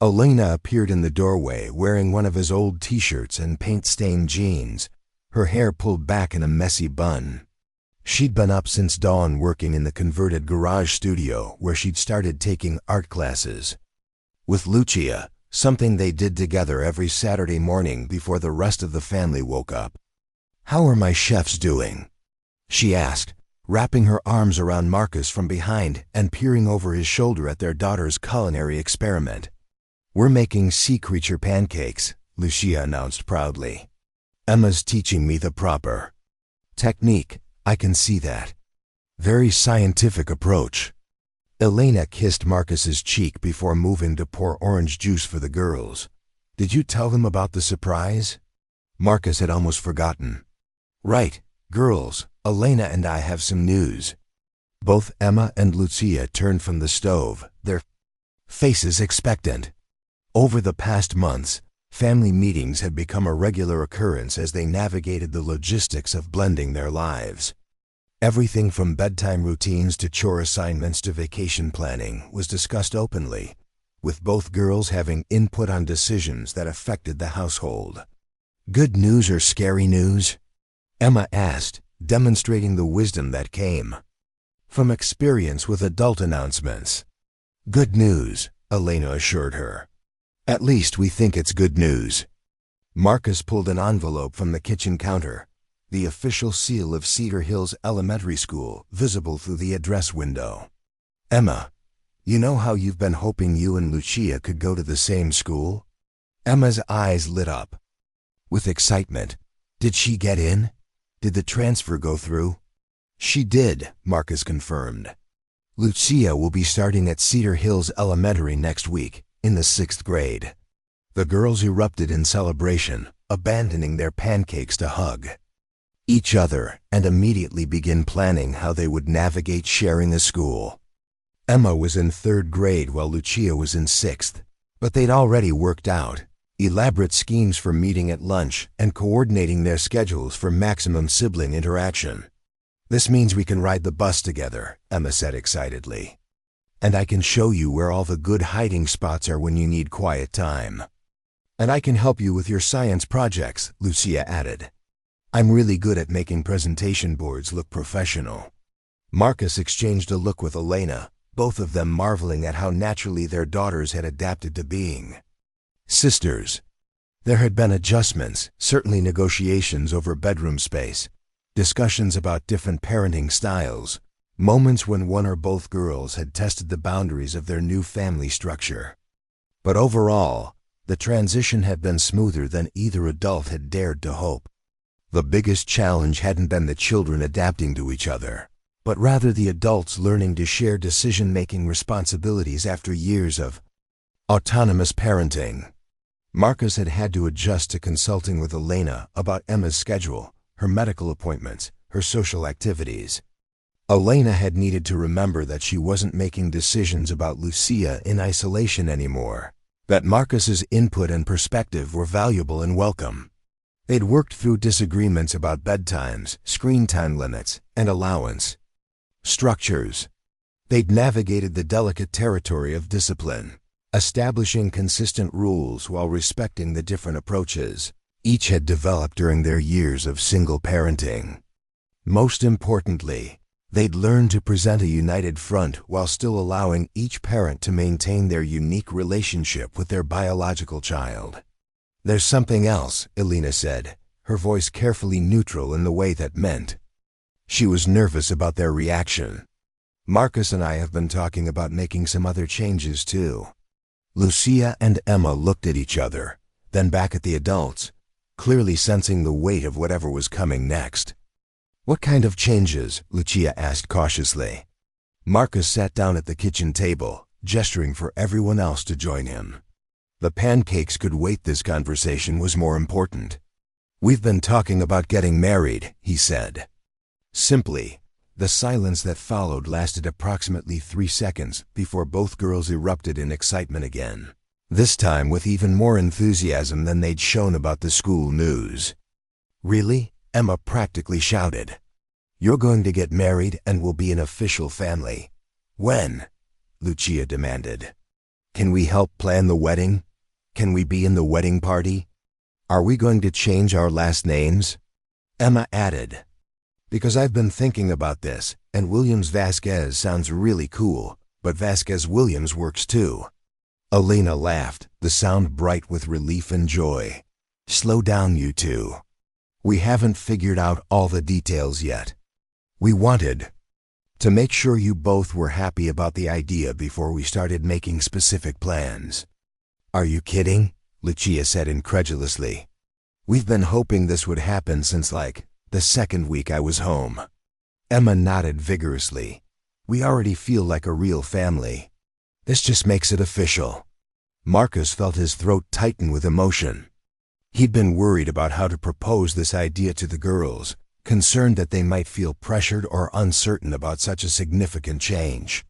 Elena appeared in the doorway wearing one of his old t-shirts and paint-stained jeans, her hair pulled back in a messy bun. She'd been up since dawn working in the converted garage studio where she'd started taking art classes with Lucia, something they did together every Saturday morning before the rest of the family woke up. "How are my chefs doing?" she asked, wrapping her arms around Marcus from behind and peering over his shoulder at their daughter's culinary experiment. "We're making sea creature pancakes," Lucia announced proudly. "Emma's teaching me the proper technique. I can see that. Very scientific approach." Elena kissed Marcus's cheek before moving to pour orange juice for the girls. "Did you tell them about the surprise?" Marcus had almost forgotten. "Right, girls, Elena and I have some news." Both Emma and Lucia turned from the stove, their faces expectant. Over the past months, family meetings had become a regular occurrence as they navigated the logistics of blending their lives. Everything from bedtime routines to chore assignments to vacation planning was discussed openly, with both girls having input on decisions that affected the household. "Good news or scary news?" Emma asked, demonstrating the wisdom that came from experience with adult announcements. "Good news," Elena assured her. "At least we think it's good news." Marcus pulled an envelope from the kitchen counter, the official seal of Cedar Hills Elementary School visible through the address window. "Emma, you know how you've been hoping you and Lucia could go to the same school?" Emma's eyes lit up with excitement. "Did she get in? Did the transfer go through?" "She did," Marcus confirmed. "Lucia will be starting at Cedar Hills Elementary next week, in the 6th grade. The girls erupted in celebration, abandoning their pancakes to hug each other and immediately begin planning how they would navigate sharing a school. Emma was in 3rd grade while Lucia was in 6th, but they'd already worked out elaborate schemes for meeting at lunch and coordinating their schedules for maximum sibling interaction. "This means we can ride the bus together," Emma said excitedly. "And I can show you where all the good hiding spots are when you need quiet time. And I can help you with your science projects," Lucia added. "I'm really good at making presentation boards look professional." Marcus exchanged a look with Elena, both of them marveling at how naturally their daughters had adapted to being sisters. There had been adjustments, certainly negotiations over bedroom space, discussions about different parenting styles, moments when one or both girls had tested the boundaries of their new family structure. But overall, the transition had been smoother than either adult had dared to hope. The biggest challenge hadn't been the children adapting to each other, but rather the adults learning to share decision-making responsibilities after years of autonomous parenting. Marcus had had to adjust to consulting with Elena about Emma's schedule, her medical appointments, her social activities. Elena had needed to remember that she wasn't making decisions about Lucia in isolation anymore, that Marcus's input and perspective were valuable and welcome. They'd worked through disagreements about bedtimes, screen time limits, and allowance structures. They'd navigated the delicate territory of discipline, establishing consistent rules while respecting the different approaches each had developed during their years of single parenting. Most importantly, they'd learned to present a united front while still allowing each parent to maintain their unique relationship with their biological child. "There's something else," Elena said, her voice carefully neutral in the way that meant. She was nervous about their reaction. "Marcus and I have been talking about making some other changes too." Lucia and Emma looked at each other, then back at the adults, clearly sensing the weight of whatever was coming next. "What kind of changes?" Lucia asked cautiously. Marcus sat down at the kitchen table, gesturing for everyone else to join him. The pancakes could wait. This conversation was more important. "We've been talking about getting married," he said. Simply, the silence that followed lasted approximately 3 seconds before both girls erupted in excitement again, this time with even more enthusiasm than they'd shown about the school news. "Really?" Emma practically shouted. "You're going to get married and we'll be an official family." "When?" Lucia demanded. "Can we help plan the wedding? Can we be in the wedding party? Are we going to change our last names?" Emma added, "Because I've been thinking about this, and Williams Vasquez sounds really cool, but Vasquez Williams works too." Elena laughed, the sound bright with relief and joy. "Slow down, you two. We haven't figured out all the details yet. We wanted to make sure you both were happy about the idea before we started making specific plans." "Are you kidding?" Lucia said incredulously. "We've been hoping this would happen since the second week I was home." Emma nodded vigorously. "We already feel like a real family. This just makes it official." Marcus felt his throat tighten with emotion. He'd been worried about how to propose this idea to the girls, concerned that they might feel pressured or uncertain about such a significant change.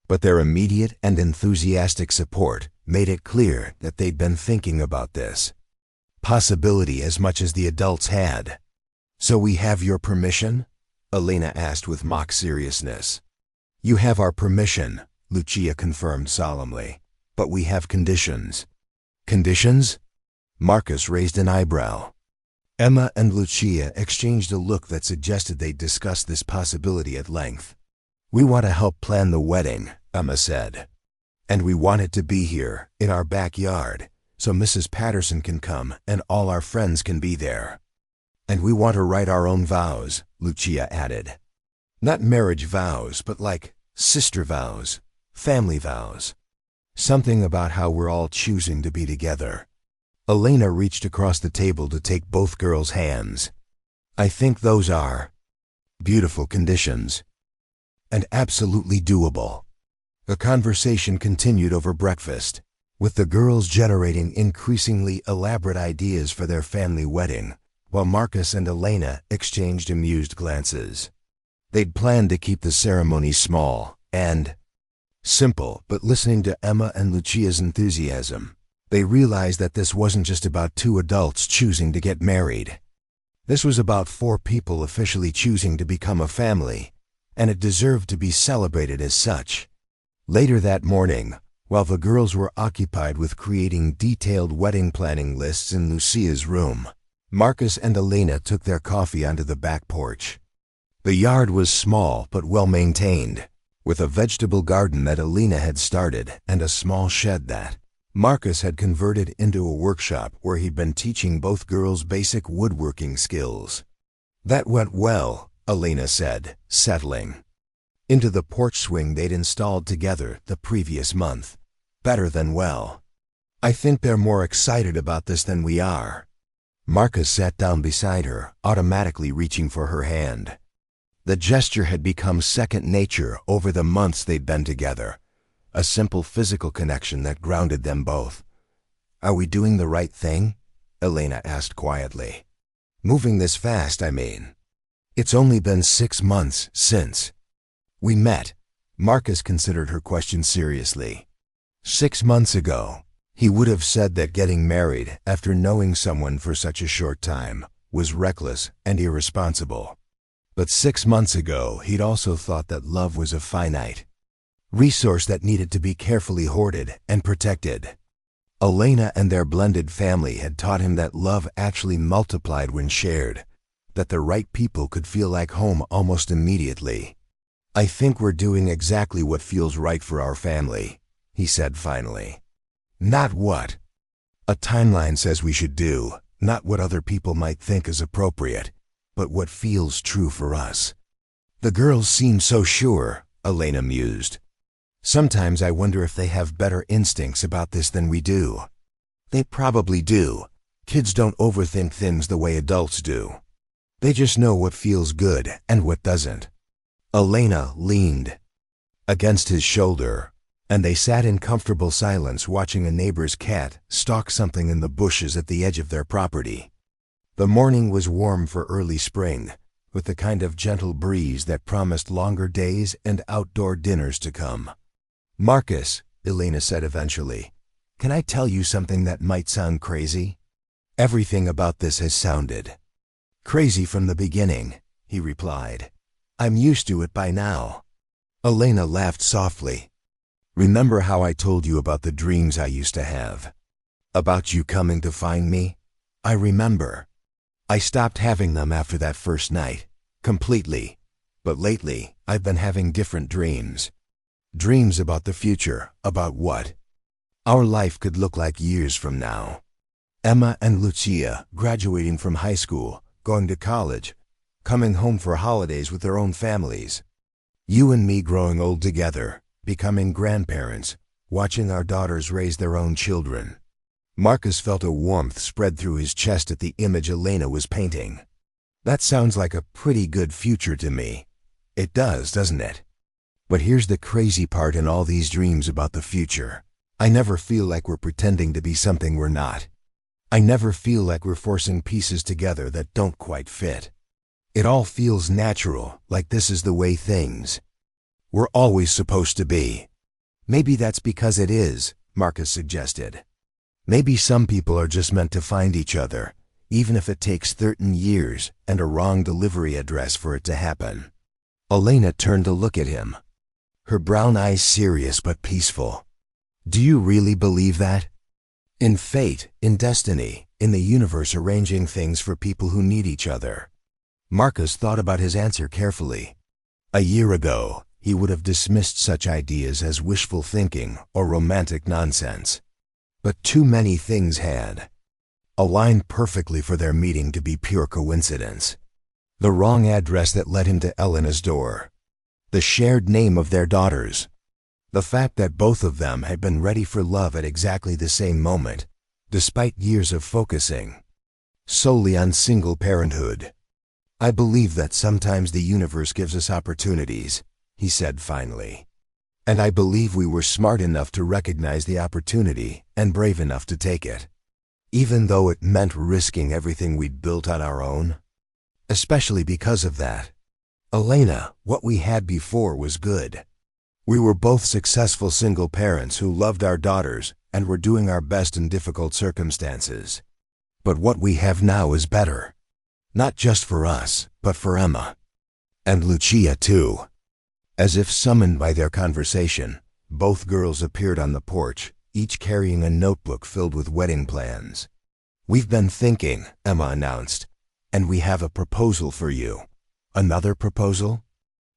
But their immediate and enthusiastic support made it clear that they'd been thinking about this possibility as much as the adults had. "So we have your permission?" Elena asked with mock seriousness. "You have our permission," Lucia confirmed solemnly. "But we have conditions." "Conditions?" Marcus raised an eyebrow. Emma and Lucia exchanged a look that suggested they'd discussed this possibility at length. "We want to help plan the wedding," Emma said. "And we want it to be here, in our backyard, so Mrs. Patterson can come and all our friends can be there. And we want to write our own vows," Lucia added. "Not marriage vows, but sister vows, family vows. Something about how we're all choosing to be together." Elena reached across the table to take both girls' hands. "I think those are beautiful conditions. And absolutely doable." The conversation continued over breakfast, with the girls generating increasingly elaborate ideas for their family wedding, while Marcus and Elena exchanged amused glances. They'd planned to keep the ceremony small and simple, but listening to Emma and Lucia's enthusiasm, they realized that this wasn't just about 2 adults choosing to get married. This was about 4 people officially choosing to become a family, and it deserved to be celebrated as such. Later that morning, while the girls were occupied with creating detailed wedding planning lists in Lucia's room, Marcus and Elena took their coffee onto the back porch. The yard was small but well-maintained, with a vegetable garden that Elena had started and a small shed that Marcus had converted into a workshop where he'd been teaching both girls basic woodworking skills. "That went well," Elena said, settling into the porch swing they'd installed together the previous month. "Better than well. I think they're more excited about this than we are." Marcus sat down beside her, automatically reaching for her hand. The gesture had become second nature over the months they'd been together, a simple physical connection that grounded them both. "Are we doing the right thing?" Elena asked quietly. "Moving this fast, I mean. It's only been 6 months since." We met. Marcus considered her question seriously. 6 months ago. He would have said that getting married after knowing someone for such a short time was reckless and irresponsible. But 6 months ago, he'd also thought that love was a finite resource that needed to be carefully hoarded and protected. Elena and their blended family had taught him that love actually multiplied when shared, that the right people could feel like home almost immediately. "I think we're doing exactly what feels right for our family," he said finally. "Not what a timeline says we should do, not what other people might think is appropriate, but what feels true for us." "The girls seem so sure," Elena mused. "Sometimes I wonder if they have better instincts about this than we do." "They probably do. Kids don't overthink things the way adults do. They just know what feels good and what doesn't." Elena leaned against his shoulder, and they sat in comfortable silence watching a neighbor's cat stalk something in the bushes at the edge of their property. The morning was warm for early spring, with the kind of gentle breeze that promised longer days and outdoor dinners to come. "Marcus," Elena said eventually, "can I tell you something that might sound crazy?" "Everything about this has sounded crazy from the beginning," he replied. "I'm used to it by now." Elena laughed softly. "Remember how I told you about the dreams I used to have? About you coming to find me? I remember. I stopped having them after that first night, completely. But lately, I've been having different dreams. Dreams about the future, about what our life could look like years from now. Emma and Lucia graduating from high school, going to college, coming home for holidays with their own families. You and me growing old together, becoming grandparents, watching our daughters raise their own children." Marcus felt a warmth spread through his chest at the image Elena was painting. "That sounds like a pretty good future to me." "It does, doesn't it? But here's the crazy part in all these dreams about the future. I never feel like we're pretending to be something we're not. I never feel like we're forcing pieces together that don't quite fit. It all feels natural, like this is the way things were always supposed to be." "Maybe that's because it is," Marcus suggested. "Maybe some people are just meant to find each other, even if it takes 13 years and a wrong delivery address for it to happen." Elena turned to look at him, her brown eyes serious but peaceful. "Do you really believe that? In fate, in destiny, in the universe arranging things for people who need each other?" Marcus thought about his answer carefully. A year ago, he would have dismissed such ideas as wishful thinking or romantic nonsense. But too many things had aligned perfectly for their meeting to be pure coincidence. The wrong address that led him to Elena's door, the shared name of their daughters, the fact that both of them had been ready for love at exactly the same moment, despite years of focusing solely on single parenthood. "I believe that sometimes the universe gives us opportunities," he said finally. "And I believe we were smart enough to recognize the opportunity and brave enough to take it, even though it meant risking everything we'd built on our own. Especially because of that. Elena, what we had before was good. We were both successful single parents who loved our daughters and were doing our best in difficult circumstances. But what we have now is better. Not just for us, but for Emma. And Lucia too." As if summoned by their conversation, both girls appeared on the porch, each carrying a notebook filled with wedding plans. "We've been thinking," Emma announced, "and we have a proposal for you." "Another proposal?"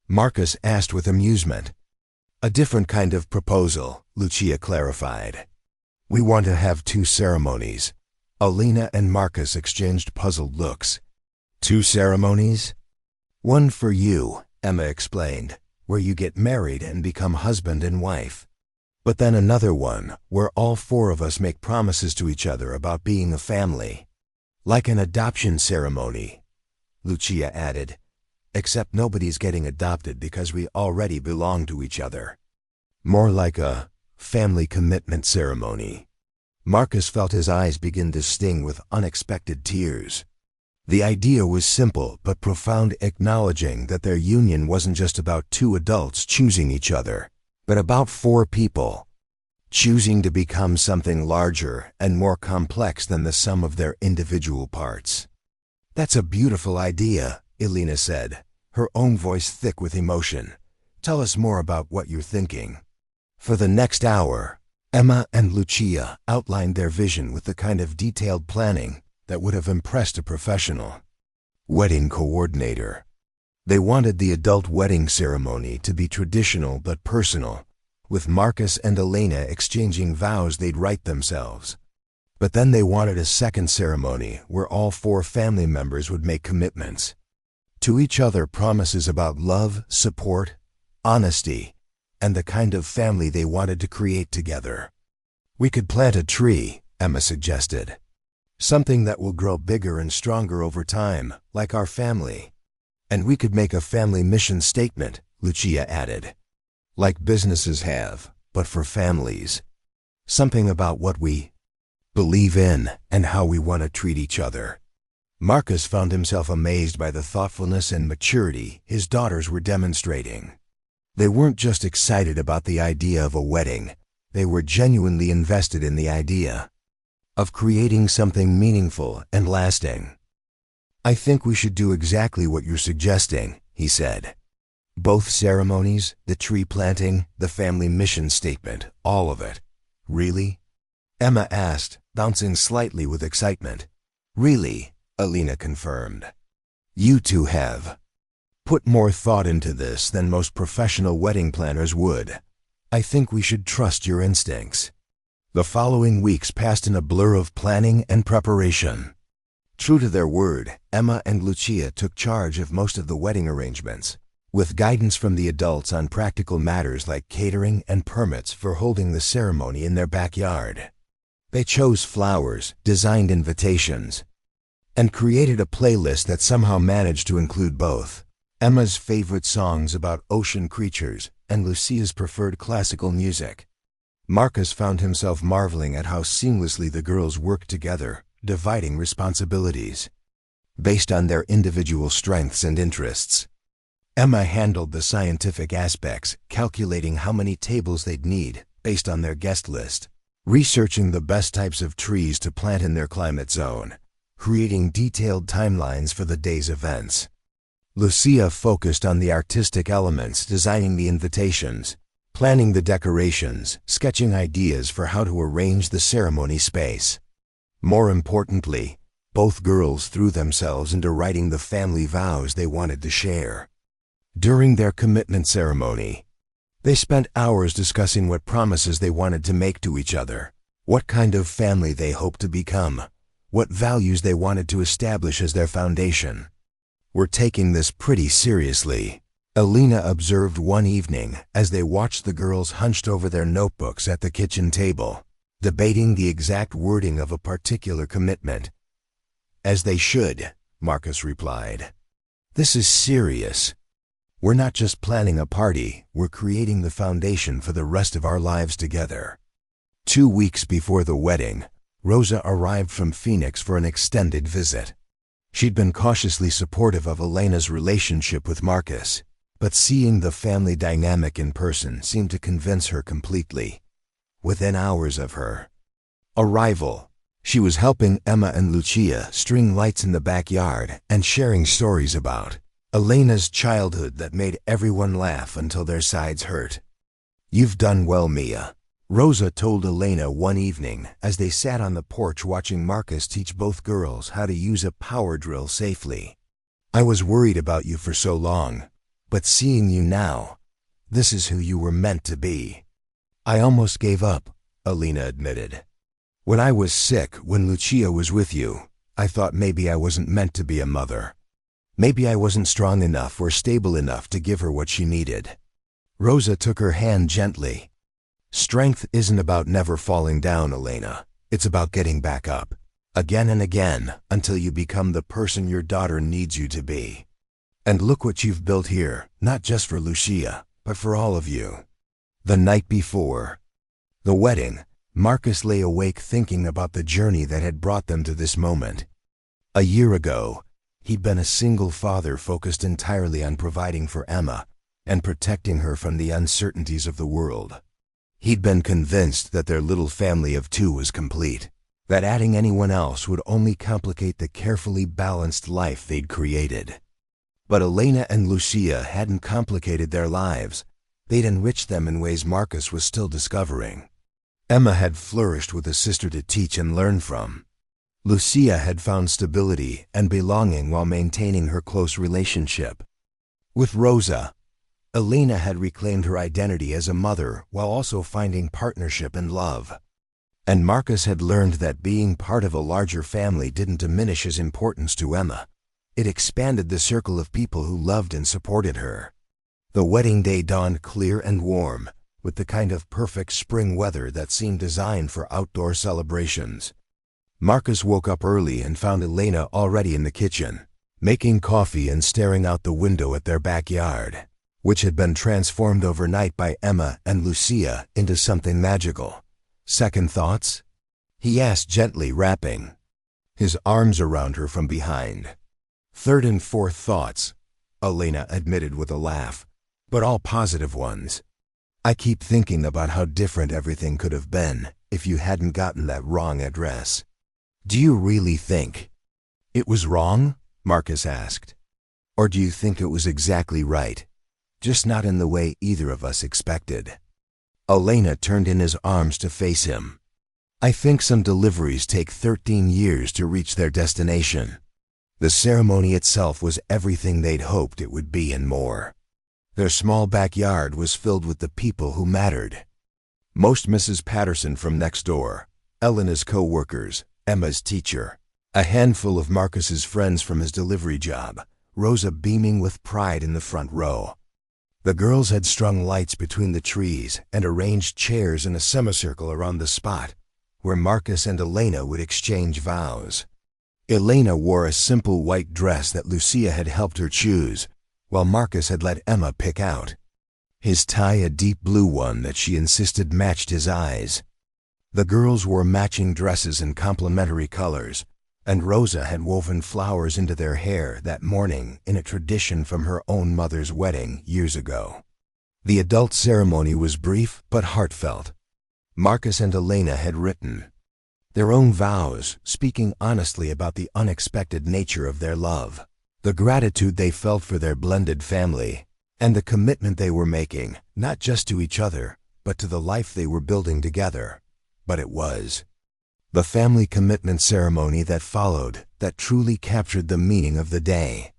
Marcus asked with amusement. "A different kind of proposal," Lucia clarified. "We want to have 2 ceremonies." Elena and Marcus exchanged puzzled looks. "2 ceremonies?" "One for you," Emma explained, "where you get married and become husband and wife. But then another one where all 4 of us make promises to each other about being a family. Like an adoption ceremony," Lucia added, "except nobody's getting adopted because we already belong to each other. More like a family commitment ceremony." Marcus felt his eyes begin to sting with unexpected tears. The idea was simple but profound, acknowledging that their union wasn't just about two adults choosing each other, but about four people, choosing to become something larger and more complex than the sum of their individual parts. "That's a beautiful idea," Elena said, her own voice thick with emotion. "Tell us more about what you're thinking." For the next hour, Emma and Lucia outlined their vision with the kind of detailed planning that would have impressed a professional wedding coordinator. They wanted the adult wedding ceremony to be traditional but personal, with Marcus and Elena exchanging vows they'd write themselves. But then they wanted a second ceremony where all four family members would make commitments to each other, promises about love, support, honesty, and the kind of family they wanted to create together. "We could plant a tree," Emma suggested. "Something that will grow bigger and stronger over time, like our family." "And we could make a family mission statement," Lucia added. "Like businesses have, but for families. Something about what we believe in and how we want to treat each other." Marcus found himself amazed by the thoughtfulness and maturity his daughters were demonstrating. They weren't just excited about the idea of a wedding, they were genuinely invested in the idea of creating something meaningful and lasting. "I think we should do exactly what you're suggesting," he said. "Both ceremonies, the tree planting, the family mission statement, all of it." "Really?" Emma asked, bouncing slightly with excitement. "Really," Elena confirmed. "You two have put more thought into this than most professional wedding planners would. I think we should trust your instincts." The following weeks passed in a blur of planning and preparation. True to their word, Emma and Lucia took charge of most of the wedding arrangements, with guidance from the adults on practical matters like catering and permits for holding the ceremony in their backyard. They chose flowers, designed invitations, and created a playlist that somehow managed to include both Emma's favorite songs about ocean creatures and Lucia's preferred classical music. Marcus found himself marveling at how seamlessly the girls worked together, dividing responsibilities based on their individual strengths and interests. Emma handled the scientific aspects, calculating how many tables they'd need based on their guest list, researching the best types of trees to plant in their climate zone, creating detailed timelines for the day's events. Lucia focused on the artistic elements, designing the invitations, planning the decorations, sketching ideas for how to arrange the ceremony space. More importantly, both girls threw themselves into writing the family vows they wanted to share. During their commitment ceremony, they spent hours discussing what promises they wanted to make to each other, what kind of family they hoped to become, what values they wanted to establish as their foundation. "We're taking this pretty seriously," Elena observed one evening as they watched the girls hunched over their notebooks at the kitchen table, debating the exact wording of a particular commitment. "As they should," Marcus replied. "This is serious. We're not just planning a party, we're creating the foundation for the rest of our lives together." 2 weeks before the wedding, Rosa arrived from Phoenix for an extended visit. She'd been cautiously supportive of Elena's relationship with Marcus, but seeing the family dynamic in person seemed to convince her completely. Within hours of her arrival, she was helping Emma and Lucia string lights in the backyard and sharing stories about Elena's childhood that made everyone laugh until their sides hurt. "You've done well, Mia," Rosa told Elena one evening as they sat on the porch watching Marcus teach both girls how to use a power drill safely. "I was worried about you for so long, but seeing you now, this is who you were meant to be." "I almost gave up," Elena admitted. "When I was sick, when Lucia was with you, I thought maybe I wasn't meant to be a mother. Maybe I wasn't strong enough or stable enough to give her what she needed." Rosa took her hand gently. "Strength isn't about never falling down, Elena. It's about getting back up, again and again, until you become the person your daughter needs you to be. And look what you've built here, not just for Lucia, but for all of you." The night before the wedding, Marcus lay awake thinking about the journey that had brought them to this moment. A year ago, He'd been a single father focused entirely on providing for Emma and protecting her from the uncertainties of the world. He'd been convinced that their little family of two was complete, that adding anyone else would only complicate the carefully balanced life they'd created. But Elena and Lucia hadn't complicated their lives. They'd enriched them in ways Marcus was still discovering. Emma had flourished with a sister to teach and learn from. Lucia had found stability and belonging while maintaining her close relationship with Rosa. Elena had reclaimed her identity as a mother while also finding partnership and love. And Marcus had learned that being part of a larger family didn't diminish his importance to Emma. It expanded the circle of people who loved and supported her. The wedding day dawned clear and warm, with the kind of perfect spring weather that seemed designed for outdoor celebrations. Marcus woke up early and found Elena already in the kitchen, making coffee and staring out the window at their backyard, which had been transformed overnight by Emma and Lucia into something magical. "Second thoughts?" he asked gently, rapping his arms around her from behind. "Third and fourth thoughts," Elena admitted with a laugh, "but all positive ones. I keep thinking about how different everything could have been if you hadn't gotten that wrong address." "Do you really think it was wrong?" Marcus asked. "Or do you think it was exactly right, just not in the way either of us expected?" Elena turned in his arms to face him. "I think some deliveries take 13 years to reach their destination. The ceremony itself was everything they'd hoped it would be and more. Their small backyard was filled with the people who mattered. Most Mrs. Patterson from next door, Elena's co-workers, Emma's teacher, a handful of Marcus's friends from his delivery job, Rosa beaming with pride in the front row. The girls had strung lights between the trees and arranged chairs in a semicircle around the spot where Marcus and Elena would exchange vows. Elena wore a simple white dress that Lucia had helped her choose, while Marcus had let Emma pick out. His tie a deep blue one that she insisted matched his eyes. The girls wore matching dresses in complementary colors, and Rosa had woven flowers into their hair that morning in a tradition from her own mother's wedding years ago. The adult ceremony was brief but heartfelt. Marcus and Elena had written their own vows, speaking honestly about the unexpected nature of their love, the gratitude they felt for their blended family, and the commitment they were making, not just to each other, but to the life they were building together. But it was the family commitment ceremony that followed that truly captured the meaning of the day.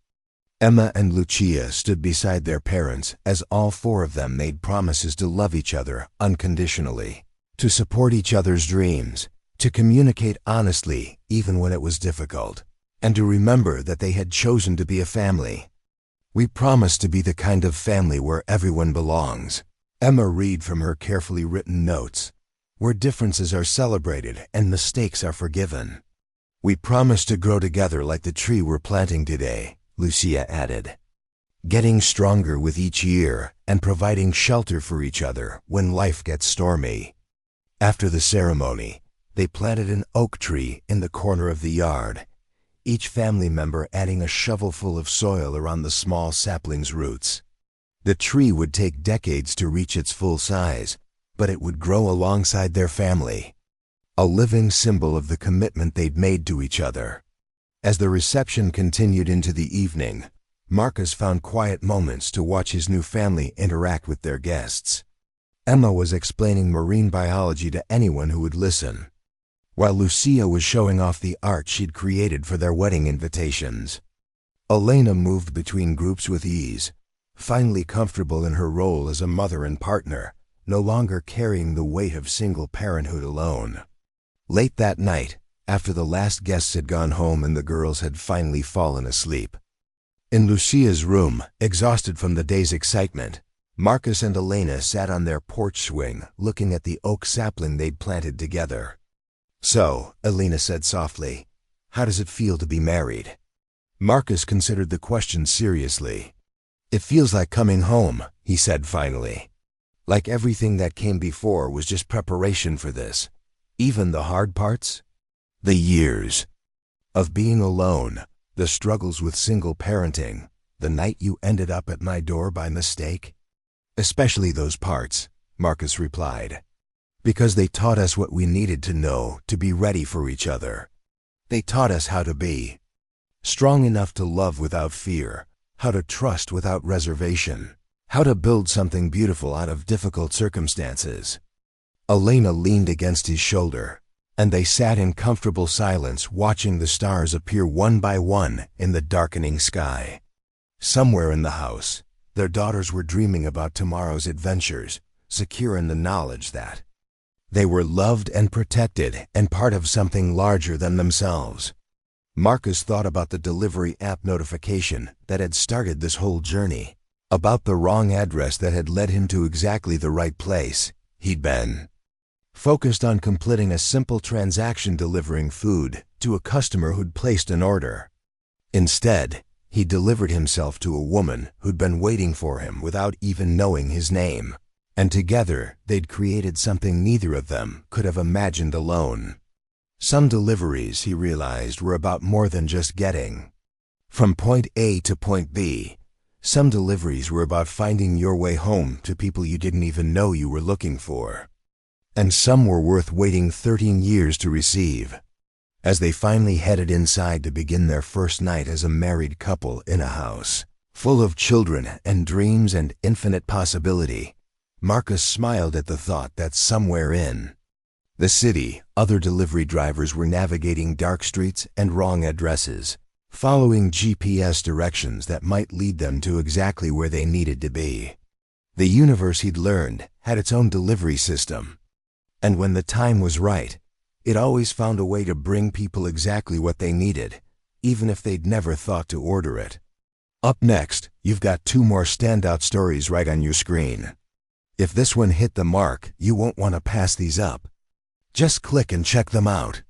Emma and Lucia stood beside their parents as all four of them made promises to love each other unconditionally, to support each other's dreams, to communicate honestly even when it was difficult, and to remember that they had chosen to be a family. "We promise to be the kind of family where everyone belongs," Emma read from her carefully written notes, "where differences are celebrated and mistakes are forgiven. We promise to grow together like the tree we're planting today," Lucia added, "getting stronger with each year and providing shelter for each other when life gets stormy." After the ceremony, they planted an oak tree in the corner of the yard, each family member adding a shovelful of soil around the small sapling's roots. The tree would take decades to reach its full size, but it would grow alongside their family, a living symbol of the commitment they'd made to each other. As the reception continued into the evening, Marcus found quiet moments to watch his new family interact with their guests. Emma was explaining marine biology to anyone who would listen, while Lucia was showing off the art she'd created for their wedding invitations. Elena moved between groups with ease, finally comfortable in her role as a mother and partner, no longer carrying the weight of single parenthood alone. Late that night, after the last guests had gone home and the girls had finally fallen asleep, in Lucia's room, exhausted from the day's excitement, Marcus and Elena sat on their porch swing looking at the oak sapling they'd planted together. "So," Elena said softly, "how does it feel to be married?" Marcus considered the question seriously. "It feels like coming home," he said finally. "Like everything that came before was just preparation for this. Even the hard parts? The years of being alone, The struggles with single parenting, the night you ended up at my door by mistake? Especially those parts, Marcus replied. Because they taught us what we needed to know to be ready for each other. They taught us how to be strong enough to love without fear, how to trust without reservation, how to build something beautiful out of difficult circumstances. Elena leaned against his shoulder, and they sat in comfortable silence watching the stars appear one by one in the darkening sky. Somewhere in the house, their daughters were dreaming about tomorrow's adventures, secure in the knowledge that they were loved and protected and part of something larger than themselves. Marcus thought about the delivery app notification that had started this whole journey, about the wrong address that had led him to exactly the right place. He'd been focused on completing a simple transaction delivering food to a customer who'd placed an order. Instead, he delivered himself to a woman who'd been waiting for him without even knowing his name. And together, they'd created something neither of them could have imagined alone. Some deliveries, he realized, were about more than just getting from point A to point B. Some deliveries were about finding your way home to people you didn't even know you were looking for. And some were worth waiting 13 years to receive. As they finally headed inside to begin their first night as a married couple in a house full of children and dreams and infinite possibility, Marcus smiled at the thought that somewhere in the city, other delivery drivers were navigating dark streets and wrong addresses, following GPS directions that might lead them to exactly where they needed to be. The universe, he'd learned, had its own delivery system. And when the time was right, it always found a way to bring people exactly what they needed, even if they'd never thought to order it. Up next, you've got 2 more standout stories right on your screen. If this one hit the mark, you won't want to pass these up. Just click and check them out.